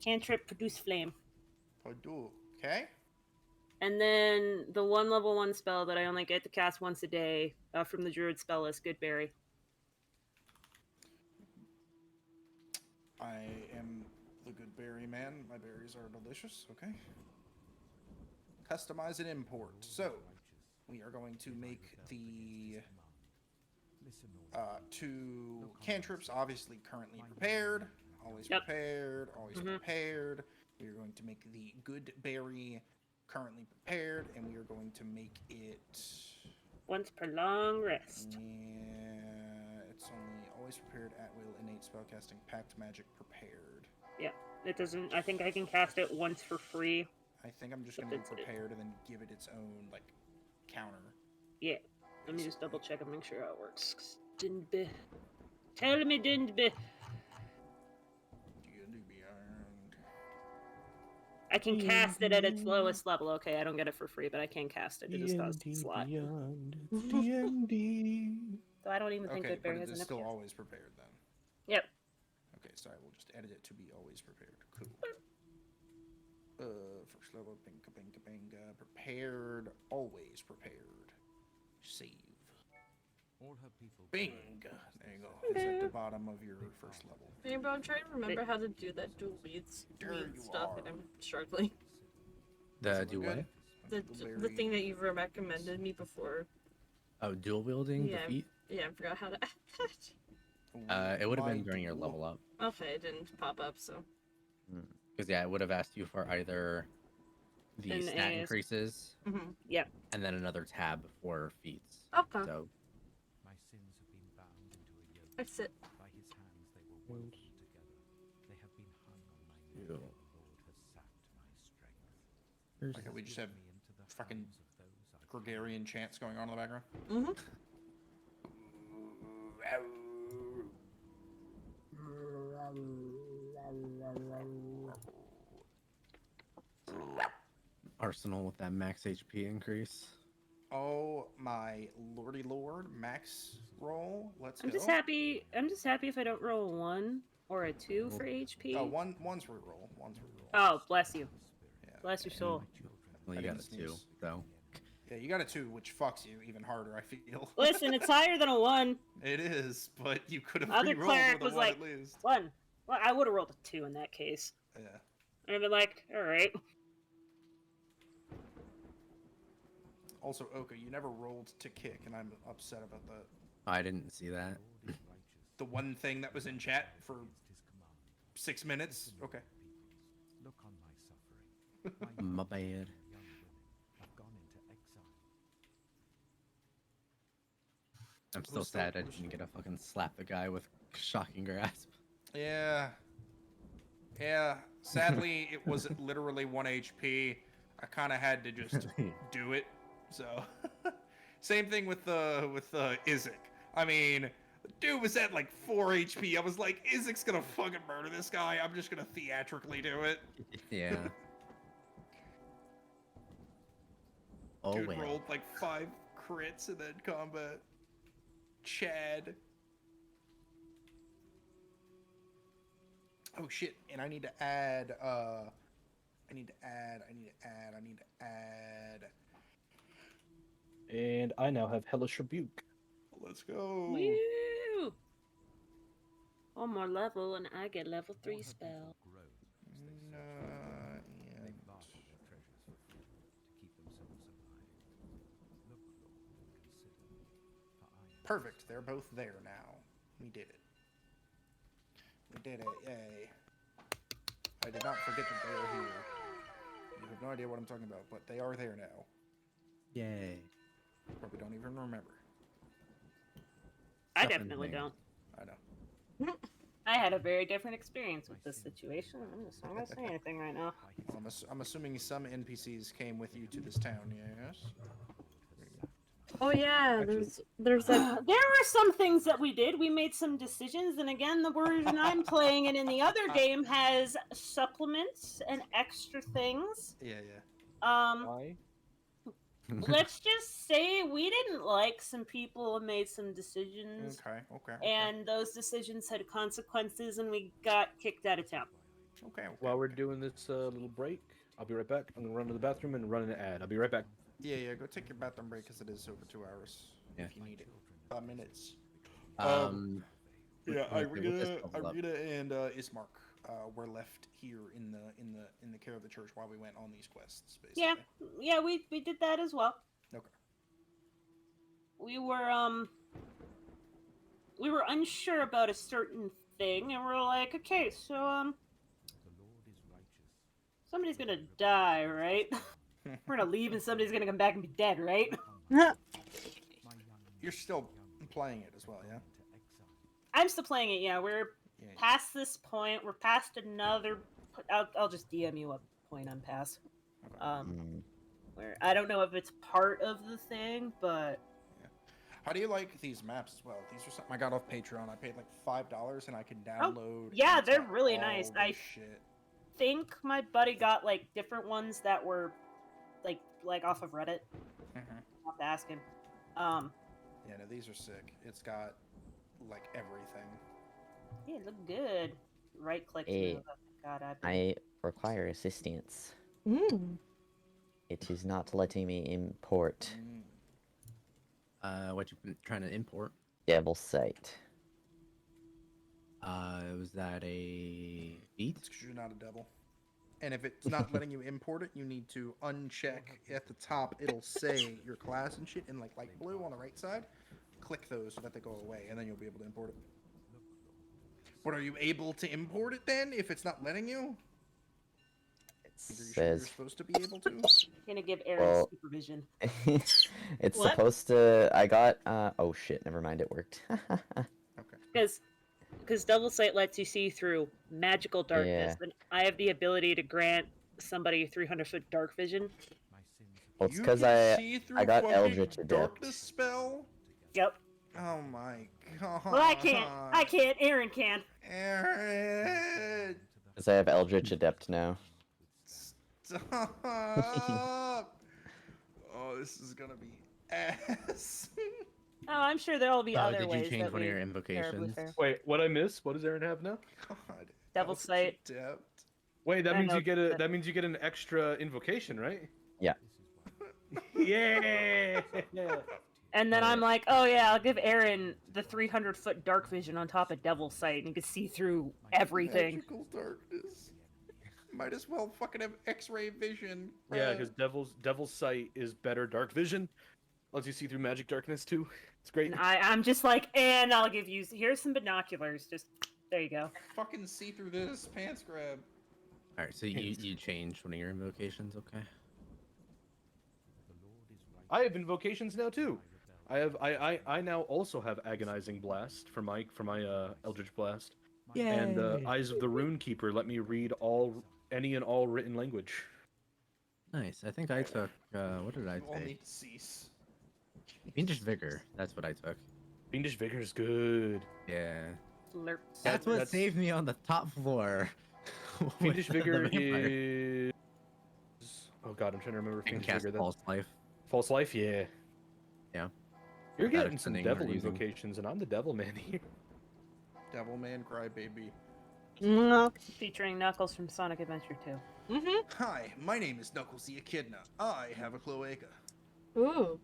Cantrip produce flame. Produce. Okay. And then the 1 level 1 spell that I only get to cast once a day from the Druid spell list, Good Berry. I am the good berry man. My berries are delicious. Okay. Customize and import. So, we are going to make the 2 cantrips, obviously currently prepared. Always Yep. prepared. Always Mhm. prepared. We are going to make the good berry currently prepared, and we are going to make it. Once per long rest. Yeah, it's only always prepared at will, innate spellcasting, pact magic prepared. Yeah, it doesn't. I think I can cast it once for free. I think I'm just But gonna do that's it. prepared and then give it its own like counter. Yeah. Let me just double check and make sure how it works. Didn't be. Tell me, didn't be. Beyond. I can cast it at its lowest level. Okay, I don't get it for free, but I can cast it. It just costs a slot. Beyond. D&D. So I don't even think Okay, Good but Berry it has is enough. still cast. always prepared then. Yep. Okay, sorry, we'll just edit it to be always prepared. Cool. First level, binga binga binga. Prepared, always prepared. Save. all her people Bing! There you go. It's at the bottom of your first level. Hey, bro, I'm trying to remember how to do that dual weeds There weed you stuff, are. and I'm struggling. The Does it do look what? good? The Blueberry. thing that you've recommended me before. Oh, dual wielding Yeah. defeat. Yeah, I forgot how to add that. It would have My been during your duel. level up. Okay, it didn't pop up, so. Because yeah, it would have asked you for either the An stat AS. increases Mm-hmm. Yep. and then another tab for feats. Okay. So my sins have been bound into a yoke. That's it. By his hands they were woven together. They have been hung on my neck, Ew. and the Lord has sapped my strength. Okay, we just have Me into the fucking hands of those I Gregarian chants going on in the background. Mm-hmm. Arsenal with that max HP increase. Oh my lordy lord, max roll. Let's I'm go. just happy. I'm just happy if I don't roll a 1 or a 2 for HP. Oh, one's reroll. One's reroll. Oh, bless you. Yeah. Bless your soul. Well, I you got didn't a 2, sneeze. so. Yeah, you got a 2, which fucks you even harder, I feel. Listen, it's higher than a 1. It is, but you could have Other rerolled cleric with a was 1 like, at least. 1. Well, I would have rolled a 2 in that case. Yeah. And I'd been like, alright. Also, Oka, you never rolled to kick, and I'm upset about that. I didn't see that. The one thing that was in chat for 6 minutes? Okay. Look on my suffering. My bad. Young women have gone into exile. I'm still Who's sad I who's- didn't get a fucking slap the guy with shocking grasp. Yeah. Yeah. Sadly, it was literally 1 HP. I kind of had to just do it. So, same thing with Izek. I mean, the dude was at like 4 HP. I was like, Izek's gonna fucking murder this guy. I'm just gonna theatrically do it. Yeah. Oh Dude well. rolled like 5 crits in that combat. Chad. Oh shit! And I need to add. I need to add. And I now have Hellish Rebuke. Let's go. Woo! One more level and I get level 3 spell. And, They barter their treasures for food to keep themselves alive. Look, Lord, and consider, for I am perfect. They're both there now. We did it. We did it. Yay. I did not forget that they are here. You have no idea what I'm talking about, but they are there now. Yay. Probably don't even remember. I Stuff in definitely there. don't. I know. I had a very different experience with this situation. I'm just not gonna say anything right now. Well, I'm assuming some NPCs came with you to this town, yes? Oh yeah, there's like There were some things that we did. We made some decisions, and again, the version I'm playing and in the other game has supplements and extra things. Yeah, yeah. Why? Let's just say we didn't like some people and made some decisions, Okay. and those decisions had consequences, and we got kicked out of town. Okay. While we're doing this little break, I'll be right back. I'm gonna run to the bathroom and run an ad. I'll be right back. Yeah, go take your bathroom break because it is over 2 hours. Yeah. If you need it. 5 minutes. Um, Yeah, with this Irina, level up. and Ismark were left here in the care of the church while we went on these quests. Basically. Yeah, we did that as well. Okay. We were unsure about a certain thing, and we're like, okay, so the Lord is righteous. somebody's gonna die, right? We're gonna leave, and somebody's gonna come back and be dead, right? You're still playing it as well, yeah? I'm still playing it. Yeah, we're Yeah. past this point. We're past another. I'll just DM you what point I'm past. Mm. Where I don't know if it's part of the thing, but How do you like these maps as well? These are something I got off Patreon. I paid like $5 and I can download. yeah, and it's they're got really all nice. this I shit. think my buddy got like different ones that were like off of Reddit. Mhm. I'll have to ask him. Yeah, no, these are sick. It's got like everything. Yeah, it looked good. Right click. Hey, God, I require assistance. mm. It is not letting me import Mm. what you been trying to import? Devil Sight. Was that a beat? It's because you're not a devil. And if it's not letting you import it, you need to uncheck at the top. It'll say your class and shit in like light blue on the right side. Click those so that they go away, and then you'll be able to import it. But are you able to import it then if it's not letting you? It Are you sure you're says supposed to be able to? gonna give Aaron Well- supervision. it's What? supposed to. I got. Oh shit! Never mind. It worked. Okay. Because Double Sight lets you see through magical darkness, and I have the ability to grant somebody 300-foot dark vision. My sins have Well, it's You 'cause can see through I got fucking Eldritch darkness Adept. spell. Yep. Oh my god. Well, I can't. I can't. Aaron can. Aaron, Because I have Eldritch Adept now. stop. Oh, this is gonna be as Oh, I'm sure there'll be other Did you ways change that one of your we terribly invocations? fair. Wait, what I miss? What does Aaron have now? God, Devil's that was such Sight. a depth. Wait, that I means know you get a that- that means you get an extra invocation, right? Yeah. Yeah. And then Right. I'm like, oh yeah, I'll give Aaron the 300-foot dark vision on top of Devil's Sight, and you can see through everything. Magical darkness. Might as well fucking have X-ray vision. Yeah, bruh. because Devil's Sight is better dark vision. Lets you see through magic darkness too. It's great. And I'm just like, and I'll give you, here's some binoculars. Just, there you go. Fucking see through this pants grab. All right, so you changed one of your invocations, okay? I have invocations now too. I now also have agonizing blast for my Eldritch Blast. And Eyes of the Rune Keeper let me read any and all written language. Nice. I think I took what did I You all take? need to cease. Fiendish Vigor. That's what I took. Fiendish Vigor is good. Yeah. Slurps. That's what that's- saved me on the top floor. with Fiendish the Vigor vampire. is. Oh god, I'm trying to remember I can Fiendish cast Vigor. False Life. False Life, yeah. Yeah. You're Better getting some spending devil or using. invocations, and I'm the devil man here. Devilman Crybaby. Featuring Knuckles from Sonic Adventure 2. Mm-hmm. Hi, my name is Knuckles the Echidna. I have a cloaca. Ooh.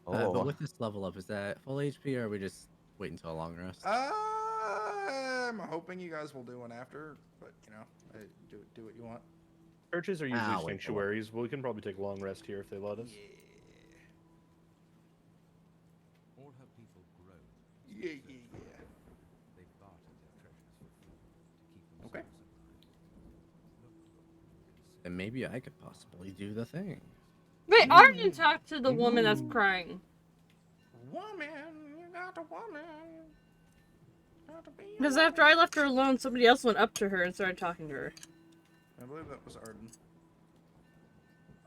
But with this level up, is that full HP or are we just waiting until a long rest? I'm hoping you guys will do one after, but you know, do what you want. Churches are usually I'll wait for sanctuaries. Well, we can probably take a long rest here if they let us. All her people grow. Yeah. They barter their treasures for food to keep Okay. themselves alive. Then maybe I could possibly do the thing. Wait, Arden talked to the woman that's crying. Woman, you got a woman. Because after I left her alone, somebody else went up to her and started talking to her. I believe that was Arden.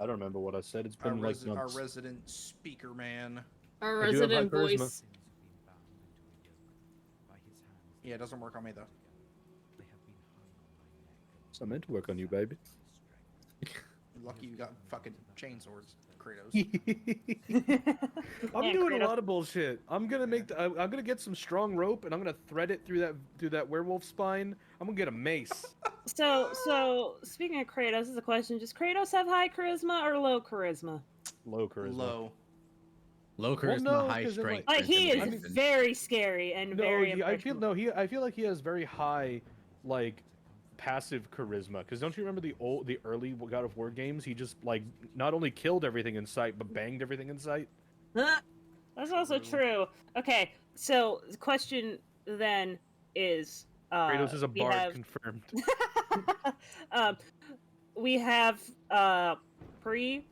I don't remember what I said. It's Our, been like months. our resident speaker man. Our I do have high resident charisma. voice. Sins have been bound into a yoke. By his hands. Yeah, it doesn't work on me though. They have been hung on my neck. So I meant to work on you, baby. Lucky you got fucking chain swords, Kratos. I'm Yeah, doing a Kratos. lot of bullshit. I'm gonna make. I'm gonna get some strong rope, and I'm gonna thread it through that werewolf spine. I'm gonna get a mace. So speaking of Kratos, this is a question. Does Kratos have high charisma or low charisma? Low charisma. Low. Low charisma, no, high 'cause then, strength. Like, he is intimidation. very scary and very I feel impressionable. I feel like he has very high, like, passive charisma. Because don't you remember the early God of War games? He just like not only killed everything in sight, but banged everything in sight. Huh? That's also True. true. Okay, so the question then is, Kratos is a we bard have- confirmed. we have pre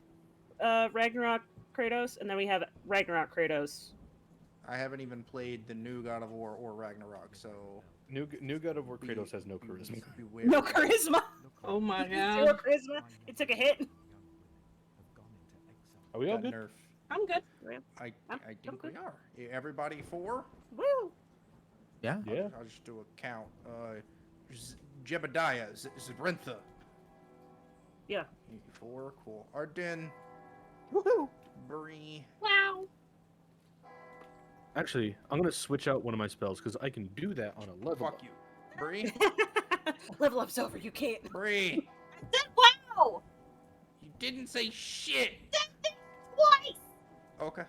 Ragnarok Kratos, and then we have Ragnarok Kratos. I haven't even played the new God of War or Ragnarok, so New God of War Kratos has no charisma. be wary. No charisma. Oh my Zero god. charisma. It took a hit. Are we all Got good? nerf. I'm good. I I'm think good. we are. Everybody 4? Woo. Yeah. Yeah. I'll just do a count. Jebediah, Zbrintha. Yeah. 4, cool. Arden, Woohoo. Bree. Wow. Actually, I'm gonna switch out one of my spells because I can do that on a level. Fuck you. Bree? Level up's over. You can't. Bree! Wow. You didn't say shit! Twice. Okay.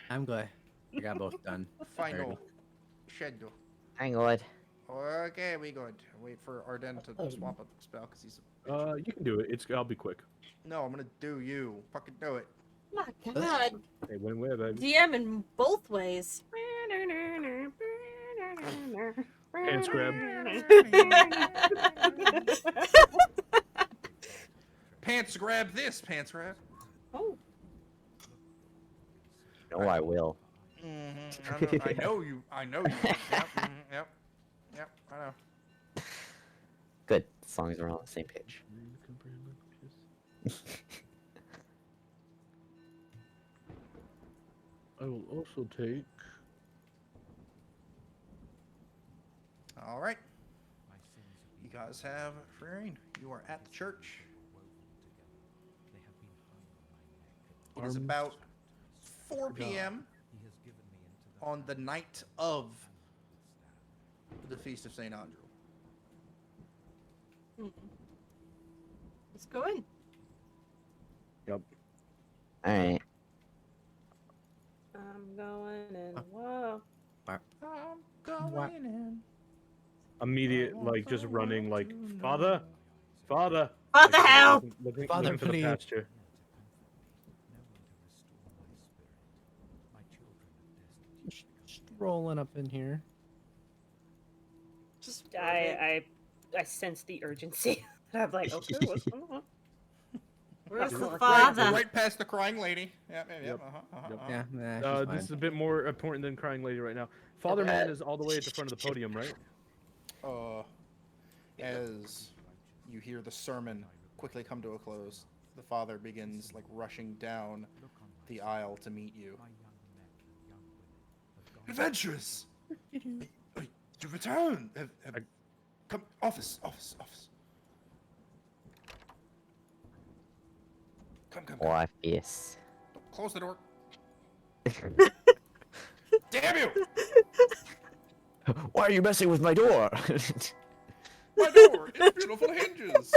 I'm glad. I got both done. Final. Schedule. Hang on. Okay, we good. Wait for Arden to swap up the spell because he's. You can do it. I'll be quick. No, I'm gonna do you. Fucking do it. My god. Hey, where, baby? DM in both ways. Hands grab. Pants grab this, pants grab. Oh. No, I will. I know you. I know you. Yep. I know. Good. As long as we're on the same page. I will also take. All right. You guys have free reign. You are at the church. It is Arms. about 4 p.m. on the night of the Feast of St. Andrew. Let's go in. Yep. Alright. I'm going in. Whoa. I'm going in. Immediate, like, just running, like, Father? Father! What the Like, hell? Father, looking for the please. pasture. Rolling up in here. Just I sense the urgency. I'm like, okay, what's going on? Where's the Right- father? Right past the crying lady. Yep. Yep. Yeah, nah, she's This is fine. a bit more important than crying lady right now. Father Man is all the way at the front of the podium, right? As you hear the sermon quickly come to a close, the father begins like rushing down the aisle to meet you. Adventurers! You return! Come, office. Come. What is? Close the door. Damn you! Why are you messing with my door? My door! It's beautiful hinges!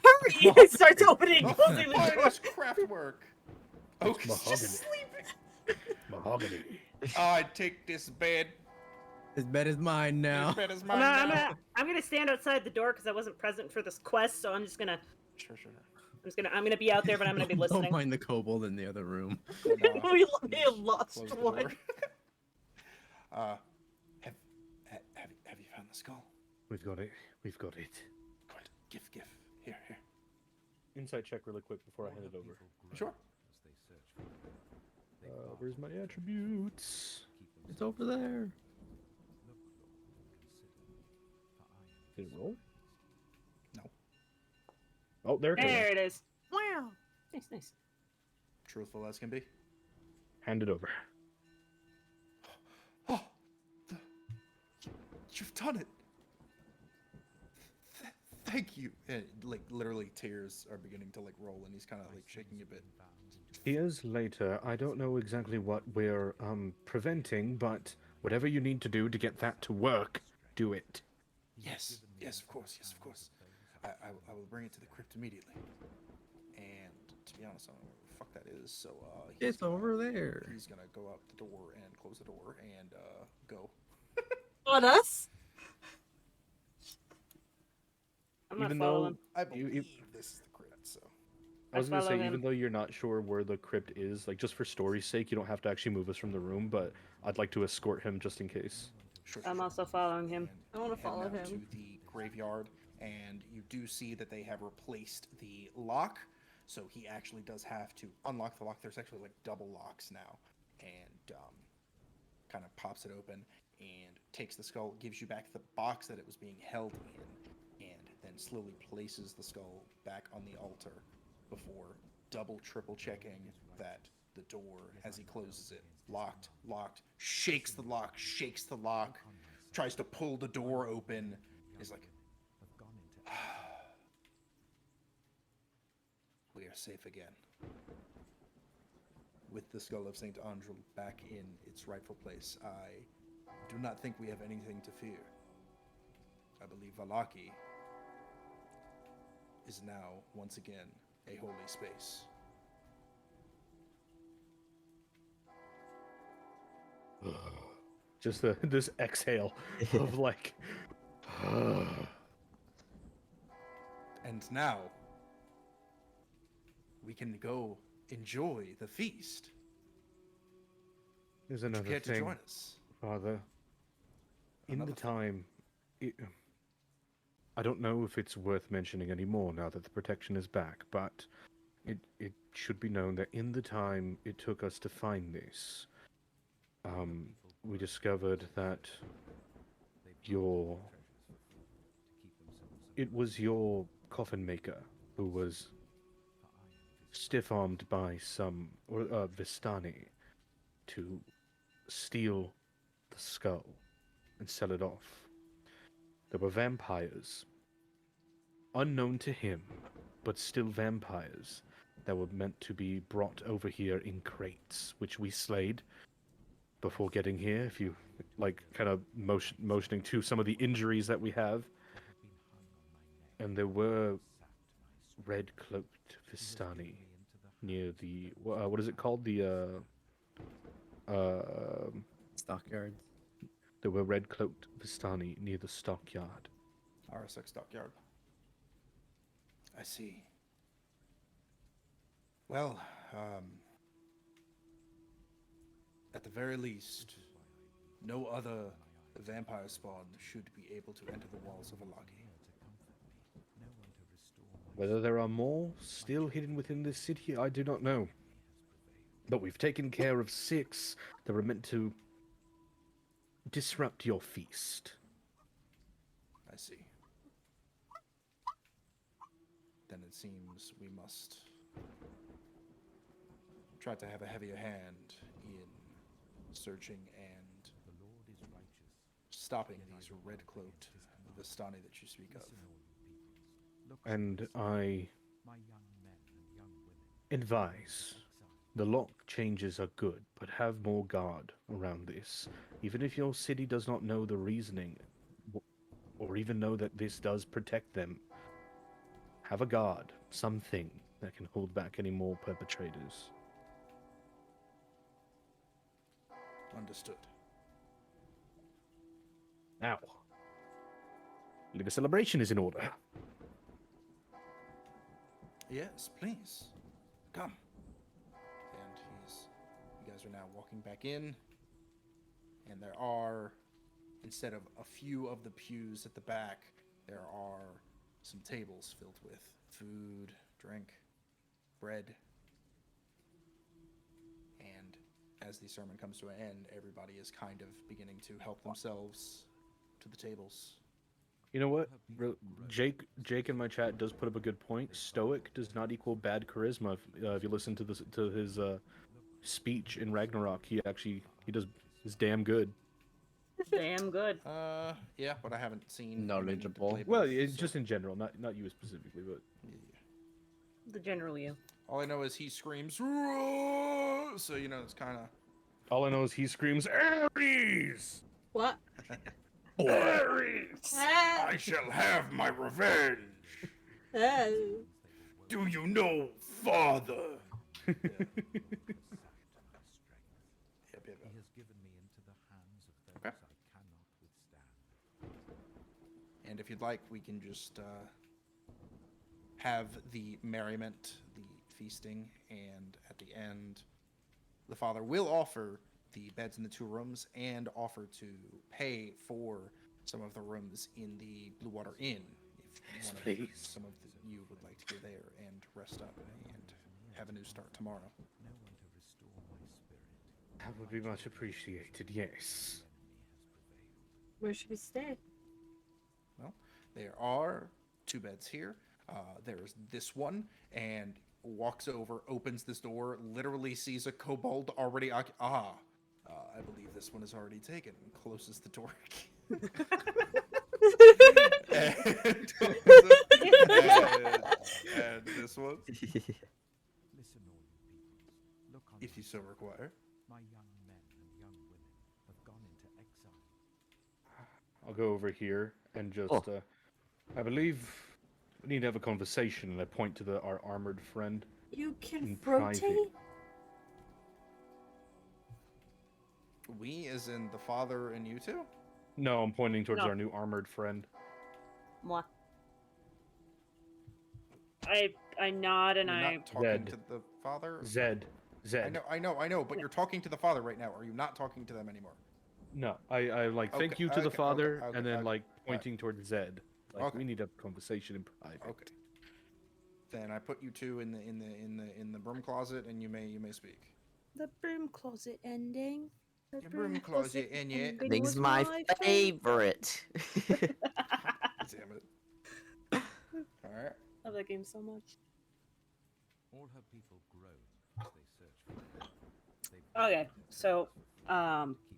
Hurry! It starts opening and closing the door. Finest craftwork! Oh, he's Mahogany. just sleeping! Mahogany. I take this bed. His bed is mine now. This bed is Well, mine no, now. I'm gonna stand outside the door because I wasn't present for this quest, so I'm gonna be out there, but I'm gonna be listening. Don't mind the kobold in the other room. And, We just lost close the one. door. Have you found the skull? We've got it. Good. Give. Here. Insight check really quick before I hand it over. Sure. Where's my attributes? It's over there. Did it roll? No. Oh, there it There is. it is. Wow. Nice. Truthful as can be. Hand it over. Oh, you've done it. Thank you. And like literally, tears are beginning to like roll, and he's kind of like shaking a bit. Years later, I don't know exactly what we're preventing, but whatever you need to do to get that to work, do it. Yes, of course. I will bring it to the crypt immediately. And to be honest, I don't know where the fuck that is. So It's over there. He's gonna go out the door and close the door and go. On us? I'm gonna Even follow though him. I believe this is the crypt. So I was I gonna follow say, him. even though you're not sure where the crypt is, like just for story's sake, you don't have to actually move us from the room, but I'd like to escort him just in case. sure. I'm also following him. I wanna Head follow now him. to the graveyard, and you do see that they have replaced the lock. So he actually does have to unlock the lock. There's actually like double locks now, and kind of pops it open and takes the skull, gives you back the box that it was being held in, and then slowly places the skull back on the altar before triple checking that the door, as he closes it, locked, shakes the lock, tries to pull the door open, is like, we are safe again. With the skull of St. Andrew back in its rightful place, I do not think we have anything to fear. I believe Valaki is now, once again, a holy space. Just this exhale of like. And now, we can go enjoy the feast. There's Would you another care to thing, join us? Father. In Another the thing. time, I don't know if it's worth mentioning anymore now that the protection is back, but it should be known that in the time it took us to find this, we discovered that it was your coffin maker who was stiff-armed by some Vistani to steal the skull and sell it off. There were vampires, unknown to him, but still vampires, that were meant to be brought over here in crates, which we slayed before getting here. If you like, kind of motioning to some of the injuries that we have, and there were red-cloaked Vistani near the what is it called? Stockyards. There were red-cloaked Vistani near the stockyard. R6 Stockyard. I see. Well, at the very least, no other vampire spawn should be able to enter the walls of Alagi. Whether there are more still hidden within this city, I do not know. But we've taken care of 6 that were meant to disrupt your feast. I see. Then it seems we must try to have a heavier hand in searching and stopping these red-cloaked Vistani that you speak of. And I advise the lock changes are good, but have more guard around this. Even if your city does not know the reasoning, or even know that this does protect them, have a guard, something that can hold back any more perpetrators. Understood. Now, I believe a celebration is in order. Yes, please. Come. And you guys are now walking back in. And there are, instead of a few of the pews at the back, there are some tables filled with food, drink, bread. And as the sermon comes to an end, everybody is kind of beginning to help themselves to the tables. You know what? Jake in my chat does put up a good point. Stoic does not equal bad charisma. If you listen to his speech in Ragnarok, he does is damn good. Damn good. Yeah, but I haven't seen Knowledgeable. play both, Well, so- just in general, not you specifically, but Yeah. The general you. All I know is he screams, "Roar!" So you know it's kind of. all I know is he screams Ares. What? Ares! Ah, I shall have my revenge. ah. Do you know, Father? Yep, yep, yep. He has given me into the hands of those Okay. I cannot withstand. And if you'd like, we can just have the merriment, the feasting, and at the end, the father will offer the beds in the 2 rooms and offer to pay for some of the rooms in the Blue Water Inn if Yes, one of please. some of you would like to go there and rest up and have a new start tomorrow. No one to restore my spirit. That would be much appreciated. Yes. Where should we stay? Well, there are 2 beds here. There's this one, and walks over, opens this door, literally sees a kobold already. I believe this one is already taken. And closes the door. and this one, Listen, all you peoples. Look on if you so require. my young men and young women have gone into exile. I'll go over here and just. Oh. I believe we need to have a conversation, and I point to our armored friend. You can In private. rotate? We, as in the father and you two? No, I'm pointing towards No. our new armored friend. Moi. I nod and You're I not talking Zed. to the father? Zed. I know, but you're talking to the father right now. Are you not talking to them anymore? No, I like thank Okay, you to the okay, father, okay, and then okay, like pointing towards Zed. Like Okay. we need a conversation in private. Okay. Then I put you 2 in the broom closet, and you may speak. The broom closet ending. The Your broom closet in yet? ending Thing's was my favorite. favorite. Damn it. Alright. love that game so much. All her people groan as they search for her. Okay, so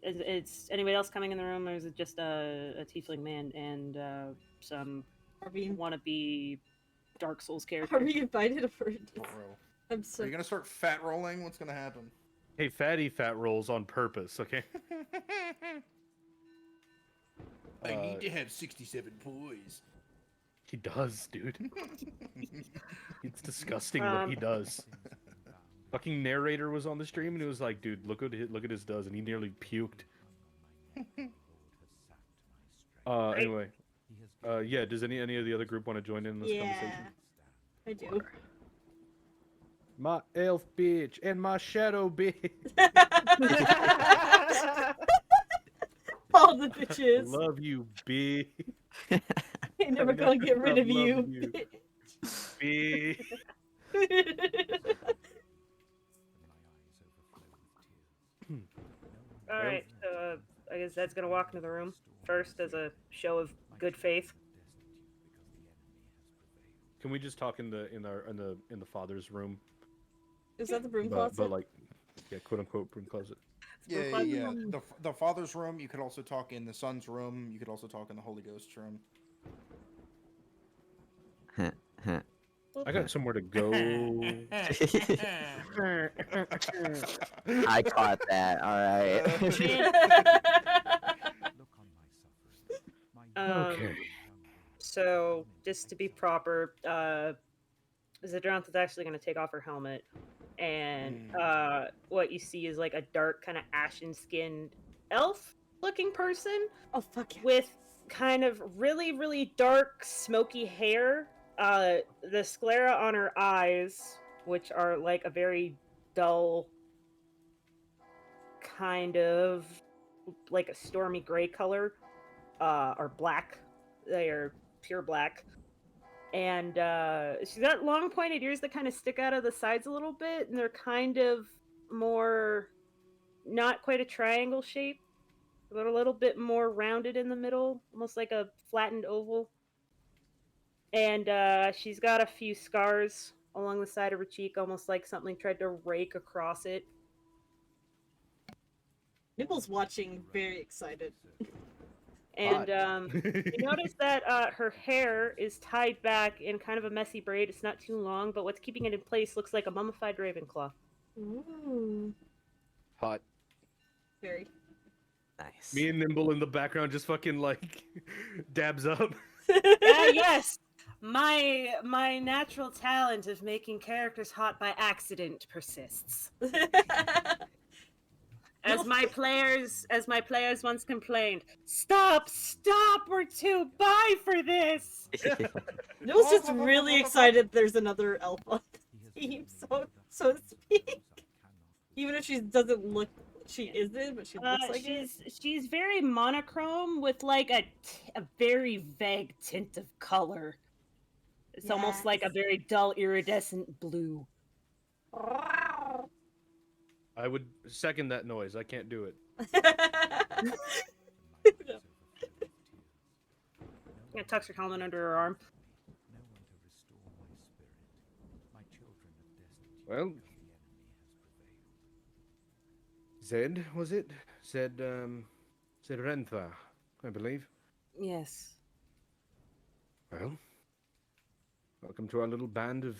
is anybody else coming in the room, or is it just a tiefling man and some Are we, wannabe Dark Souls character? are we invited or Bro. I'm so Are you gonna start fat rolling? What's gonna happen? Hey, fatty fat rolls on purpose, okay? I need to have 67 poise. He does, dude. It's disgusting what he does. Fucking narrator was on the stream and he was like, "Dude, look at his does," and he nearly puked. Anyway, yeah. Does any of the other group want to join in this conversation? I do. My elf bitch and my shadow bitch. All the bitches. Love you, bitch. Ain't never gonna get rid of you. Bitch. All right, so I guess that's gonna walk into the room first as a show of good faith. Can we just talk in the father's room? Is that the broom But closet? like, yeah, quote unquote broom closet. Yeah. The father's room. You could also talk in the son's room. You could also talk in the Holy Ghost's room. I got somewhere to go. I caught that. All right. Okay. So, just to be proper, Zadranth is actually going to take off her helmet, and what you see is like a dark, kind of ashen-skinned elf-looking person. Oh fuck yeah. With kind of really, really dark, smoky hair. The sclera on her eyes, which are like a very dull, kind of like a stormy gray color, are black. They are pure black. And she's got long pointed ears that kind of stick out of the sides a little bit, and they're kind of more, not quite a triangle shape. They're a little bit more rounded in the middle, almost like a flattened oval. And she's got a few scars along the side of her cheek, almost like something tried to rake across it. Nibble's watching, very excited. And you notice that her hair is tied back in kind of a messy braid. It's not too long, but what's keeping it in place looks like a mummified Ravenclaw. Ooh. Hot. Very. Nice. Me and Nimble in the background just fucking like dabs up. Yes. My natural talent of making characters hot by accident persists. As my players once complained, stop, we're too bi for this. Nibble's just really excited there's another elf on the team, so to speak. Even if she doesn't look, she isn't, but she looks like she's very monochrome with like a very vague tint of color. It's almost like a very dull iridescent blue. I would second that noise. I can't do it. Yeah, tucks her helmet under her arm. Well, Zed, was it? Zed Rentha, I believe. Yes. Well, welcome to our little band of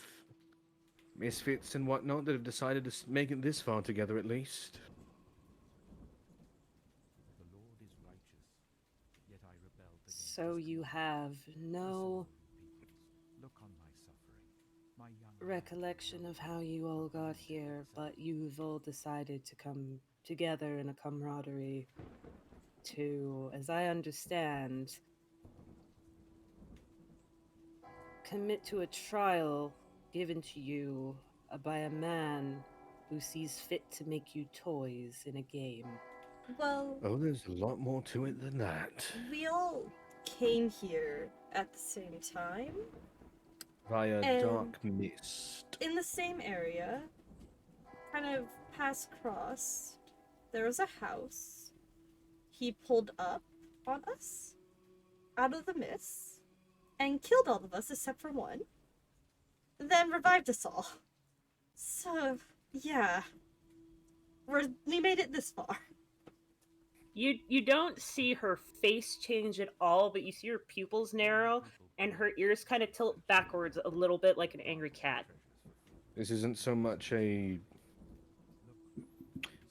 misfits and whatnot that have decided to make it this far together, at least. So you have no recollection of how you all got here, but you've all decided to come together in a camaraderie to, as I understand, commit to a trial given to you by a man who sees fit to make you toys in a game. Well, Oh, there's a lot more to it than that. we all came here at the same time. Via dark mist. In the same area, kind of past cross, there was a house. He pulled up on us out of the mist and killed all of us except for one. Then revived us all. So, yeah. We made it this far. You don't see her face change at all, but you see her pupils narrow and her ears kind of tilt backwards a little bit like an angry cat. This isn't so much a...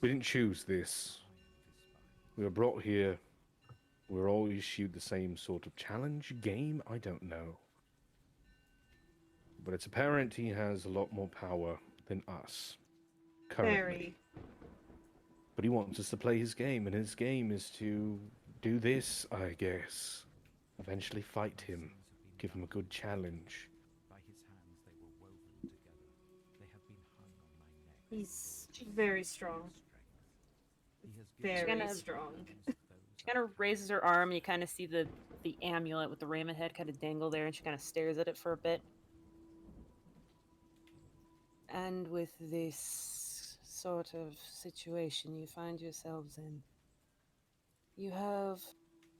We didn't choose this. We were brought here. We were all issued the same sort of challenge game? I don't know. But it's apparent he has a lot more power than us. Currently. Very. But he wants us to play his game, and his game is to do this, I guess. Eventually fight him. Give him a good challenge. By his hands they were woven together. They have been hung on my neck. He's very strong. He has given Very gonna- strong. She kind of raises her arm. You kind of see the amulet with the raven head kind of dangle there, and she kind of stares at it for a bit. And with this sort of situation you find yourselves in, you have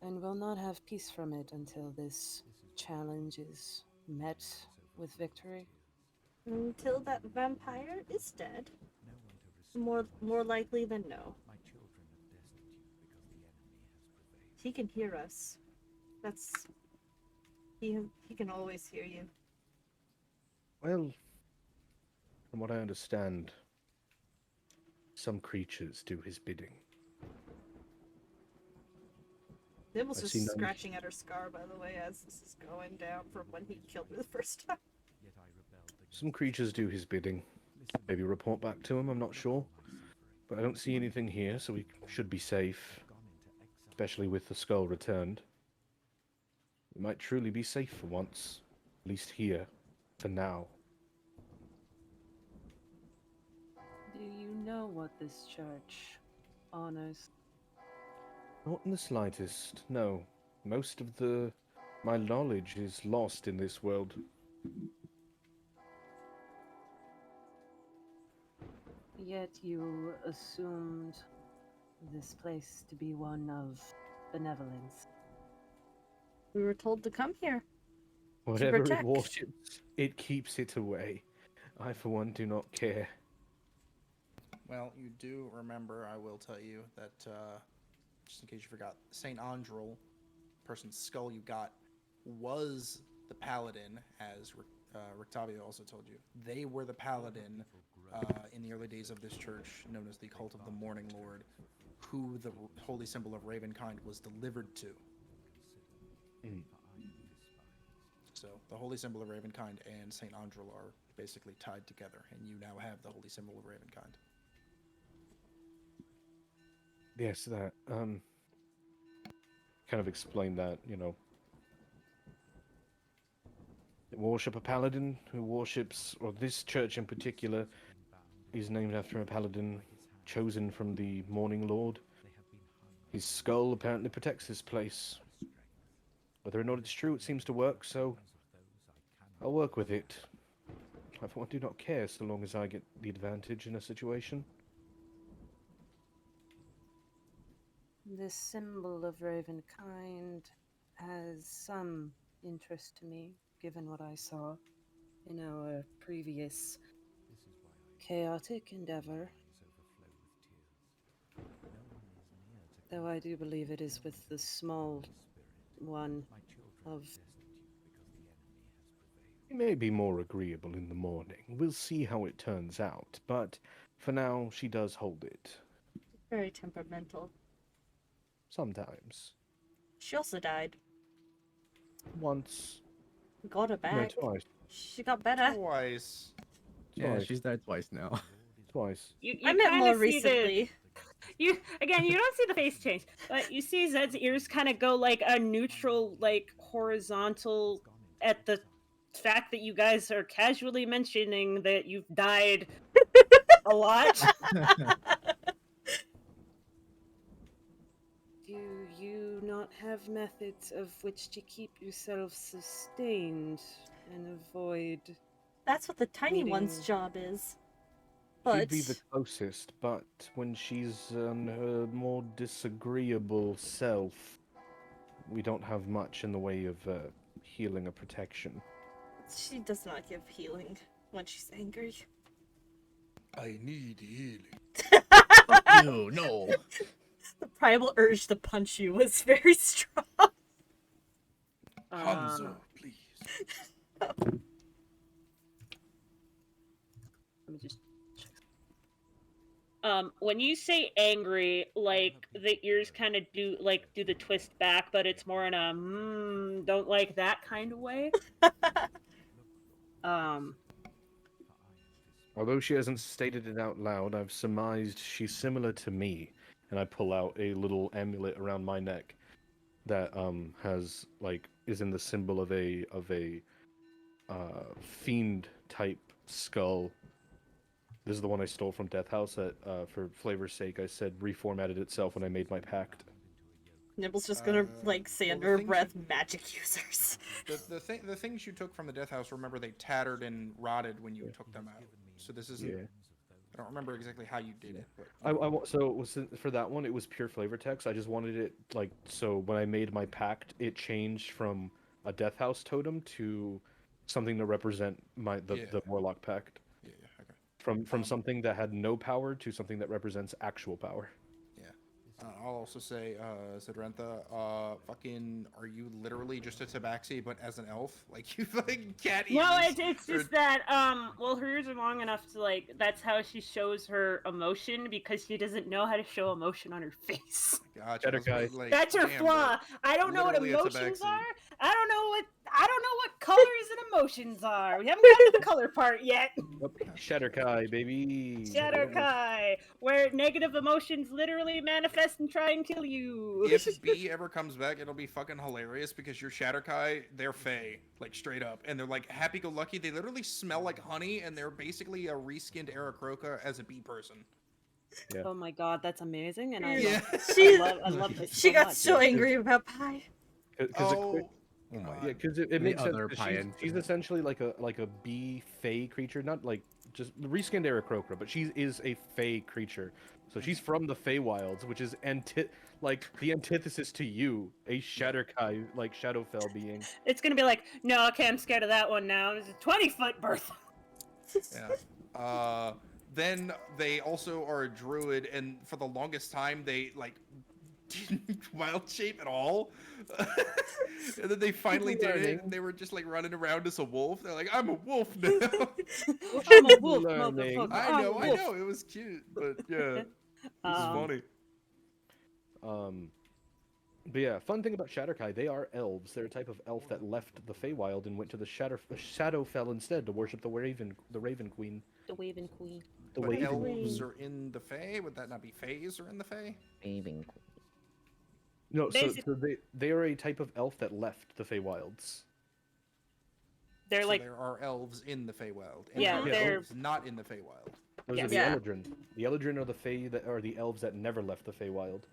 and will not have peace from it until this challenge is met with victory. Until that vampire is dead. no one to respect More likely than no. my children are destitute because the enemy has prevailed. He can hear us. That's he can always hear you. Well, from what I understand, some creatures do his bidding. Nibbles I've just seen that. scratching at her scar, by the way, as this is going down from when he killed her the first time. Yet I rebelled against Some creatures do his bidding. Listen, Maybe report back to him, I'm not sure. But I don't see anything here, so we should be safe. gone into exile. Especially with the skull returned. We might truly be safe for once. At least here. For now. Do you know what this church honors? Not in the slightest, no. Most of my knowledge is lost in this world. Yet you assumed this place to be one of benevolence. We were told to come here. Whatever it protect. worships, it keeps it away. I, for one, do not care. Well, you do remember, I will tell you, that, just in case you forgot, St. Andrel, person's skull you got, was the paladin, as Rictavio also told you. They were the paladin in the early days of this church, known as the Cult of the Morning Lord, who the holy symbol of Ravenkind was delivered to. So, the holy symbol of Ravenkind and St. Andrel are basically tied together, and you now have the holy symbol of Ravenkind. Yes, that, kind of explain that, you know. They worship a paladin who worships, or this church in particular, is named after a paladin chosen from the Morning Lord. His skull apparently protects this place. Whether or not it's true, it seems to work, so I'll work with it. I for one do not care so long as I get the advantage in a situation. This symbol of Ravenkind has some interest to me, given what I saw in our previous chaotic endeavor. Though I do believe it is with the small one of... It may be more agreeable in the morning. We'll see how it turns out, but for now, she does hold it. Very temperamental. Sometimes. She also died. Once. We got her No, back. twice. She got better. Twice. Yeah, Twice. she's died twice now. Twice. You I meant kinda more see recently. You don't see the face change, but you see Zed's ears kind of go like a neutral, like horizontal at the fact that you guys are casually mentioning that you've died a lot. Do you not have methods of which to keep yourself sustained and avoid? That's what the tiny one's Meeting- job is. She'd But be the closest, but when she's on her more disagreeable self, we don't have much in the way of healing or protection. she does not give healing when she's angry. I need healing. No, no. The primal urge to punch you was very strong. Hanzo, please. When you say angry, like the ears kind of do the twist back, but it's more in a don't like that kind of way. Um, Although she hasn't stated it out loud, I've surmised she's similar to me, and I pull out a little amulet around my neck that has like is in the symbol of a fiend type skull. This is the one I stole from Death House. That for flavor's sake, I said reformatted itself when I made my pact. Nibble's just gonna like say well, under the her things breath, magic users. The things you took from the Death House, remember they tattered and rotted when you took them out. So this isn't. Yeah. I don't remember exactly how you did it, but So it was, for that one, it was pure flavor text. I just wanted it like so when I made my pact, it changed from a Death House totem to something to represent the Warlock pact. yeah, okay. From something that had no power to something that represents actual power. I'll also say, Sidrentha, fucking, are you literally just a tabaxi, but as an elf? Like, you fucking cat eaters? no, it's just that well, her ears are long enough to like that's how she shows her emotion because she doesn't know how to show emotion on her face. Gotcha. Like, That's her damn, flaw. bro. I don't know what Literally a emotions tabaxi. are. I don't know what colors and emotions are. We haven't gotten to the color part yet. Shatterkai, baby. Shatterkai, where negative emotions literally manifest and try and kill you. If B ever comes back, it'll be fucking hilarious because your Shatterkai, they're Fae, like straight up, and they're like happy-go-lucky. They literally smell like honey, and they're basically a reskinned Aarakocra as a bee person. Yeah. Oh my god, that's amazing, and Yeah. I love this. She so got much. so angry about pie. Oh my Yeah, because it The makes sense. other 'Cause pie she's essentially like a bee Fae creature, not like just reskinned Aarakocra, but she is a Fae creature. So she's from the Feywilds, which is like the antithesis to you, a Shatterkai like Shadowfell being. It's gonna be like, no, okay, I'm scared of that one now. It's a 20-foot berth. Yeah. Then they also are a druid, and for the longest time they like didn't wild shape at all. And then they finally did it, and they were just like running around as a wolf. They're like, I'm a wolf now. I'm a wolf, Learning. motherfucker. I I'm a know, wolf. it was cute, but yeah, it's funny. But yeah, fun thing about Shatterkai, they are elves. They're a type of elf that left the Feywild and went to the Shadowfell instead to worship the Raven Queen. The Raven Queen. The But Raven elves Queen. are in the Fae. Would that not be Faes are in the Fae? Raven. No, so Basi- they are a type of elf that left the Feywilds. They're So like, there are elves in the Feywild. And yeah, there are they're elves not in the Feywild. Those Yes. are the Yeah. Eldrin. The Eldrin are the Fey that are the elves that never left the Feywild.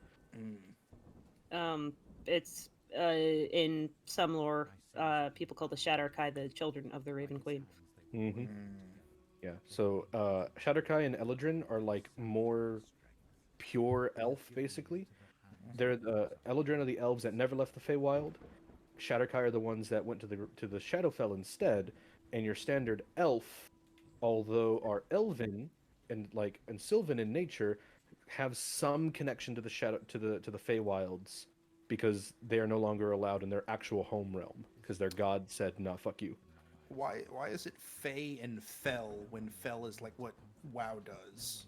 it's in some lore, people call the Shatterkai the children of the Raven Queen. Mm-hmm. Yeah. So Shatterkai and Eldrin are like more pure elf, basically. They're the Eldrin are the elves that never left the Feywild. Shatterkai are the ones that went to the Shadowfell instead. And your standard elf, although are elven and sylvan in nature, have some connection to the Feywilds because they are no longer allowed in their actual home realm because their god said, "Nah, fuck you." Why is it Fey and Fell when Fell is like what WoW does?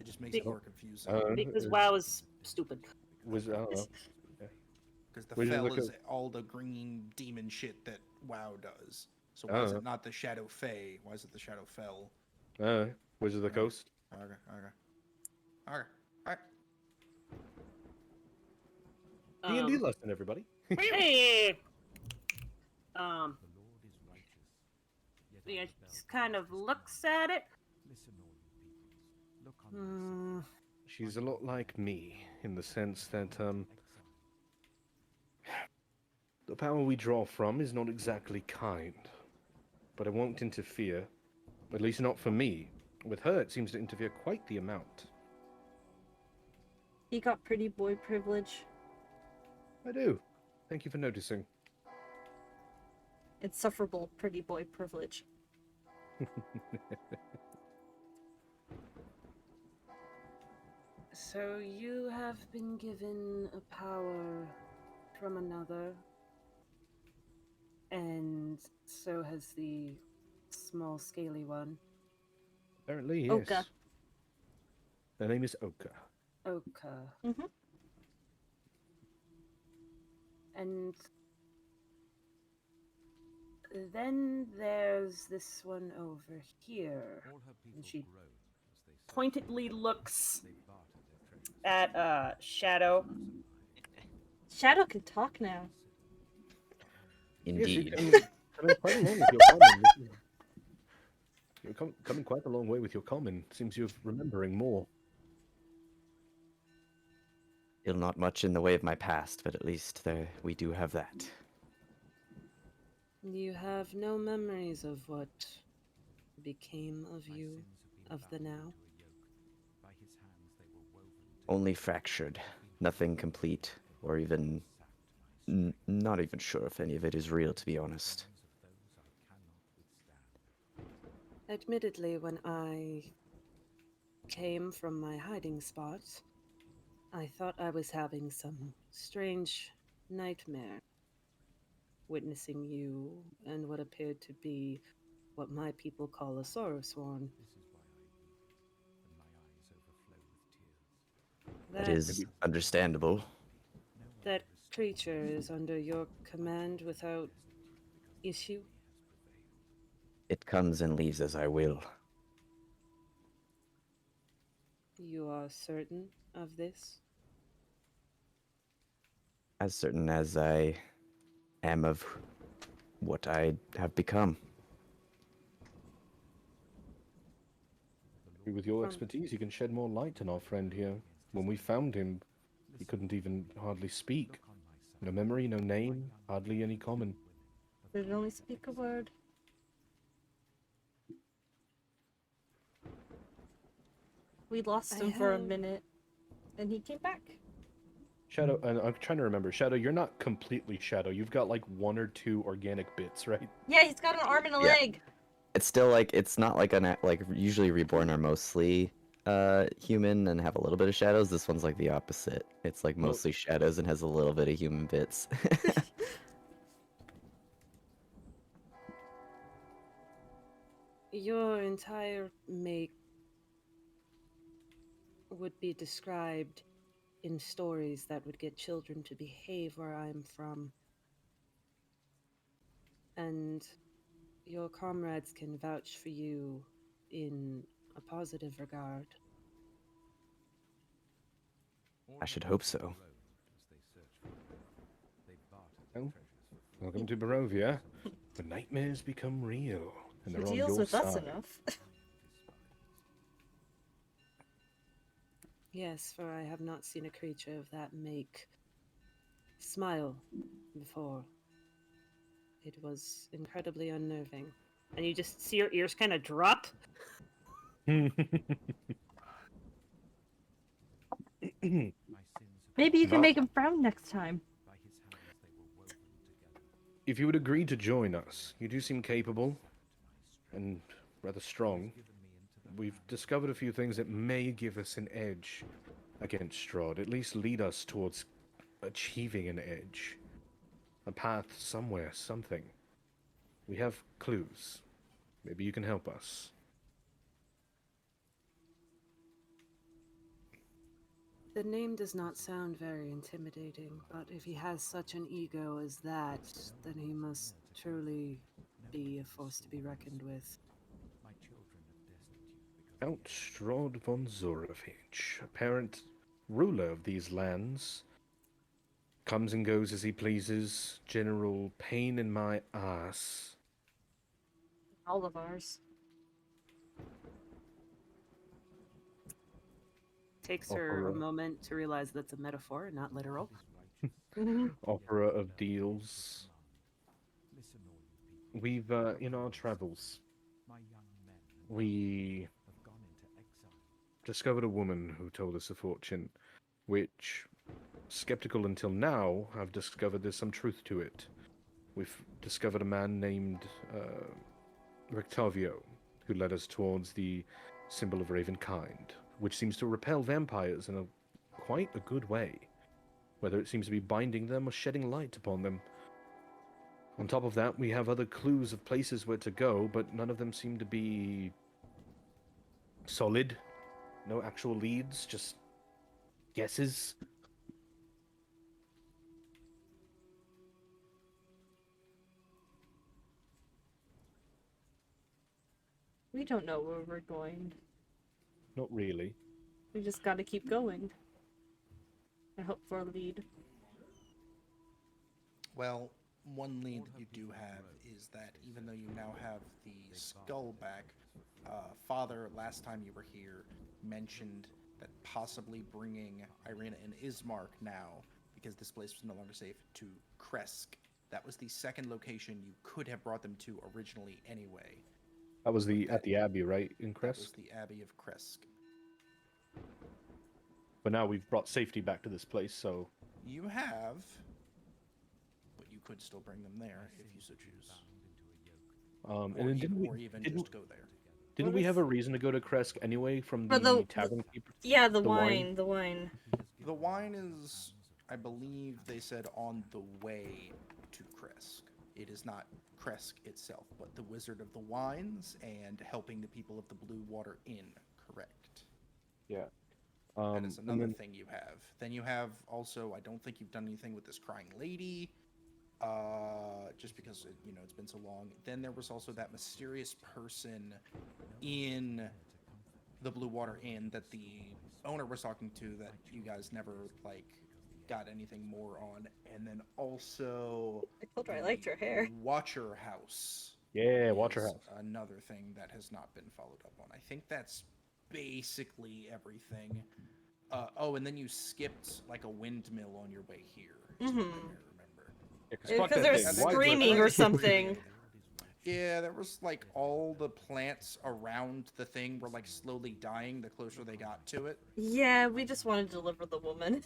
It just makes it more confusing. Because WoW is stupid. I don't know. Because the Which is Fell like is all the green demon shit that WoW does. So I why don't is know. it not the Shadow Fey? Why is it the Shadow Fell? Wizards of the Coast. Okay. Alright. D&D lesson, everybody. Hey. Yeah, just kind of looks at it. She's a lot like me in the sense that the power we draw from is not exactly kind, but it won't interfere. At least not for me. With her, it seems to interfere quite the amount. He got pretty boy privilege. I do. Thank you for noticing. Insufferable pretty boy privilege. So you have been given a power from another, and so has the small, scaly one. Apparently, yes. Oka. Her name is Oka. Oka. Mhm. And then there's this one over here. All her people And she groan as they search pointedly for her. looks They barter their treasures at Shadow. Shadow can talk now. Yes, you Indeed. coming quite a long with your common. You're coming quite a long way with your common. Seems you're remembering more. Still not much in the way of my past, but at least there we do have that. You have no memories of what became of My you, sins have of the been bound now. into a yoke. By his hands they were woven together. Only fractured, nothing complete, or even not even sure if any of it is real, to be honest. Admittedly, when I came from my hiding spot, I thought I was having some strange nightmare, witnessing you and what appeared to be what my people call a sorrow sworn. This is why I weep, and my eyes overflow with tears. That That is understandable. that creature is under your command without issue. It comes and leaves as I will. You are certain of this? As certain as I am of what I have become. With your From- expertise, you can shed more light on our friend here. When we found him, he couldn't even hardly speak. No memory, no name, hardly any common. Did only speak a word. We lost I him for a have- minute, and he came back. Shadow, and I'm trying to remember. Shadow, you're not completely Shadow. You've got like 1 or 2 organic bits, right? Yeah, he's got an arm and a Yeah. leg. It's still like it's not like like usually reborn are mostly human and have a little bit of shadows. This one's like the opposite. It's like Well- mostly shadows and has a little bit of human bits. Your entire make would be described in stories that would get children to behave where I'm from. And your comrades can vouch for you in a positive regard. I should hope so. Oh, welcome to Barovia, where nightmares become real, and He they're on deals your with us side. enough. Yes, for I have not seen a creature of that make smile before. It was incredibly unnerving. And you just see your ears kind of drop. Maybe you can Not- make him frown next time. If you would agree to join us, you do seem capable and rather strong. We've discovered a few things that may give us an edge against Strahd, at least lead us towards achieving an edge. A path somewhere, something. We have clues. Maybe you can help us. The name does not sound very intimidating, but if he has such an ego as that, then he must truly be a force to be reckoned with. Count Strahd von Zorovich, apparent ruler of these lands, comes and goes as he pleases. General pain in my ass. All of ours. Takes her a moment to realize that's a metaphor, not literal. Opera of deals. We've, in our travels, we discovered a woman who told us a fortune, which, skeptical until now, I've discovered there's some truth to it. We've discovered a man named Rectavio, who led us towards the symbol of Ravenkind, which seems to repel vampires in quite a good way, whether it seems to be binding them or shedding light upon them. On top of that, we have other clues of places where to go, but none of them seem to be solid. No actual leads, just guesses. We don't know where we're going. Not really. We just gotta keep going. I hope for a lead. Well, one lead that you do have is that even though you now have the skull back, Father, last time you were here, mentioned that possibly bringing Irina and Ismark now, because this place was no longer safe, to Kresk. That was the second location you could have brought them to originally anyway. That was But at the Abbey, right, in That was Kresk? the Abbey of Kresk. But now we've brought safety back to this place, so You have, but you could still bring them there if you so choose. and then Or even just go there. didn't What we if- have a reason to go to Kresk anyway from For the tavern keeper? Yeah, the The wine? wine. The wine. The wine is, I believe they said, on the way to Kresk. It is not Kresk itself, but the Wizard of the Wines and helping the people of the Blue Water Inn, correct. Yeah. That is and another then- thing you have. Then you have also, I don't think you've done anything with this crying lady, just because it's been so long. Then there was also that mysterious person in the Blue Water Inn that the owner was talking to that you guys never got anything more on. And then also I told her I liked her hair. Watcher House. Yeah, Watcher is House. Another thing that has not been followed up on. I think that's basically everything. Oh, and then you skipped like a windmill on your way here. Is what I remember. Because they were screaming or something. Yeah, there was like all the plants around the thing were like slowly dying the closer they got to it. Yeah, we just want to deliver the woman.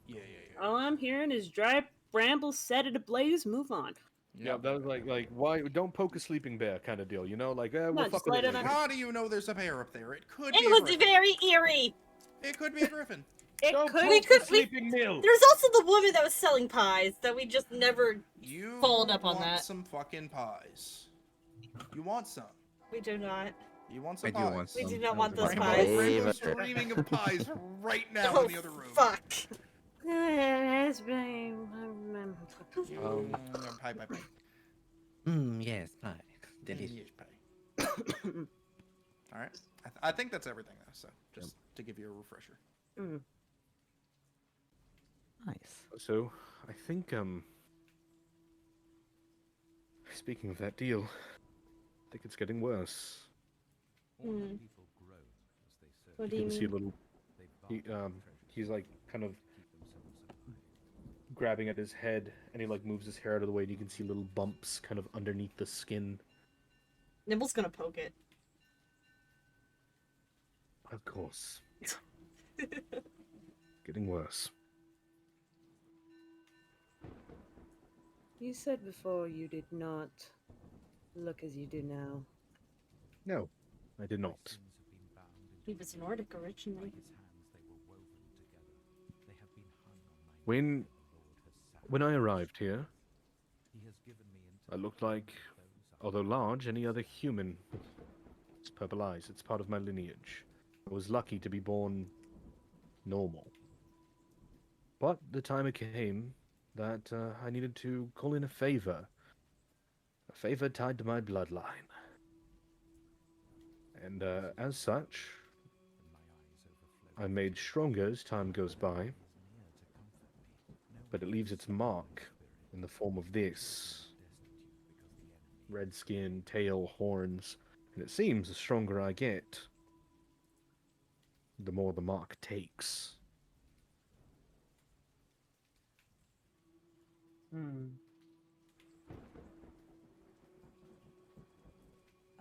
Yeah. All I'm hearing is dry brambles set it ablaze, move on. Yeah, that was like why don't poke a sleeping bear kind of deal, Like we'll No, fuck just with light it it later. on- How do you know there's a bear up there? It could be It a was griffin. very eerie. It could be a griffin. It Don't could. poke We the could- we- sleeping mill. There's also the woman that was selling pies that we just never You followed up on want that. some fucking pies. You want some. We do not. You want some I do pies. want We some. do not That want was a those good pies. one. Rainbow's Flavor. dreaming of pies right now Oh, in the other room. fuck. Yes, babe. Pie. Yes, pie. Delicious. Yes, pie. All right. I think that's everything, though. So just to give you a refresher. Nice. So, I think speaking of that deal, I think it's getting worse. Hmm. What do You you can see a mean? little he's like kind of grabbing at his head, and he like moves his hair out of the way, and you can see little bumps kind of underneath the skin. Nibble's gonna poke it. Of course. Getting worse. You said before you did not look as you do now. No, I did not. He was Nordic originally. When I arrived here, I looked like, although large, any other human. It's purple eyes. It's part of my lineage. I was lucky to be born normal. But the time came that I needed to call in a favor. A favor tied to my bloodline. And as such, I'm made stronger as time goes by. But it leaves its mark in the form of this. Red skin, tail, horns. And it seems the stronger I get, the more the mark takes.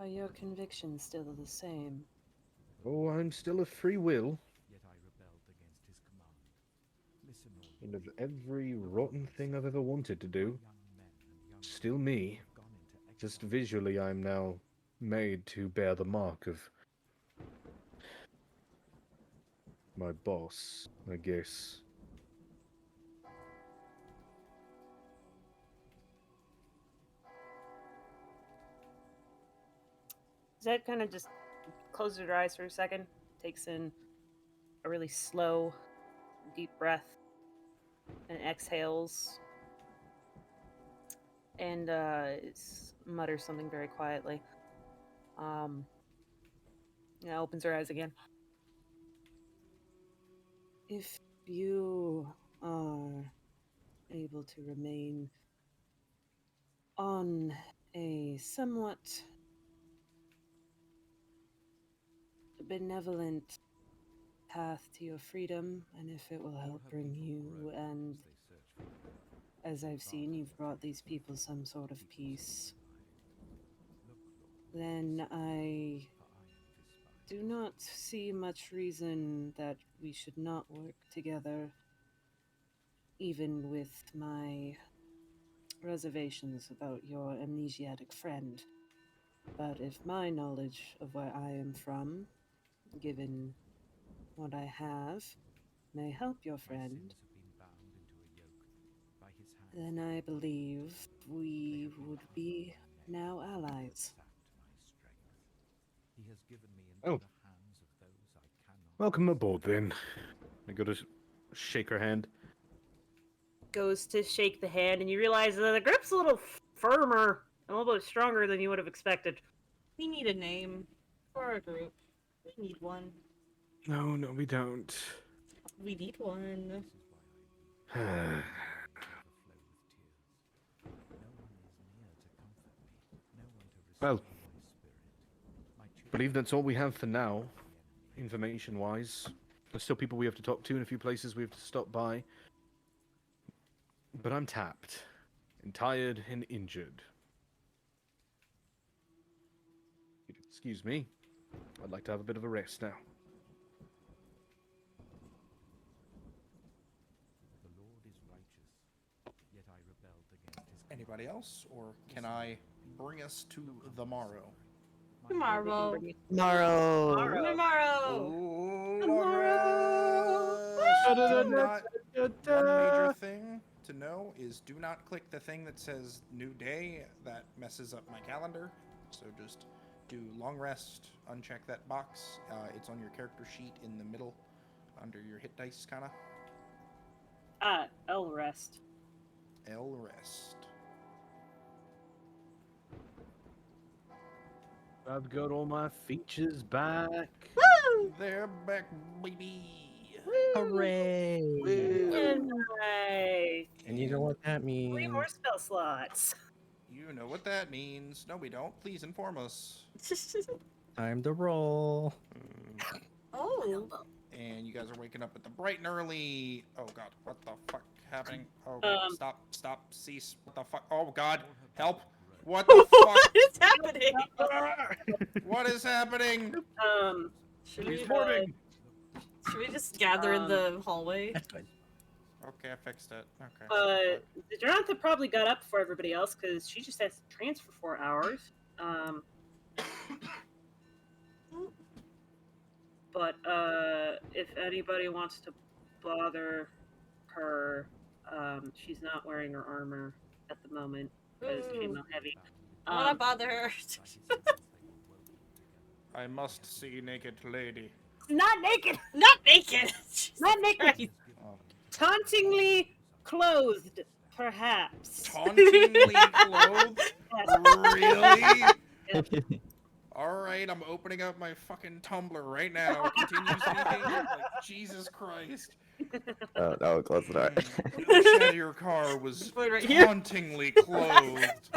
Are your convictions still the same? Oh, I'm still of free will. And of every rotten thing I've ever wanted to do, still me. Just visually, I'm now made to bear the mark of my boss, I guess. Zed kind of just closes her eyes for a second, takes in a really slow, deep breath and exhales, and mutters something very quietly. Yeah, opens her eyes again. If you are able to remain on a somewhat benevolent path to your freedom, and if it will help bring you, and as I've seen, you've brought these people some sort of peace, then I do not see much reason that we should not work together, even with my reservations about your amnesiatic friend. But if my knowledge of where I am from, given what I have, may help your friend, then I believe we would be now allies. Oh. Welcome aboard, then. I go to shake her hand. Goes to shake the hand, and you realize that the grip's a little firmer, a little bit stronger than you would have expected. We need a name for our group. We need one. No, we don't. We need one. Well, I believe that's all we have for now, information-wise. There's still people we have to talk to and a few places we have to stop by. But I'm tapped, and tired, and injured. Excuse me. I'd like to have a bit of a rest now. Anybody else, or can I bring us to the morrow? Tomorrow. Tomorrow. Tomorrow. Long rest. Do not. One major thing to know is do not click the thing that says new day. That messes up my calendar. So just do long rest. Uncheck that box. It's on your character sheet in the middle, under your hit dice, kind of. L rest. L rest. I've got all my features back. Woo! They're back, baby. Hooray! Nice. And you know what that 3 means. more spell slots. You know what that means. No, we don't. Please inform us. Time to roll. Oh. And you guys are waking up at the bright and early. Oh god, what the fuck happening? Oh god, stop, cease. What the fuck? Oh god, help! What the fuck? What is happening? What is happening? Should He's we, boarding. should we just gather in the hallway? That's good. Okay, I fixed it. Okay. Jonathan probably got up before everybody else because she just has to transfer 4 hours. But if anybody wants to bother her, she's not wearing her armor at the moment because it came out heavy. I wanna bother her. I must see naked lady. Not naked! Not naked! Not naked! Christ. Oh. Tauntingly clothed, perhaps. Tauntingly clothed? Yes. Really? Alright, I'm opening up my fucking Tumblr right now. Continue speaking. Like, Jesus Christ. Oh, close the door. The shed of your car was Right here. tauntingly clothed.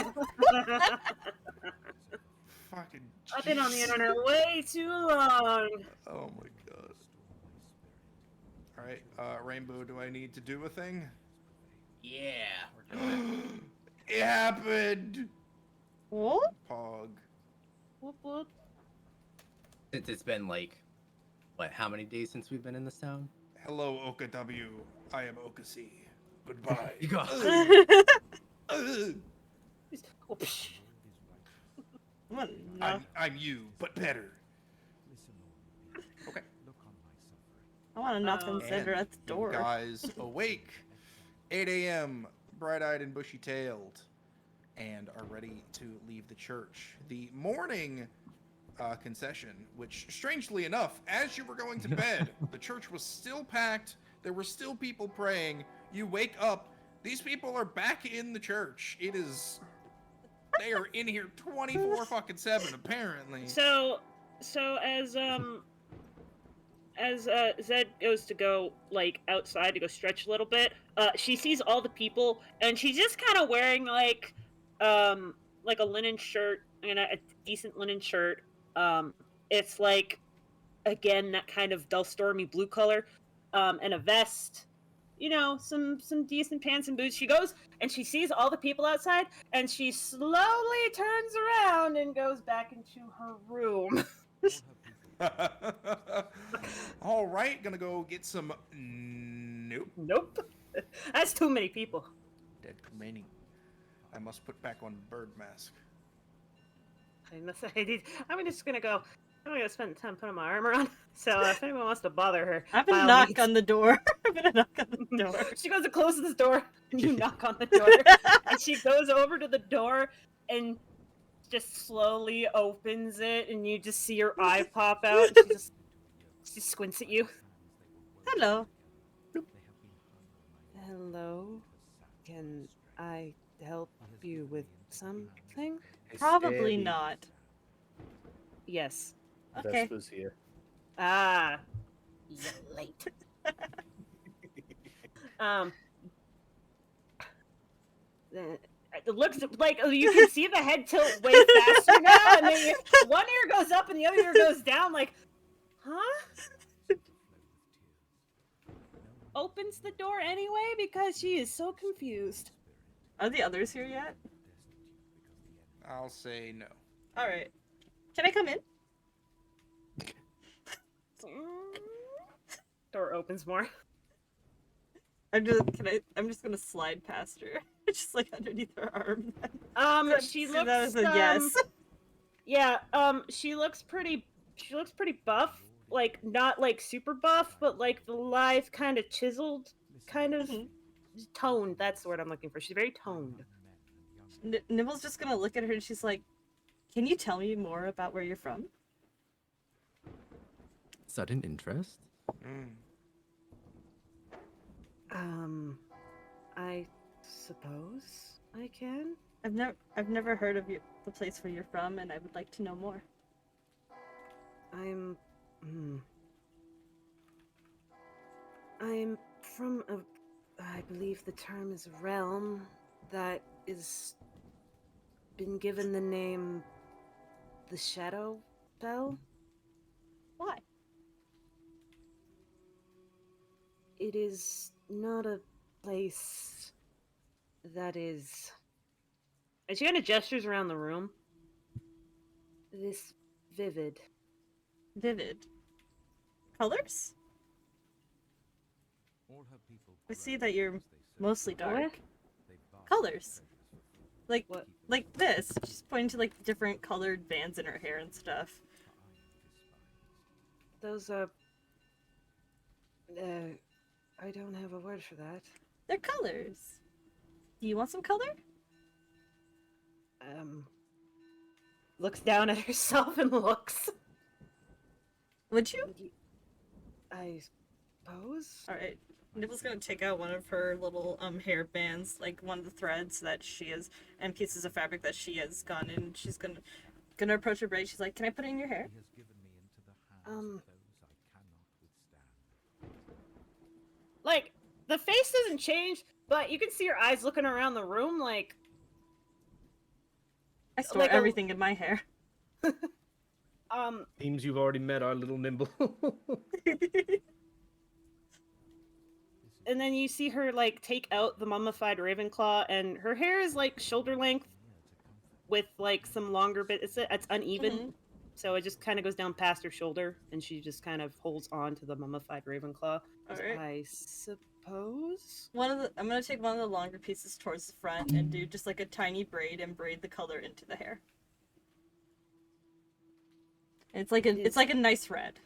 Fucking I've been on the jeez. internet way too long. Oh my god. Alright, Rainbow, do I need to do a thing? Yeah, we're doing It happened! What? Pog. Whoop whoop. it. Since it's been like, what, how many days since we've been in this town? Hello, Oka W. I am Oka C. Goodbye. You go. Ugh. Oh, psh. What? No. I'm you, but better. Okay. I want to knock on Cinder And at the door. you guys awake. 8 a.m., bright-eyed and bushy-tailed, and are ready to leave the church. The morning concession, which, strangely enough, as you were going to bed, the church was still packed. There were still people praying. You wake up. These people are back in the church. It is... They are in here 24 fucking 7, apparently. So as Zed goes to go like outside to go stretch a little bit, she sees all the people and she's just kind of wearing like a linen shirt and a decent linen shirt. It's like again that kind of dull stormy blue color, and a vest. You know, some decent pants and boots. She goes and she sees all the people outside and she slowly turns around and goes back into her room. All right, gonna go get some. Nope. Nope. That's too many people. Dead remaining. I must put back on bird mask. I'm just gonna go. I'm gonna spend time putting my armor on. So if anyone wants to bother her, I'm by gonna all knock means. on the door. I'm gonna knock on the door. She goes to close this door, and you knock on the door, and she goes over to the door and just slowly opens it, and you just see her eye pop out. And she squints at you. Hello. Hello. Can I help you with something? Probably not. Yes. Okay. Vespa's here. Ah. You're late. It looks like you can see the head tilt way faster now, and then one ear goes up and the other ear goes down. Like, huh? Opens the door anyway because she is so confused. Are the others here yet? I'll say no. All right. Can I come in? Door opens more. I'm just gonna slide past her, just like underneath her arm. She So looks. that was a yes. Yeah. She looks pretty buff. Like not like super buff, but like the lithe kind of chiseled, kind of toned. That's the word I'm looking for. She's very toned. Nibble's just gonna look at her and she's like, "Can you tell me more about where you're from?" Sudden interest? I suppose I can. I've never heard of the place where you're from, and I would like to know more. I'm from I believe the term is a realm that is been given the name the Shadow Bell. Why? It is not a place that is. And she kind of gestures around the room. This vivid. Vivid. Colors? I see that you're mostly dark. What? Colors. Like What? like this. She's pointing to like different colored bands in her hair and stuff. Those are. I don't have a word for that. They're colors. Do you want some color? Looks down at herself and looks. Would you? I suppose. Alright. Nibble's gonna take out one of her little hair bands, like one of the threads that she has, and pieces of fabric that she has gone in. She's gonna approach her braid. She's like, "Can I put it in your hair?" Like, the face doesn't change, but you can see her eyes looking around the room like... I store like everything in my hair. Seems you've already met our little Nimble. And then you see her, like, take out the mummified Ravenclaw, and her hair is, like, shoulder length with, like, some longer bits. It's uneven, so it just kind of goes down past her shoulder, and she just kind of holds on to the mummified Ravenclaw. Alright. I suppose? I'm gonna take one of the longer pieces towards the front and do just like a tiny braid and braid the color into the hair. It's like a nice red.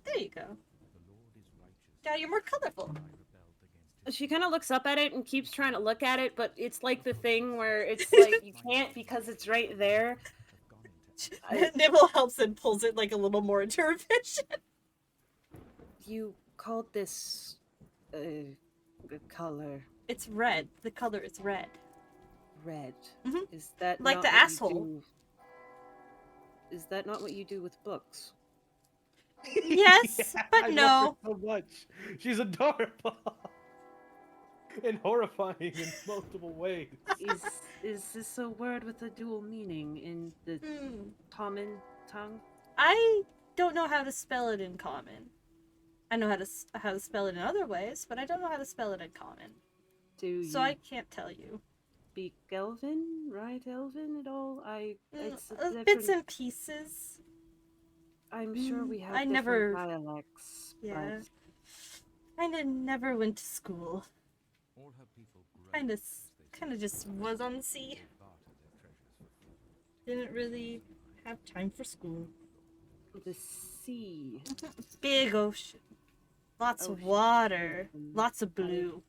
There you go. Yeah, you're more colorful. she kind of looks up at it and keeps trying to look at it, but it's like the thing where it's like you can't because it's right there. Nibble helps and pulls it like a little more into her vision. You called this the color It's red. The color is red. red. Mhm. Is that Like not the what you asshole. do- Is that not what you do with books? Yes, Yeah, but I no. love her so much. She's adorable and horrifying in multiple ways. Is this a word with a dual meaning in the Hmm. common tongue? I don't know how to spell it in common. I know how to spell it in other ways, but I don't know how to spell it in common. Do So you I can't tell you. speak Elven, right? Elven at all? It's a Bits different. and pieces. I'm sure we have I different never. dialects, Yeah. I never went to school. All her people grow Kind of, as they kind of just was on the sea. they barter their treasures for food. Didn't really have time for school. but the sea. Big ocean. Lots of Ocean. water. Mhm. Lots of blue.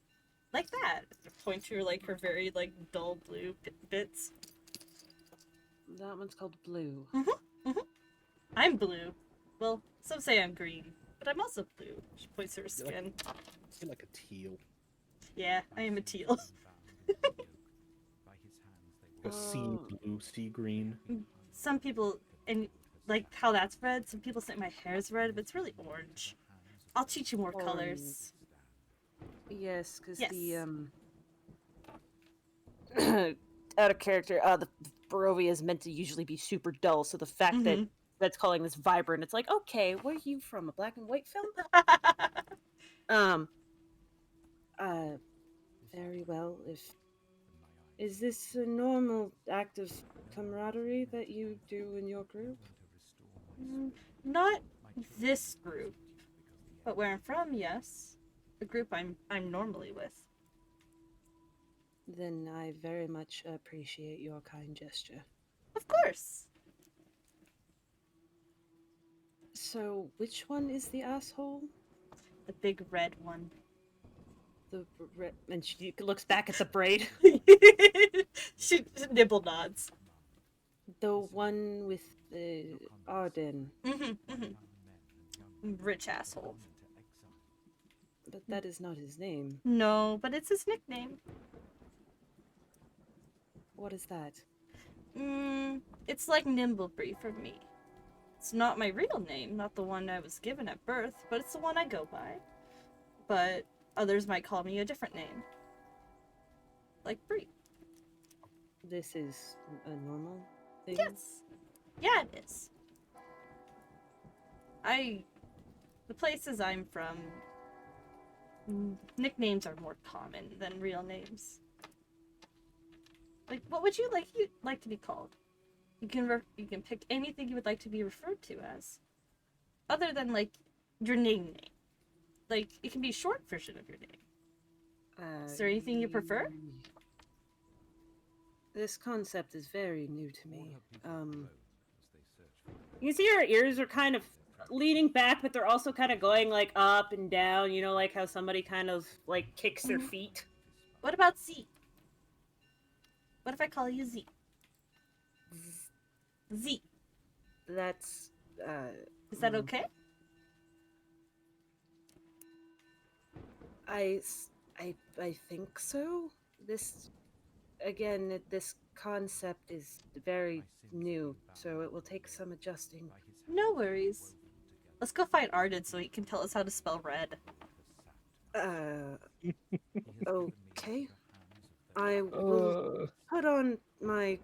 Like that. Point to like her very like dull blue bits. That one's called blue. I'm blue. Well, some say I'm green, but I'm also blue. She points to her You're like- skin. You're like a teal. Yeah, I am a teal. A sea blue, sea green. Some people, and like how that's red, some people say my hair's red, but it's really orange. I'll teach you more colors. Yes, because Yes. the out of character. The Barovia is meant to usually be super dull, so the fact that that's calling this vibrant, it's like, okay, where are you from? A black and white film? Very well. Is this a normal act of camaraderie that you do in your group? Not this group, but where I'm from, yes. The group I'm normally with. Then I very much appreciate your kind gesture. Of course. So, which one is the asshole? The big red one. And she looks back at the braid. She nibble nods. The one with the Arden. Rich asshole. But that is not his name. No, but it's his nickname. What is that? It's like Nimbleby for me. It's not my real name, not the one I was given at birth, but it's the one I go by. But others might call me a different name. Like Bree. This is a normal thing? Yes. Yeah, it is. The places I'm from, nicknames are more common than real names. Like, what would you like to be called? You can pick anything you would like to be referred to as, other than like your name. Like, it can be a short version of your name. Is there anything you prefer? This concept is very new to me. You see her ears are kind of leaning back, but they're also kind of going like up and down, you know, like how somebody kind of like kicks their feet. What about Z? What if I call you Z? Z. That's Is that okay? I think so. This concept is very new, so it will take some adjusting. No worries. Let's go find Arden so he can tell us how to spell red. Okay. I will put on my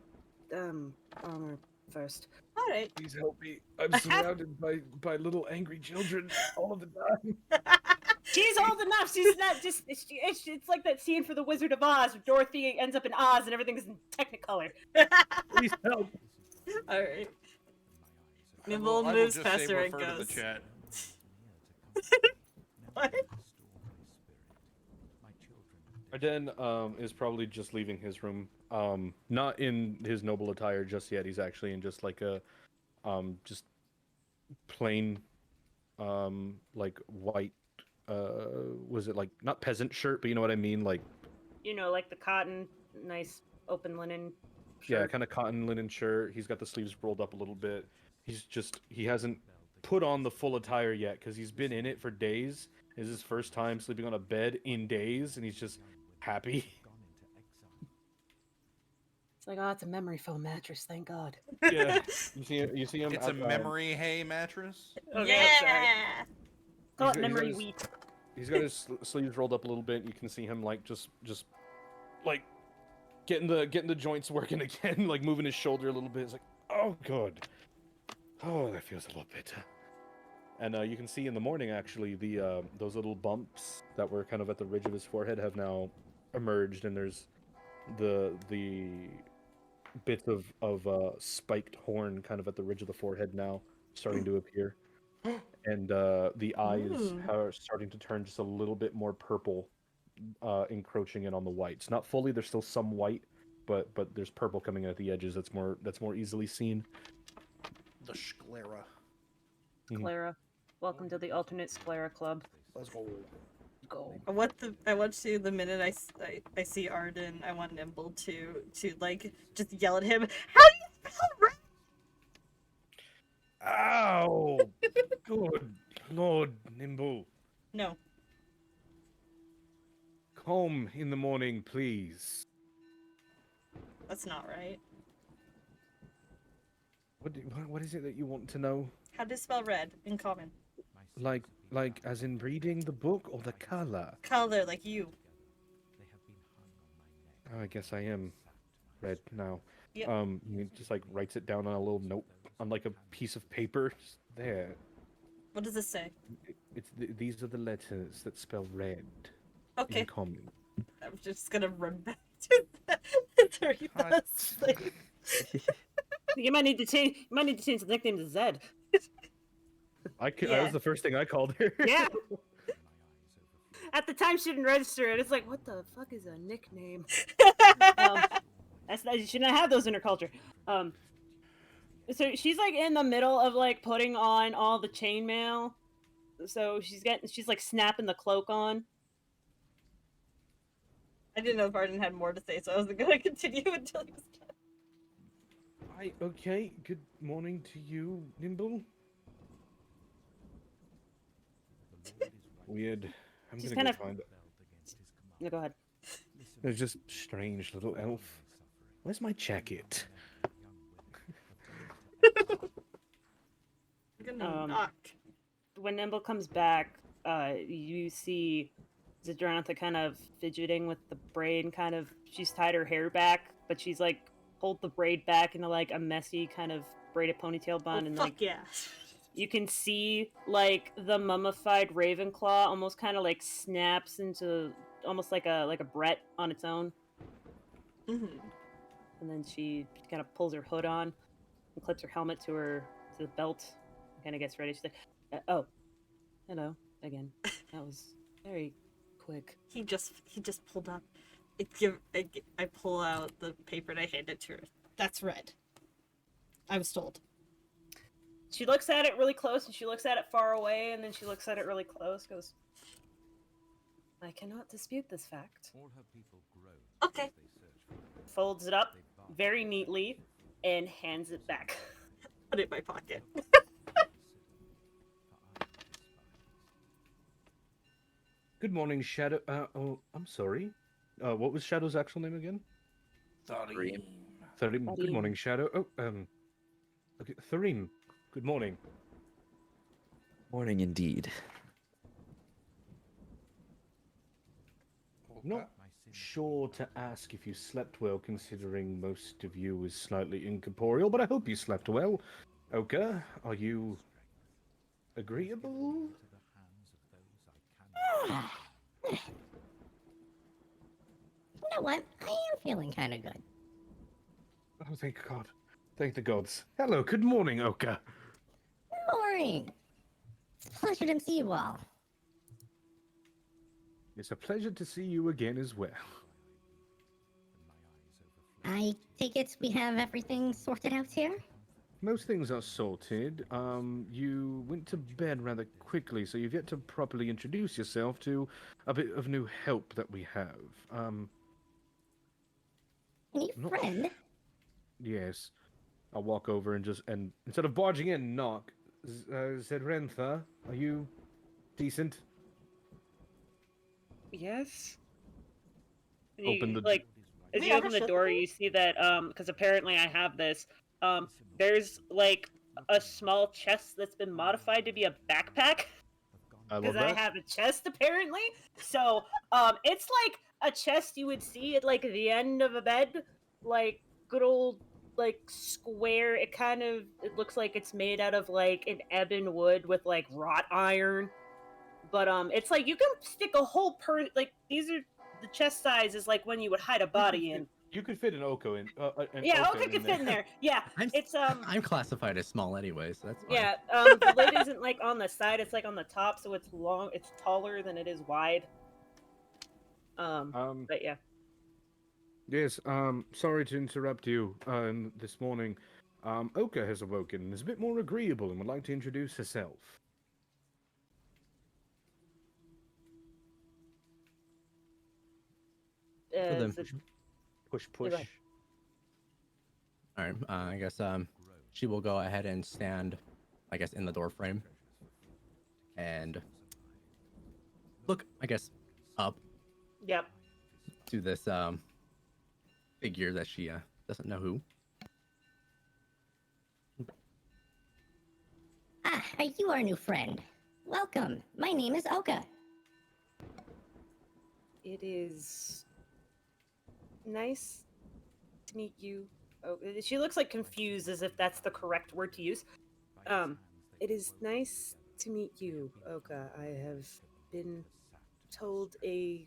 armor first. All right. Please help me. I'm surrounded by little angry children all of the time. She's old enough. She's not just. It's like that scene for The Wizard of Oz where Dorothy ends up in Oz and everything is in Technicolor. Please help. All right. I Nimble will moves just say faster and refer to goes. the chat. What? Arden is probably just leaving his room. Not in his noble attire just yet. He's actually in just like a just plain like white was it like not peasant shirt, but you know what I mean, like You know, like the cotton, nice open linen yeah, shirt. kind of cotton linen shirt. He's got the sleeves rolled up a little bit. He hasn't put on the full attire yet because he's been in it for days. It's his first time sleeping on a bed in days, and he's just happy. It's like, oh, it's a memory foam mattress. Thank God. Yeah, you see him. It's a memory hay mattress. Okay, sorry. Yeah. Call He's it got- he's got memory his- wheat. He's got his sleeves rolled up a little bit. You can see him like just like getting the joints working again, like moving his shoulder a little bit. It's like, oh good, oh that feels a lot better. And you can see in the morning actually the those little bumps that were kind of at the ridge of his forehead have now emerged, and there's the bits of spiked horn kind of at the ridge of the forehead now starting to appear. And the eyes Ooh. are starting to turn just a little bit more purple, encroaching in on the whites. Not fully, there's still some white, but there's purple coming in at the edges. That's more easily seen. The sclera. Sclera. Welcome to the alternate Sclera Club. Let's go. Go. I want to the minute I see Arden, I want Nimble to like just yell at him. How do you spell red? Ow! Good Lord, Nimble. No. Home in the morning, please. That's not right. What is it that you want to know? How do you spell red in common? Like as in reading the book or the color? Color, like you. Oh, I guess I am red now. Yep. He just like writes it down on a little note on like a piece of paper. Just there. What does this say? These are the letters that spell red Okay. in common. I'm just gonna run back to the 30 sleep. You might need to change. You might need to change the nickname to Zed. That Yeah. was the first thing I called her. Yeah. At the time, she didn't register it. It's like, what the fuck is a nickname? That's not, you should not have those in her culture. So she's like in the middle of like putting on all the chainmail. So she's like snapping the cloak on. I didn't know if Arden had more to say, so I wasn't gonna continue until he was done. Okay. Good morning to you, Nimble. Weird. I'm She's gonna kind go of- find it. No, go ahead. There's just strange little elf. Where's my jacket? I'm gonna Um, knock. When Nimble comes back, you see Zadrantha kind of fidgeting with the braid, and kind of she's tied her hair back, but she's like pulled the braid back into like a messy kind of braided ponytail bun, Oh, and fuck like yeah. you can see like the mummified Ravenclaw almost kind of like snaps into almost like a Brett on its own, Mm-hmm. and then she kind of pulls her hood on and clips her helmet to the belt, and kind of gets ready. She's like, "Oh, hello again. That was very quick." He just pulled up. I pull out the paper and I hand it to her. That's red. I was told. She looks at it really close, and she looks at it far away, and then she looks at it really close. Goes, "I cannot dispute this fact." Okay. Folds it up very neatly and hands it back. Put it in my pocket. Good morning, Shadow. Oh, I'm sorry. What was Shadow's actual name again? Tharim. Tharim. Good Tharim. morning, Shadow. Oh, okay, Tharim. Good morning. Morning indeed. Not sure to ask if you slept well, considering most of you is slightly incorporeal, but I hope you slept well. Oka, are you agreeable? You know what? I am feeling kind of good. Oh, thank God. Thank the gods. Hello, good morning, Oka. Morning. It's a pleasure to see you all. It's a pleasure to see you again as well. I take it we have everything sorted out here? most things are sorted. You went to bed rather quickly, so you've yet to properly introduce yourself to a bit of new help that we have. New Not friend? yes. I'll walk over and instead of barging in, knock. Zedrentha, are you decent? Yes. And Open you the. like as you Yeah, open the shut the door, door. you see that because apparently I have this. There's like a small chest that's been modified to be a backpack I because love I that. have a chest apparently. So it's like a chest you would see at like the end of a bed, like good old like square. It looks like it's made out of like an ebon wood with like wrought iron. But it's like you can stick a whole like these are the chest size is like when you would hide a body in. You could fit an Oko in. An Yeah, Oka okay, in could fit in there. Yeah, I'm it's I'm classified as small anyway, so that's fine. yeah. The lid isn't like on the side; it's like on the top, so it's long. It's taller than it is wide. Um. But yeah. Yes. Sorry to interrupt you. This morning, Oka has awoken and is a bit more agreeable and would like to introduce herself. For them. Is it, Push, go push. ahead. All right. I guess she will go ahead and stand, I guess, in the door frame and look, I guess, up Yep. to this figure that she doesn't know who. Ah, are you our new friend? Welcome. My name is Oka. It is nice to meet you. Oh, she looks like confused, as if that's the correct word to use. It is nice to meet you, Oka. I have been told a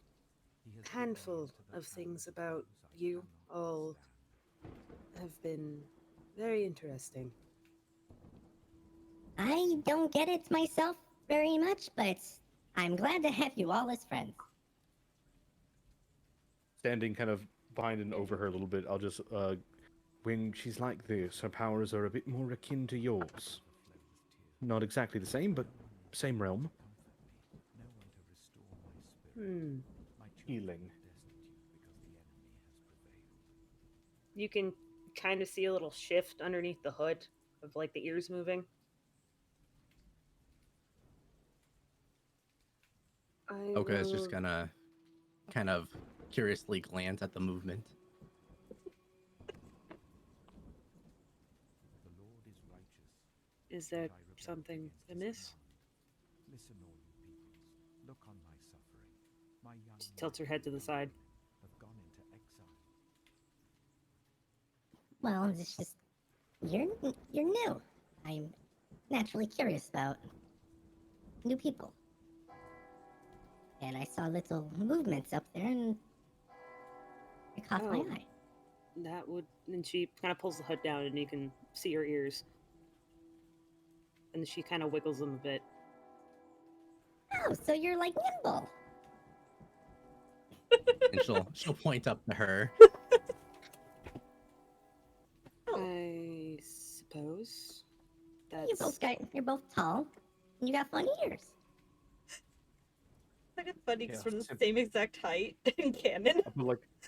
handful of things about you. All have been very interesting. I don't get it myself very much, but I'm glad to have you all as friends. Standing kind of behind and over her a little bit, I'll just when she's like this, her powers are a bit more akin to yours. Not exactly the same, but same realm. Hmm. Healing. You can kind of see a little shift underneath the hood of like the ears moving. Oka is just gonna kind of curiously glance at the movement. Is there something amiss? Listen, all you peoples, look on my suffering. My young She tilts her head to the side. have gone into exile. Well, it's just you're new. I'm naturally curious about new people. And I saw little movements up there and it caught my Oh. eye. That would. And she kind of pulls the hood down, and you can see her ears. And she kind of wiggles them a bit. Oh, so you're like nimble. And she'll point up to her. I suppose You're both tall and you got funny ears. Like it's funny because Yeah. we're the same exact height in canon.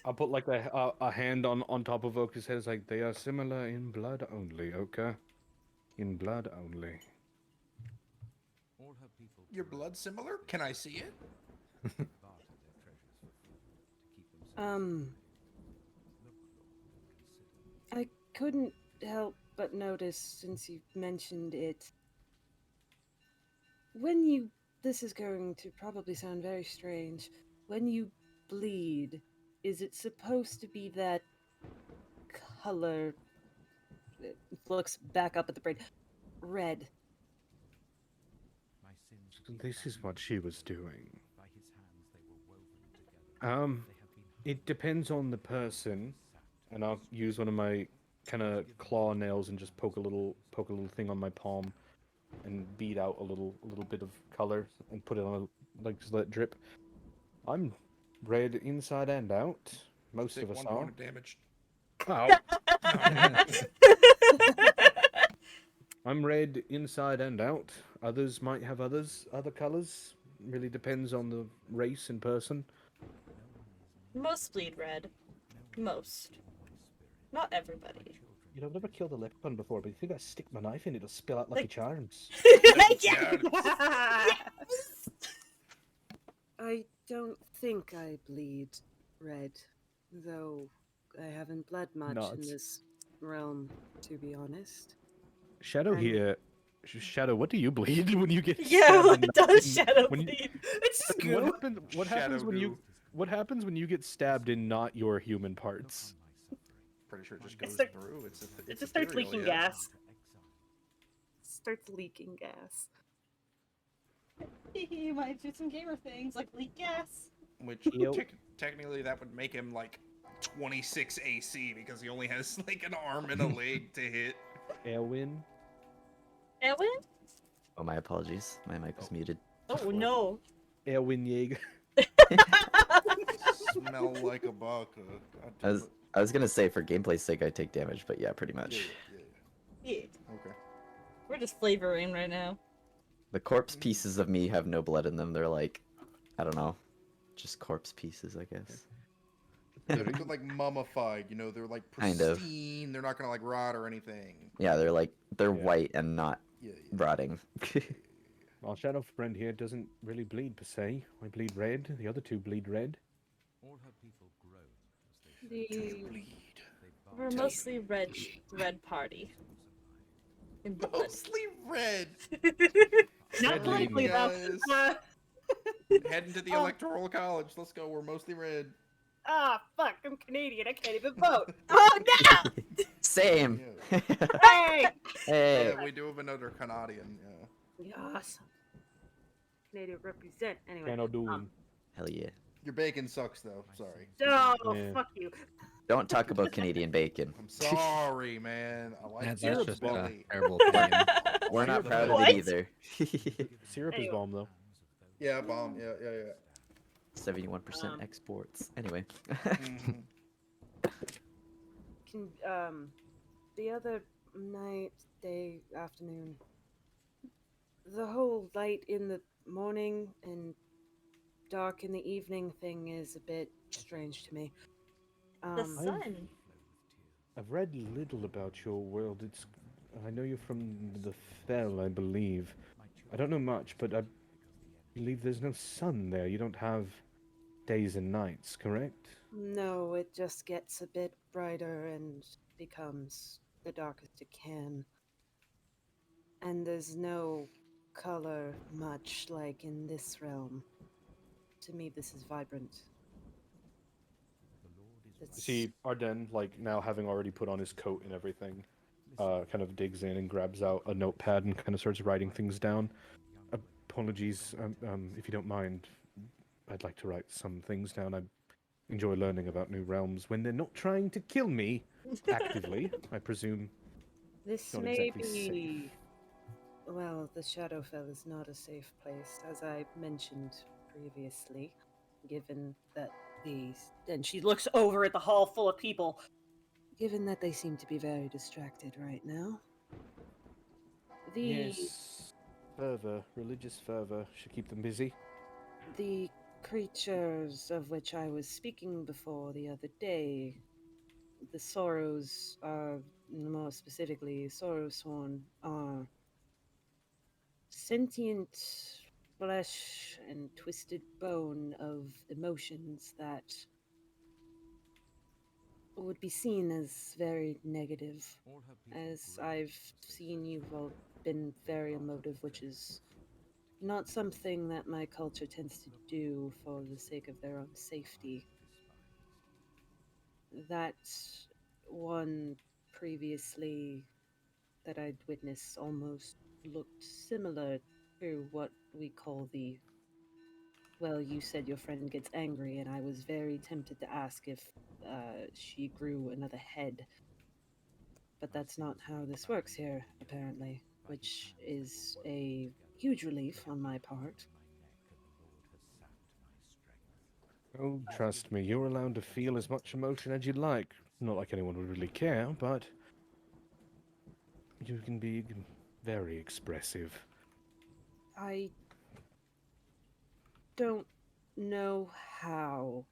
I'll put like a hand on top of Oka's head. It's like they are similar in blood only, Oka. In blood only. All her people Your blood similar? Can I see it? barter their treasures for food to keep themselves. Look, Lord, and consider. I couldn't help but notice since you mentioned it. When you. This is going to probably sound very strange. When you bleed, is it supposed to be that color? It looks back up at the brain. Red. My sins will be This is bound what she was doing. by his hands they were woven together. They have been It depends on the person, and I'll use one of my kind of claw nails and just poke a little thing on my palm, and bead out a little bit of color and put it on just let it drip. I'm red inside and out. Most Take of us 1 are. point of damage. Oh, red inside and out. Others might have other colors. Really depends on the race and person. Most bleed red. Most. Not everybody. You know, I've never killed a leprechaun before, but you think I stick my knife in, it'll spill out Lucky Charms. Yeah. I don't think I bleed red, though I haven't bled much in Nuts. this realm, to be honest. Shadow And- here. Shadow, what do you bleed when you get Yeah, stabbed what in the- does in- Shadow when you- bleed? It's just What goo. happens? What happens Shadow when you? goo. What happens when you get stabbed in not your human parts? Pretty sure it just goes start- through. It just starts ethereal, leaking yeah. gas. Starts leaking gas. He might do some gamer things like leak gas. Which Yo. technically that would make him like 26 AC because he only has like an arm and a leg to hit. Elwin. Elwin? Oh, my apologies. My mic was muted. Oh no. Elwin Yeager. Smell like a buck. I was gonna say for gameplay's sake I take damage, but yeah, pretty much. Yeah. Okay. We're just flavoring right now. The corpse pieces of me have no blood in them. They're like, I don't know, just corpse pieces, I guess. They're like mummified, you know, they're like Kind of. pristine, they're not gonna like rot or anything. Yeah, they're white and not Yeah. rotting. Our shadow friend here doesn't really bleed per se. I bleed red. The other two bleed red. All her people groan as they We're mostly red party. In blood. Mostly red. Not Red politically, though. guys. Heading to the electoral college. Let's go. We're mostly red. Fuck, I'm Canadian. I can't even vote. Oh no! Same. Hey! Hey. Yeah, we do have another Canadian. Yeah. Yes. Canadian represent. Anyway. Cannot do Hell yeah. Your bacon sucks though. Sorry. Oh, Yeah. fuck you. Don't talk about Canadian bacon. I'm sorry, man. I like That's syrup's just a belly. terrible opinion. We're not proud of What? it either. Syrup is Anyway. bomb though. Yeah, bomb. Yeah. 71% exports. Anyway. Mhm. The other night, day, afternoon, the whole light in the morning and dark in the evening thing is a bit strange to me. The sun. I've read little about your world. I know you're from the Fell, I believe. I don't know much, but I believe there's no sun there. You don't have days and nights, correct? No, it just gets a bit brighter and becomes the darkest it can. And there's no color much like in this realm. To me, this is vibrant. It's- See, Arden, like now having already put on his coat and everything, kind of digs in and grabs out a notepad and kind of starts writing things down. Apologies, if you don't mind. I'd like to write some things down. I enjoy learning about new realms when they're not trying to kill me actively, I presume. This Not may exactly be. Well, the Shadowfell is not a safe place, as I mentioned previously, given that these. And she looks over at the hall full of people. Given that they seem to be very distracted right now. The Yes. Fervor, religious fervor should keep them busy. the creatures of which I was speaking before the other day, the sorrows are, more specifically, Sorrowsworn, are sentient flesh and twisted bone of emotions that would be seen as very negative. As I've seen, you've all been very emotive, which is not something that my culture tends to do for the sake of their own safety. That one previously that I'd witnessed almost looked similar to what we call the. Well, you said your friend gets angry, and I was very tempted to ask if she grew another head. But that's not how this works here, apparently, which is a huge relief on my part. Oh, trust me, you're allowed to feel as much emotion as you'd like. Not like anyone would really care, but you can be very expressive. I don't know how.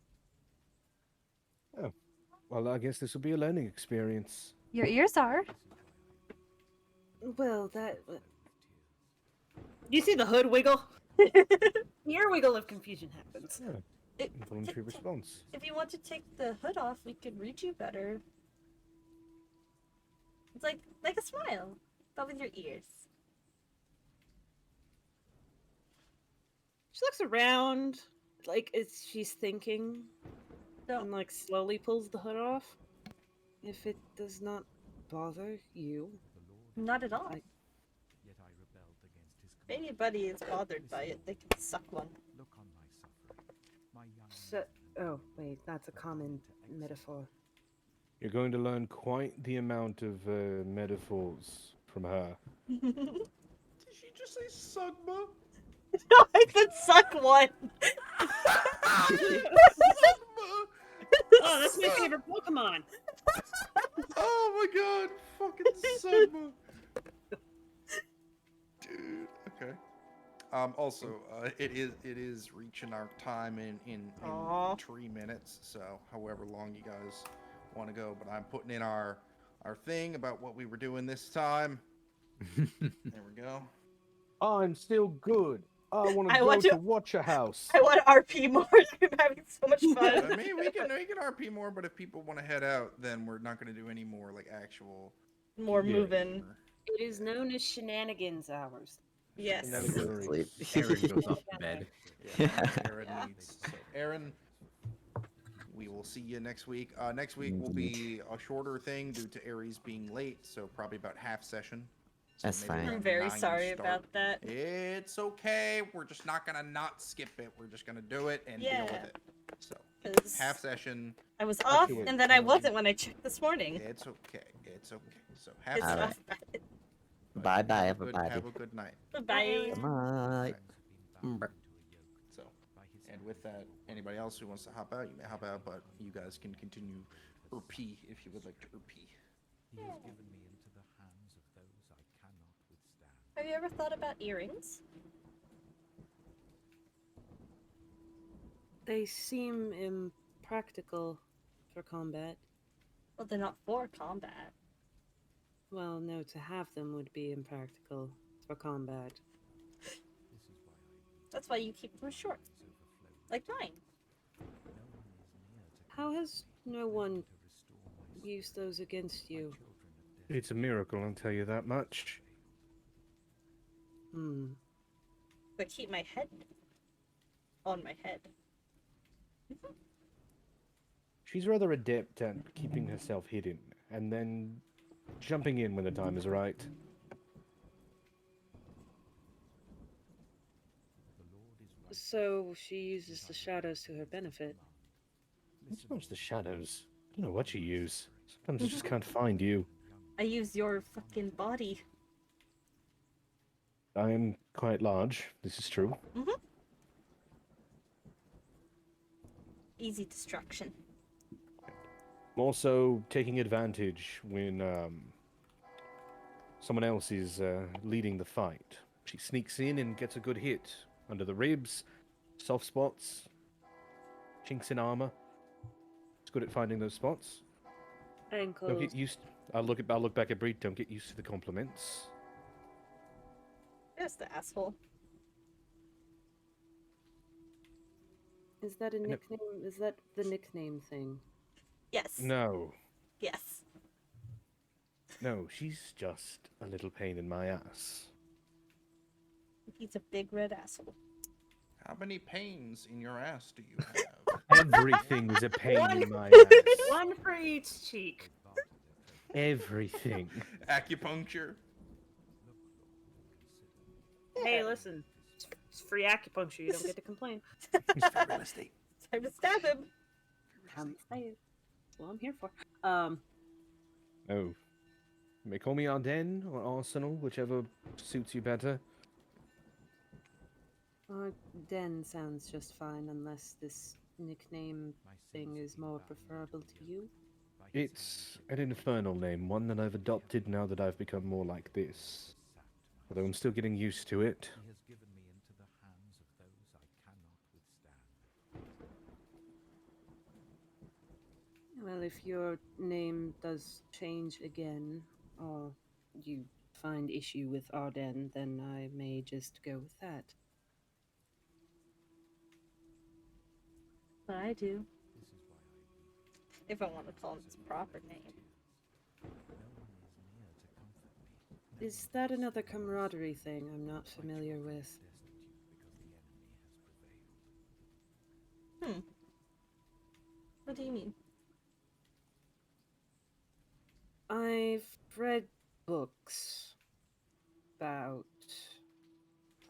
Oh, well, I guess this will be a learning experience. Your ears are. Well, that. You see the hood wiggle? The ear wiggle of confusion happens. Yeah, It- involuntary response. If you want to take the hood off, we could read you better. It's like a smile, but with your ears. She looks around, like as she's thinking, No, and like slowly pulls the hood off. If it does not bother you, not at all. I- Yet I rebelled against his If anybody is bothered by it, they can suck one. Look on my suffering. My young so, oh wait, that's a common metaphor. You're going to learn quite the amount of metaphors from her. Did she just say Sugma? No, I said suck one. Sugma! Oh, that's my favorite Pokemon. Oh my god, fucking Sugma. Dude, okay. Also, it is reaching our time in Aw. 3 minutes, so however long you guys want to go, but I'm putting in our thing about what we were doing this time. There we go. I'm still good. I want I to go want to- to watch a house. I want RP more. I'm having so much I fun. mean, we can RP more, but if people want to head out, then we're not going to do any more like actual More Yeah. moving. It is known as shenanigans hours. Yes. Sleep. Aaron goes off to bed. Yeah, Aaron Yeah. needs. So, Aaron, we will see you next week. Next week will be a shorter thing due to Aries being late, so probably about half session. So That's maybe fine. I'm around very 9 sorry start. about that. It's okay. We're just not gonna not skip it. We're just gonna do it and deal Yeah. with it. So 'Cause half session. I was off, can't and then I tell wasn't you. when I checked this morning. It's okay. It's okay. So half It's session. Alright. off. but Bye bye, have a good- everybody. Have a good night. Bye. Bye. So, and with that, anybody else who wants to hop out, you may hop out, but you guys can continue RP if you would like to RP. He has given me into the hands of those I cannot withstand. Have you ever thought about earrings? They seem impractical for combat. Well, they're not for combat. Well, no, to have them would be impractical for combat. This is why I That's why you keep them short, overflow. like mine. No one is near to How has no one to restore my used those against you? children of death. It's a miracle, I'll tell you that much. Hmm. But keep my head on my head. She's rather adept at keeping herself hidden and then jumping in when the time is right. The Lord is right. So she uses the shadows to her benefit. Not so much the shadows. I don't know what you use. Sometimes I just can't find you. I use your fucking body. I am quite large, this is true. Easy destruction. I'm also taking advantage when someone else is leading the fight. She sneaks in and gets a good hit under the ribs, soft spots, chinks in armor. It's good at finding those spots. Don't Ankles. get used. I'll look back at Breed. Don't get used to the compliments. There's the asshole. Is that a No. nickname? Is that the nickname thing? Yes. No, Yes. no, she's just a little pain in my ass. He's a big red asshole. How many pains in your ass do you have? Everything is a pain in my ass. One for each cheek. Everything. Acupuncture. Hey, listen. It's free acupuncture. You don't get to complain. It's for real estate. Time to stab him. That's what I'm here for. Oh. You may call me Ardennes or Arsenal, whichever suits you better. Den sounds just fine, unless this nickname thing is more preferable to you. It's an infernal name, one that I've adopted now that I've become more like this. Although I'm still getting used to it. He has given me into the hands of those I cannot withstand. Well, if your name does change again, or you find issue with Arden, then I may just go with that. But I do, This is why I weep. if I want to call him his proper name. No one is near to comfort me. No Is one that to another support me. camaraderie thing I'm not My familiar children with? are destitute because the enemy has prevailed. What do you mean? I've read books about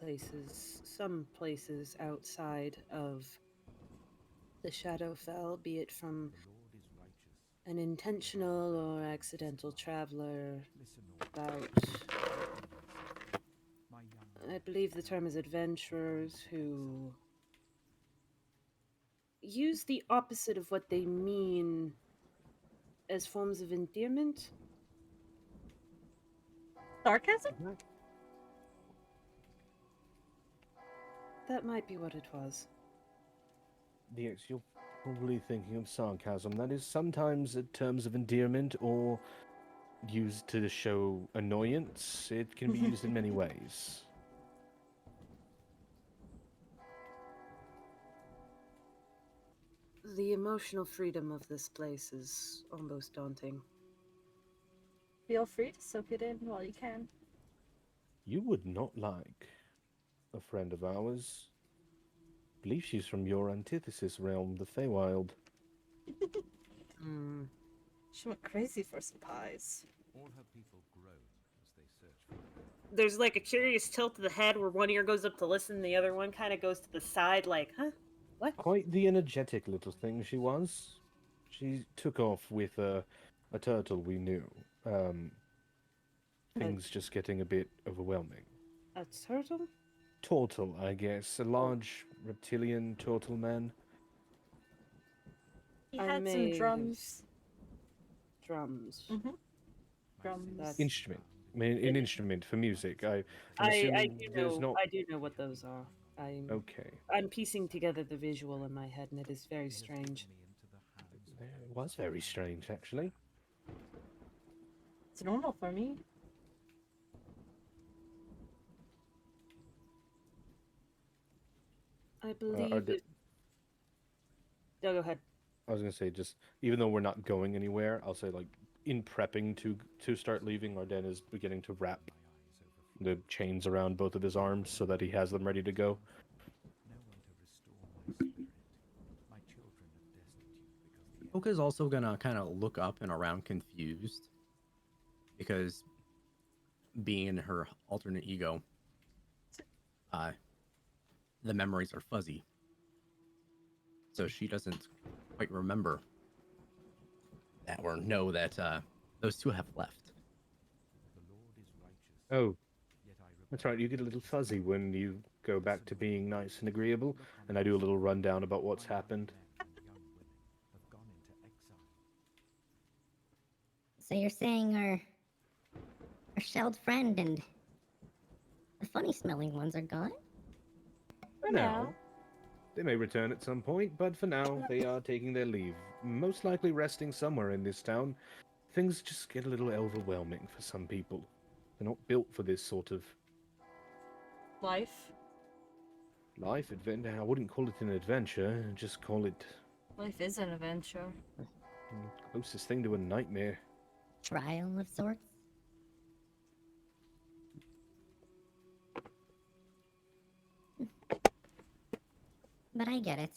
places, some places outside of the Shadowfell, be it from The Lord is righteous. an intentional or accidental traveler, Listen, all. about, My young I lord believe the is term is alive. adventurers, who use the opposite of what they mean as forms of endearment. Sarcasm? That might be what it was. DX, you're probably thinking of sarcasm. That is sometimes in terms of endearment or used to show annoyance. It can be used in many ways. The emotional freedom of this place is almost daunting. Feel free to soak it in while you can. You would not like a friend of ours. I believe she's from your antithesis realm, the Feywild. Hmm. She went crazy for some pies. All her people groan as they search for her. There's like a curious tilt of the head where one ear goes up to listen, the other one kind of goes to the side, like, huh? What? Quite the energetic little thing she was. She took off with a turtle we knew. Things just getting a bit overwhelming. A turtle? Turtle, I guess. A large reptilian turtle man. He I had some may have- drums. Drums. Mm-hmm. Drums. That's- Instrument. I mean, an instrument for music. I'm I assuming do there's know. not. I do know what those are. Okay. I'm piecing together the visual in my head, and it is very He has given strange. me into the hands of It those was very strange, actually. It's normal for me. I believe d- it. No, go ahead. I was gonna say, just even though we're not going anywhere, I'll say like in prepping to start leaving, Arden is beginning to wrap my eyes overflow. the chains around both of his arms so that he has them ready to go. No one to restore my spirit. My children are destitute because the Oka's also gonna kind of look up and around confused because being in her alternate ego, the memories are fuzzy. So she doesn't quite remember that or know that those two have left. The Lord is righteous. Oh, Yet I that's rebel. right. You get a little fuzzy when you go back to being nice and agreeable, and I do a little rundown about what's My young happened. men and young women have gone into exile. So you're saying our shelled friend and the funny smelling ones are gone? For Now, now. they may return at some point, but for now, they are taking their leave. Most likely resting somewhere in this town. Things just get a little overwhelming for some people. They're not built for this sort of Life. life adventure. I wouldn't call it an adventure, just call it Life is an adventure. the closest thing to a nightmare. Trial of sorts? But I get it.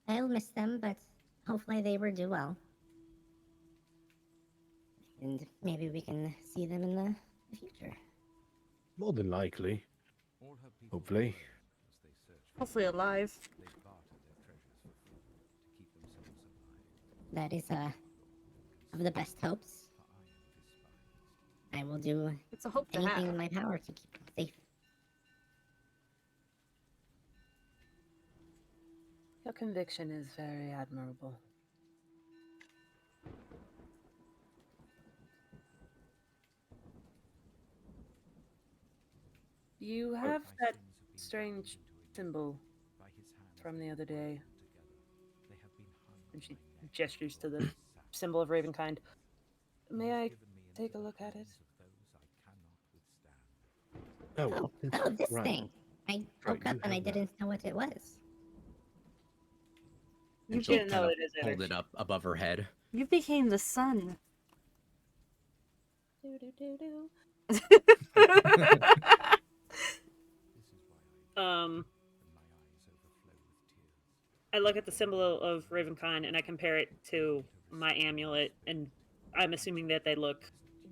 I'll miss them, but hopefully they will do well. And maybe we can see them in the future. More than likely. All her people Hopefully. groan as they search for Hopefully alive. They barter their treasures for food to keep themselves alive. That is, of the best hopes. For I am despised. I will do It's a hope to anything in have. my power to keep them safe. Your conviction is very admirable. You have that strange symbol from the other day. And she gestures to the symbol of Ravenkind. May I take a look at it? Oh, this right. thing. I Right, woke up you and I have that. didn't know what it was. You And she'll didn't kind know of it is hold energy. it up above her head. You became the sun. Do, do, do, do. I look at the symbol of Ravenkind and I compare it to my amulet, and I'm assuming that they look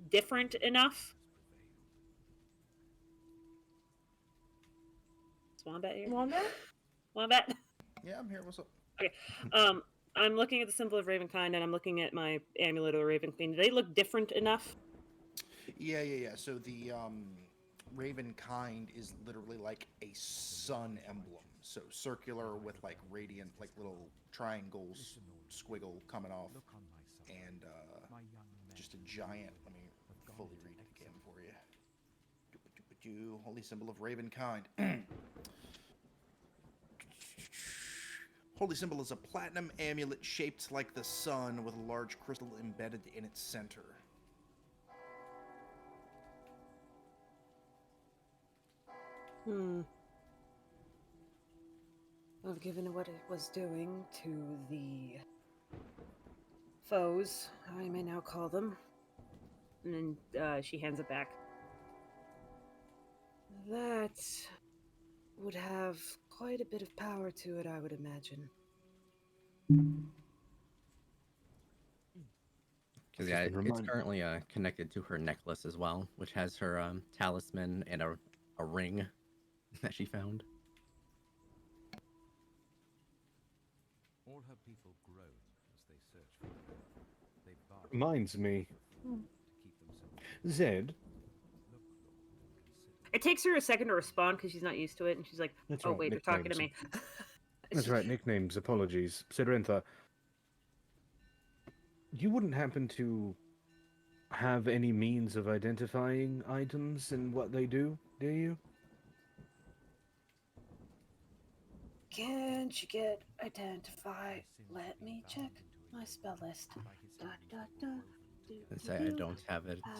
different enough. Is Wombat here? Wombat? Wombat? Yeah, I'm here. What's up? Okay. I'm looking at the symbol of Ravenkind and I'm looking at my amulet of the Raven Queen. Do they look different enough? Yeah. So the Ravenkind is literally like a sun emblem. So circular with like radiant, like little triangles, squiggle coming off, and just a giant. Let me fully read it again for you. Holy symbol of Ravenkind. Holy symbol is a platinum amulet shaped like the sun with a large crystal embedded in its center. Well, given what it was doing to the foes, I may now call them, And then she hands it back. that would have quite a bit of power to it, I would imagine. Because yeah, Just been it's reminded. currently connected to her necklace as well, which has her talisman and a ring that she found. All her people groan as they search for her. They bark Reminds me, to keep themselves Zed. look, Lord, and consider. It takes her a second to respond because she's not used to it, and she's like, That's "Oh right, wait, they're talking to me." nicknames. That's right, nicknames. Apologies, Sidrintha. You wouldn't happen to have any means of identifying items and what they do you? Can't you get identify? Let me check my spell list. Da, da, da, do, And do, say I do. don't have it. I Is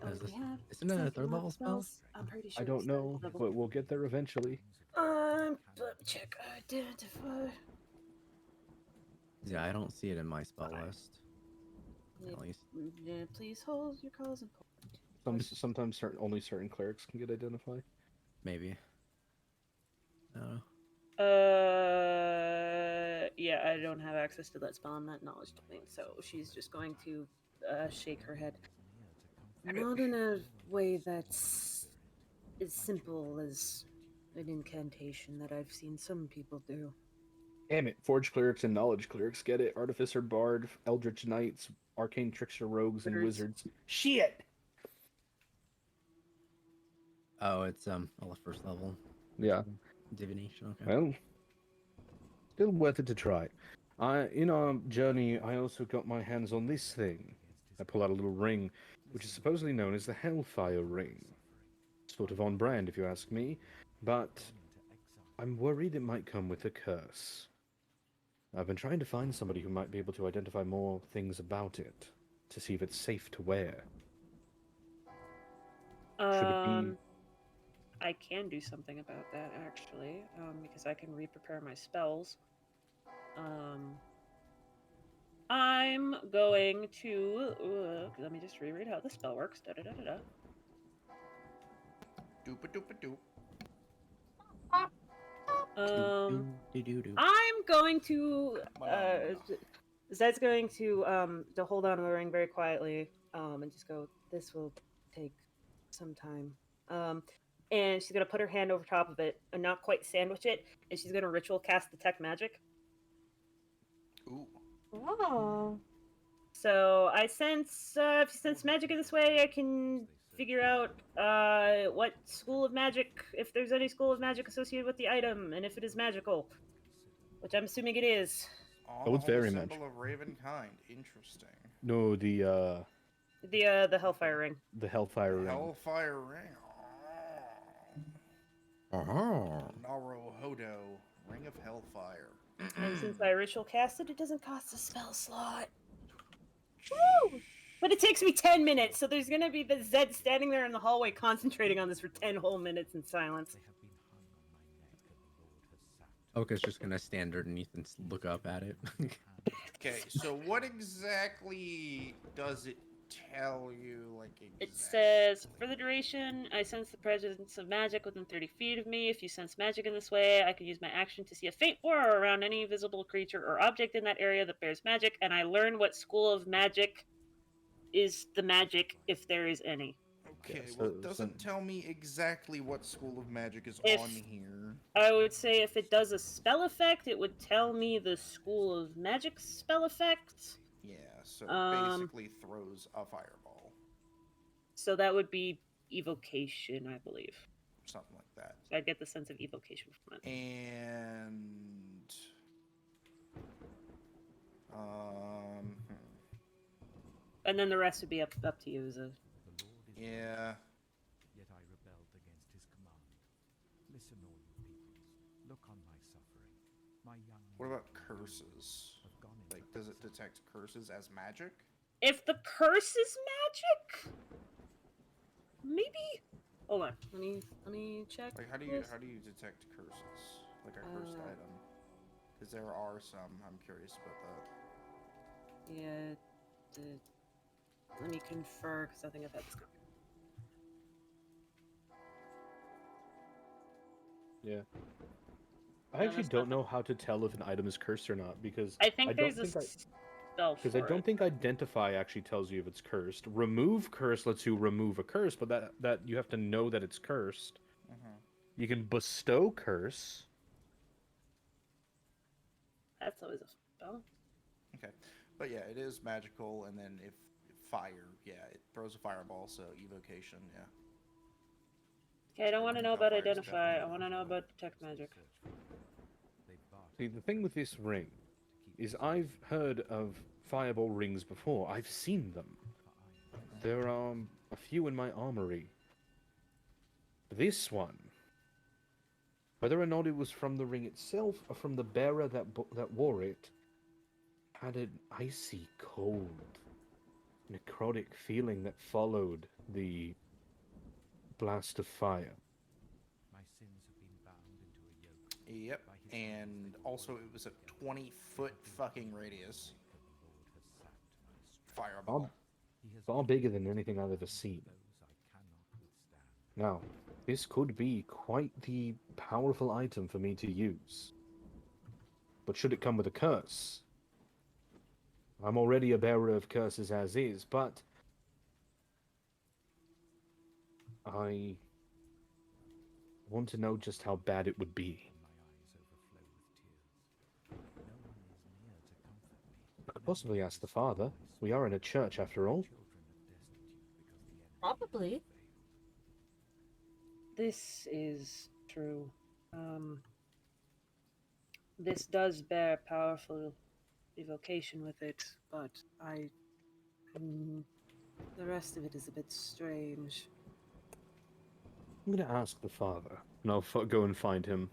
only this- have Isn't it a second third level spell? spells. I'm pretty sure I don't it's third know, level. but we'll get there eventually. Let me check. Identify. Yeah, I don't see it in my spell list. At least. Yeah, please hold your calls and Sometimes only certain clerics can get identified. Maybe. I don't know. Yeah, I don't have access to that spell. I'm not knowledge domain, so she's just going to shake her head. not in a way that's as simple as an incantation that I've seen some people do. Damn it, Forge clerics and knowledge clerics get it. Artificer, bard, eldritch knights, arcane trickster, rogues, and wizards. Shit! Oh, it's first level. Yeah. Divination. Okay. Well, still worth it to try. In our journey, I also got my hands on this thing. I pull out a little ring, which is supposedly known as the Hellfire Ring. Sort of on brand, if you ask me, but I'm worried it might come with a curse. I've been trying to find somebody who might be able to identify more things about it, to see if it's safe to wear. Should it be... I can do something about that actually, because I can re-prepare my spells. I'm going to let me just reread how the spell works. Da da da da da. Doop-a-doop-a-doop. I'm going to Zed's going to hold on to the ring very quietly and just go, "This will take some time." And she's gonna put her hand over top of it and not quite sandwich it, and she's gonna ritual cast detect magic. Ooh. Oh. So I sense if you sense magic in this way, I can figure out what school of magic, if there's any school of magic associated with the item, and if it is magical, which I'm assuming it is. Oh, it's very much. symbol of Ravenkind. Interesting. No, the The Hellfire Ring. Hellfire Ring. Hellfire Ring. Oh. Naruhodo, Ring of Hellfire. And since I ritual cast it, it doesn't cost a spell slot. Woo! But it takes me 10 minutes, so there's gonna be the Zed standing there in the hallway concentrating on this for 10 whole minutes in silence. Oka's just gonna stand underneath and look up at it. Okay, so what exactly does it tell you? Like, It says, for the duration, I sense the presence of magic within 30 feet of me. If you sense magic in this way, I can use my action to see a faint aura around any visible creature or object in that area that bears magic, and I learn what school of magic is the magic, if there is any. Okay, Yeah, well, so- it doesn't tell me exactly what school of magic is If- on here. I would say if it does a spell effect, it would tell me the school of magic spell effect. Yeah, so it Um, basically throws a fireball, So that would be evocation, I believe. something like that. I get the sense of evocation from it. And um, And then the rest would be up to you. As a... yeah. Yet I rebelled against his command. Listen, all you peoples. Look on my suffering. My young. What about curses? have gone into Like, does it detect curses as magic? If the curse is magic, maybe. Hold on. Let me check. Like, how do you detect curses? Like a cursed item? Because there are some. I'm curious about that. Yeah. Let me confer because I think I've had this conversation. Yeah. I No, actually that's don't not- know how to tell if an item is cursed or not because I think I there's don't a think spell for because I don't it. think identify actually tells you if it's cursed. Remove curse lets you remove a curse, but that you have to know that it's cursed. You can bestow curse. That's always a spell. Okay, but yeah, it is magical, and then if fire, yeah, it throws a fireball, so evocation, yeah. Okay, I don't want to know Hellfire about is identify. I definitely want to know about detect magic. See, the thing with this ring is I've heard of fireball rings before. I've seen them. There are a few in my armory. This one, whether or not it was from the ring itself or from the bearer that wore it, had an icy cold, necrotic feeling that followed the blast of fire. My sins have been bound into a yoke. Yep, and also it was a 20-foot fucking radius. Fireball. Far bigger than anything I've ever seen. Now, this could be quite the powerful item for me to use. But should it come with a curse? I'm already a bearer of curses as is, but I want to know just how bad it would be. I could possibly ask the father. We are in a church after all. Probably. This is true. This does bear powerful evocation with it, but the rest of it is a bit strange. I'm going to ask the father, and I'll go and find him.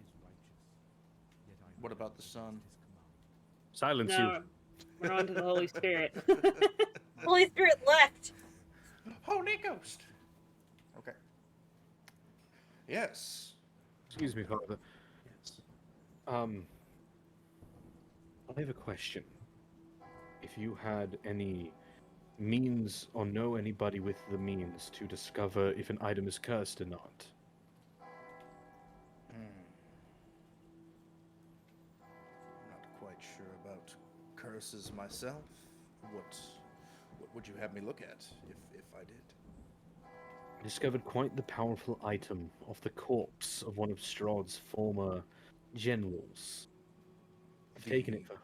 What about the sun? Silence No, we're on to the Holy Spirit. Holy Spirit left. Holy Ghost. Okay. Yes. Excuse me, father. I have a question. If you had any means or know anybody with the means to discover if an item is cursed or not. I'm not quite sure about curses myself. What would you have me look at if I did? I discovered quite the powerful item of the corpse of one of Strahd's former generals. I've taken it for...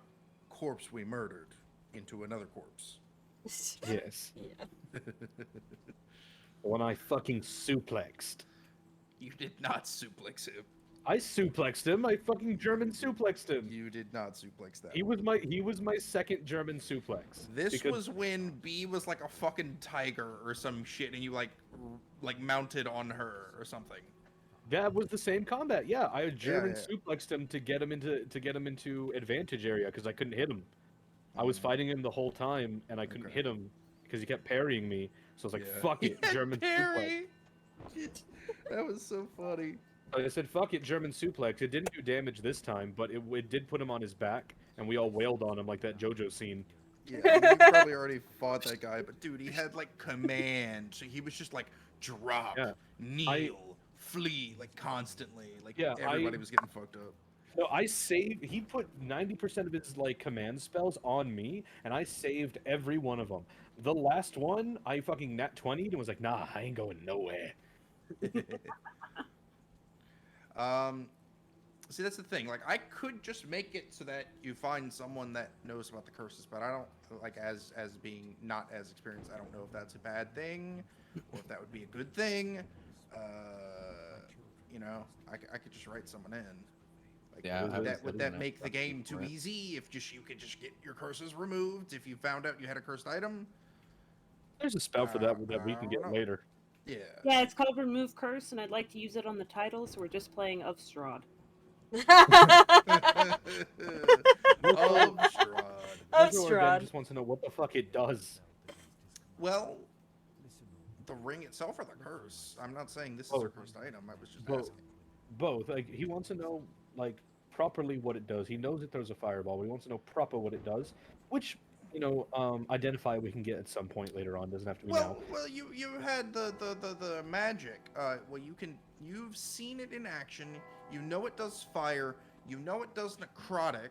corpse we murdered into another corpse. Yes. Yeah. The one I fucking suplexed. You did not suplex him. I suplexed him. I fucking German suplexed him. You did not suplex that. He was my second German suplex. This because- was when B was like a fucking tiger or some shit, and you like mounted on her or something. That was the same combat. Yeah, I German yeah. suplexed him to get him into advantage area because I couldn't hit him. I was Mm. fighting him the whole time and I couldn't Okay. hit him because he kept parrying me. So I was like, Yeah. "Fuck it, Yeah, German suplex." parry. That was so funny. So I said, "Fuck it, German suplex." It didn't do damage this time, but it did put him on his back, and we all wailed on him like that JoJo scene. Yeah, I mean, you probably already fought that guy, but dude, he had like command, so he was just like drop, Yeah, I kneel, flee, like constantly. Like yeah everybody was getting fucked up. No, I saved. He put 90% of his like command spells on me, and I saved every one of them. The last one, I fucking nat 20 and was like, "Nah, I ain't going nowhere." um, See, that's the thing. Like, I could just make it so that you find someone that knows about the curses, but I don't like as being not as experienced. I don't know if that's a bad thing or if that would be a good thing. You know, I could just write someone in. Like, Yeah, I was would I that don't make the have game for too it. easy if just you could just get your curses removed if you found out you had a cursed item? There's a spell for that that we I can don't get know. later. Yeah. Yeah, it's called Remove Curse, and I'd like to use it on the title, so we're just playing of Shrad. Oh, Strahd. Oh, Mojo again Shrad. just wants to know what the fuck it does. Well, the ring itself or the curse? I'm not saying this is Both. a cursed item. I was just Both. asking. Both. Like he wants to know like properly what it does. He knows it throws a fireball, but he wants to know proper what it does, which identify we can get at some point later on. Doesn't have to be now. Well, you had the magic. Well, you've seen it in action. You know it does fire. You know it does necrotic.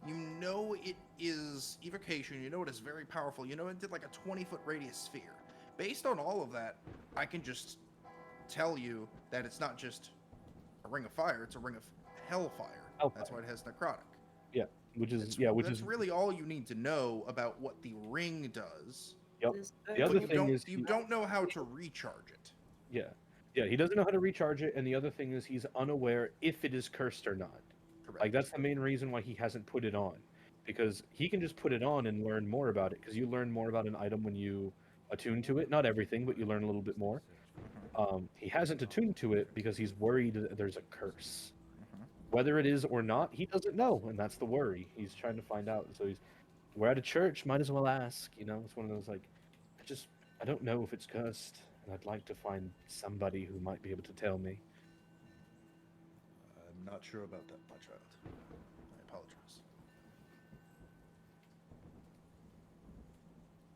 You know it is evocation. You know it is very powerful. You know it did like a 20-foot radius sphere. Based on all of that, I can just tell you that it's not just a ring of fire. It's a ring of hellfire. That's why it has necrotic. Yeah, which is That's really all you need to know about what the ring does. Yep. This The other You thing is you don't know how to recharge it. yeah, yeah. He doesn't know how to recharge it, and the other thing is he's unaware if it is cursed or not. Correct. Like that's the main reason why he hasn't put it on, because he can just put it on and learn more about it. Because you learn more about an item when you attune to it. Not everything, but you learn a little bit more. He hasn't attuned to it because he's worried that there's a curse. Whether it is or not, he doesn't know, and that's the worry. He's trying to find out. So we're at a church, might as well ask. You know, it's one of those like, I don't know if it's cursed, and I'd like to find somebody who might be able to tell me. I'm not sure about that, my child. I apologize.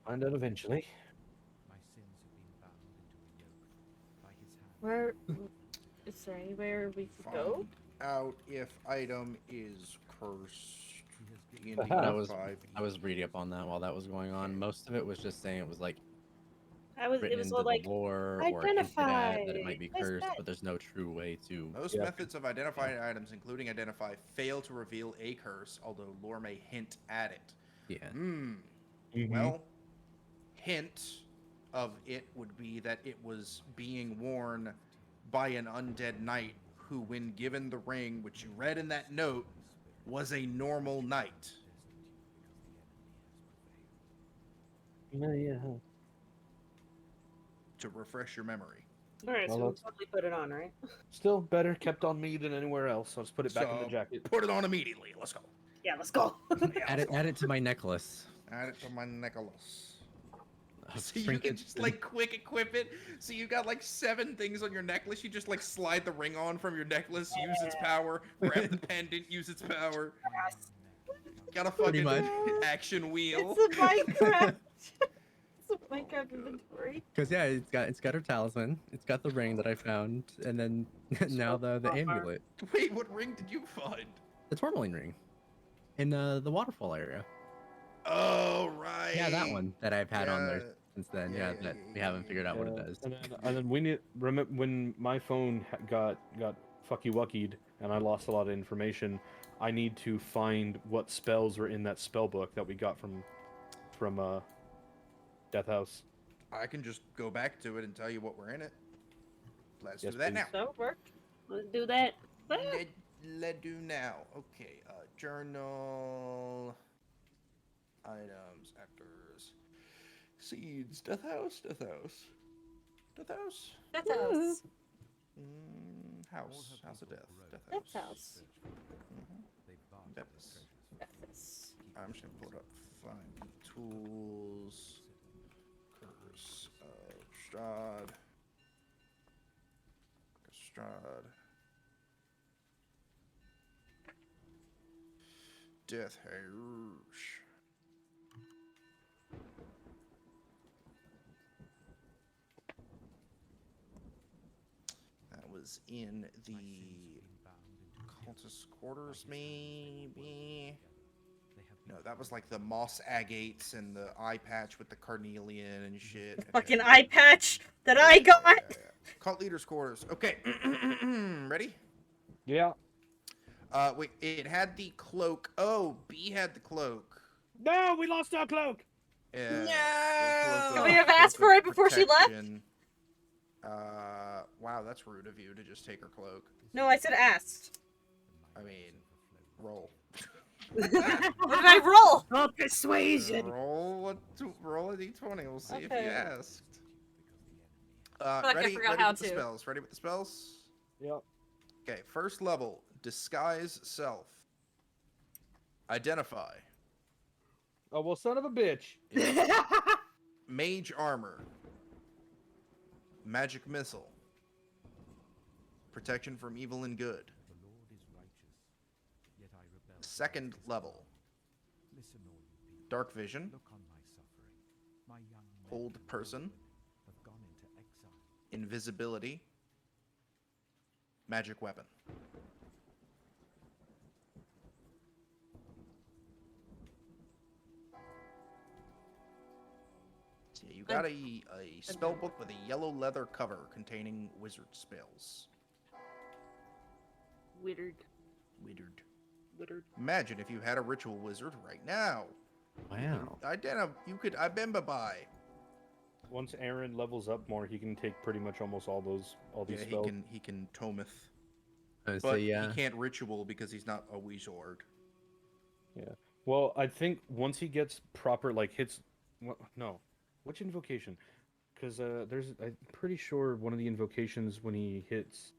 Find out eventually. My sins have been bound into a yoke by his hand. Where is there anywhere we could go? Find out if item is cursed. In Aha. I the was 5e. I was reading up on that while that was going on. Most of it was just saying it was like It written was into all the like, lore or hinted identify at that it might be this, cursed, that. but there's no true way to. Most Yeah. methods of identifying items, including identify, fail to reveal a curse, although lore may hint at it. Yeah. Well, hint of it would be that it was being worn by an undead knight who, when given the ring, which you read in that note, was a normal knight. Yeah. To refresh your memory. All right, so Well, we'll totally put it on, right? Still better kept on me than anywhere else. So I'll just put it back in the So, jacket. Put it on immediately. Let's go. Yeah, let's go. Add it to my necklace. Add it to my necklace. of So you can trinkets just like quick equip it. So you got like 7 things on your necklace. You just like slide the ring on from your necklace, use its power, grab the pendant, use its power. Got a Pretty fucking much. action wheel. It's a Minecraft. It's a Minecraft inventory. Because yeah, it's got her talisman, it's got the ring that I found, and then now the amulet, Wait, what ring did you find? the tourmaline ring, in the waterfall area. Oh right. Yeah, that one that I've had on there Yeah. since then. Yeah, Yeah, yeah, that yeah, we yeah, haven't figured out what it Yeah, does. and then we need remember when my phone got fucky wuckied and I lost a lot of information. I need to find what spells were in that spell book that we got from Death House. I can just go back to it and tell you what we're in it. Let's Yes, do that please. now. So work. Let's do that. Let do now. Okay, journal items, actors, seeds, Death House. That's us. House. House of Death. Death Death House. House. Deaths. Deaths. I'm just gonna pull it up. Find tools. Curse of Strahd. Strahd. Death House. That was in the cultist quarters, maybe. No, that was like the moss agates and the eye patch with the carnelian and shit. Okay. Fucking eye patch that I got. Yeah. Cult leaders quarters. Okay, ready? Yeah. Wait, it had the cloak. Oh, B had the cloak. No, we lost our cloak. Yeah. No! Could we have asked for it before she left? Wow, that's rude of you to just take her cloak. No, I said asked. I mean, roll. What did I roll? Oh, persuasion. Roll a d20. We'll see if you Okay. asked. like I Ready forgot with how the to. spells. Ready with the spells? Yep. Okay, first level, disguise self. Identify. Oh well, son of a bitch. Mage armor. Magic missile. Protection from evil and good. Second level. Dark vision. Hold person. Invisibility. Magic weapon. So you got a spell book with a yellow leather cover containing wizard spells. Withered. Withered. Imagine if you had a ritual wizard right now. Wow. You could identify. Once Aaron levels up more, he can take pretty much almost all these Yeah, spells. he can tometh. So But yeah. he can't ritual because he's not a wizard. Yeah. Well, I think once he gets proper hits. Well, no, which invocation? Because I'm pretty sure one of the invocations when he hits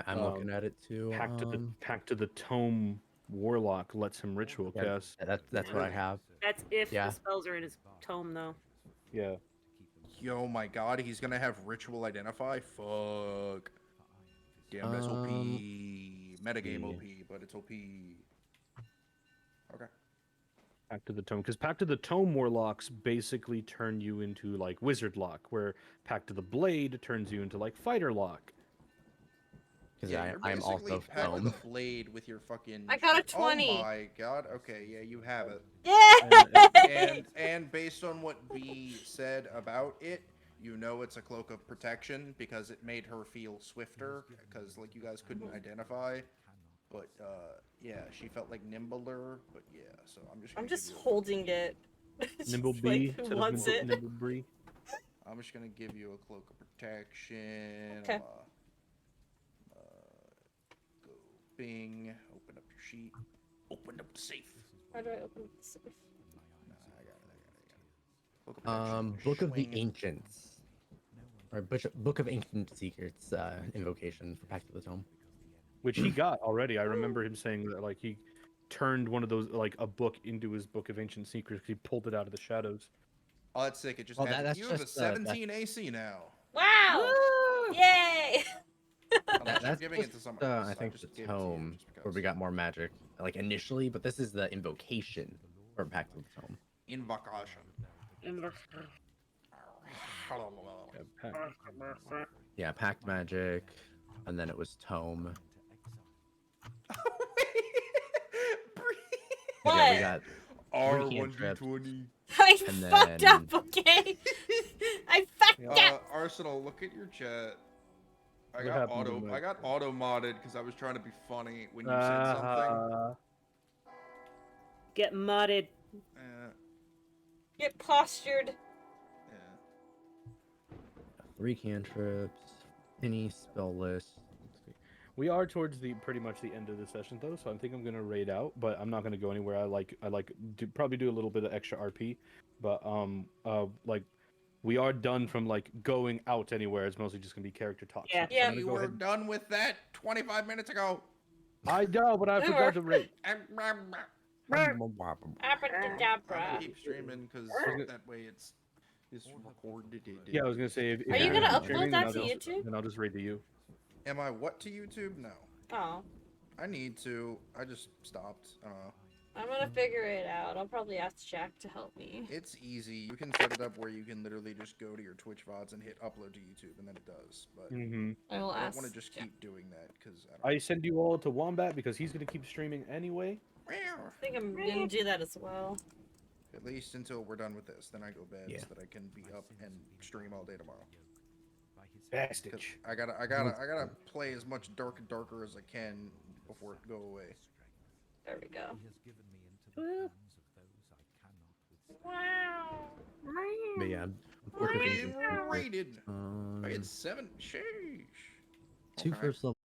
I'm looking at it too. Pact to the Tome Warlock lets him ritual cast. That's what I have. That's if Yeah. the spells are in his tome, though. Yeah. Yo, my God, he's gonna have ritual identify. Fuck. Damn, that's OP. Metagame see. OP, but it's OP. Okay. Pact to the Tome, because Pact to the Tome Warlocks basically turn you into Wizard Lock, where Pact to the Blade turns you into Fighter Lock. Because Yeah, you're I'm basically also Pact of Tome. the Blade with your fucking. I got a shit. 20. Oh my God. Okay, yeah, you have it. Yay! And based on what B said about it, you know it's a cloak of protection because it made her feel swifter because you guys couldn't identify. But yeah, she felt nimbler. But yeah, so I'm just. I'm Gonna just give you a- holding it. Nimble Just, Bee. who instead of wants it? Nimble Bree. I'm just gonna give you a cloak of protection. Okay. Go Bing. Open up your sheet. Open up the safe. How do I open the safe? Nah, I got it. Cloak of protection. Book of the Swing. Ancients, or Book of Ancient Secrets invocation for Pact of the Tome. Which he got already. I remember him saying that he turned one of those a book into his Book of Ancient Secrets. He pulled it out of the shadows. Oh, that's sick. It just Well, adds, that's you have a just, 17 AC now. Wow! Yay! Unless you're That's giving it to just, someone else. I think just the gave it to you Tome, just where we because. got more magic, initially, but this is the invocation for Pact of the Tome. Invocation. Yeah, Pact magic, and then it was Tome. What? Yeah, we got R1 cantrips. D20. I And fucked then- up, okay? I fucked up! Arsenal, look at your chat. I What got happened to my auto modded because I was trying to be funny when you said something. Get modded. Get postured. Yeah. 3 cantrips, any spell list. We are towards pretty much the end of the session though, so I think I'm gonna raid out, but I'm not gonna go anywhere. I probably do a little bit of extra RP, but we are done from like going out anywhere. It's mostly just gonna be character talk. Yeah. So Yeah. I'm gonna You go were ahead. done with that 25 minutes ago. I know, but I We forgot were. to rate. I'm Abracadabra. gonna keep streaming because that way it's recorded. Yeah, I was gonna say if Are you you're gonna gonna upload keep streaming, that then to I'll YouTube? then I'll just rate to you. Am I what to YouTube? No. Oh, I need to. I just stopped. I'm gonna figure it out. I'll probably ask Jack to help me. It's easy. You can set it up where you can literally just go to your Twitch VODs and hit upload to YouTube, and then it does. But Mm-hmm. I will I don't ask. want to just Jack. keep doing that because I send you all to Wombat because he's gonna keep streaming anyway. I think I'm gonna do that as well. At least until we're done with this. Then I go bed Yeah. so that I can be up and stream all day tomorrow. Bastard. 'Cause I gotta play as much darker as I can before it go away. There we go. Well. Wow. But yeah, What unfortunately, are you rated? I um, had 7. Sheesh. 2 Okay. first level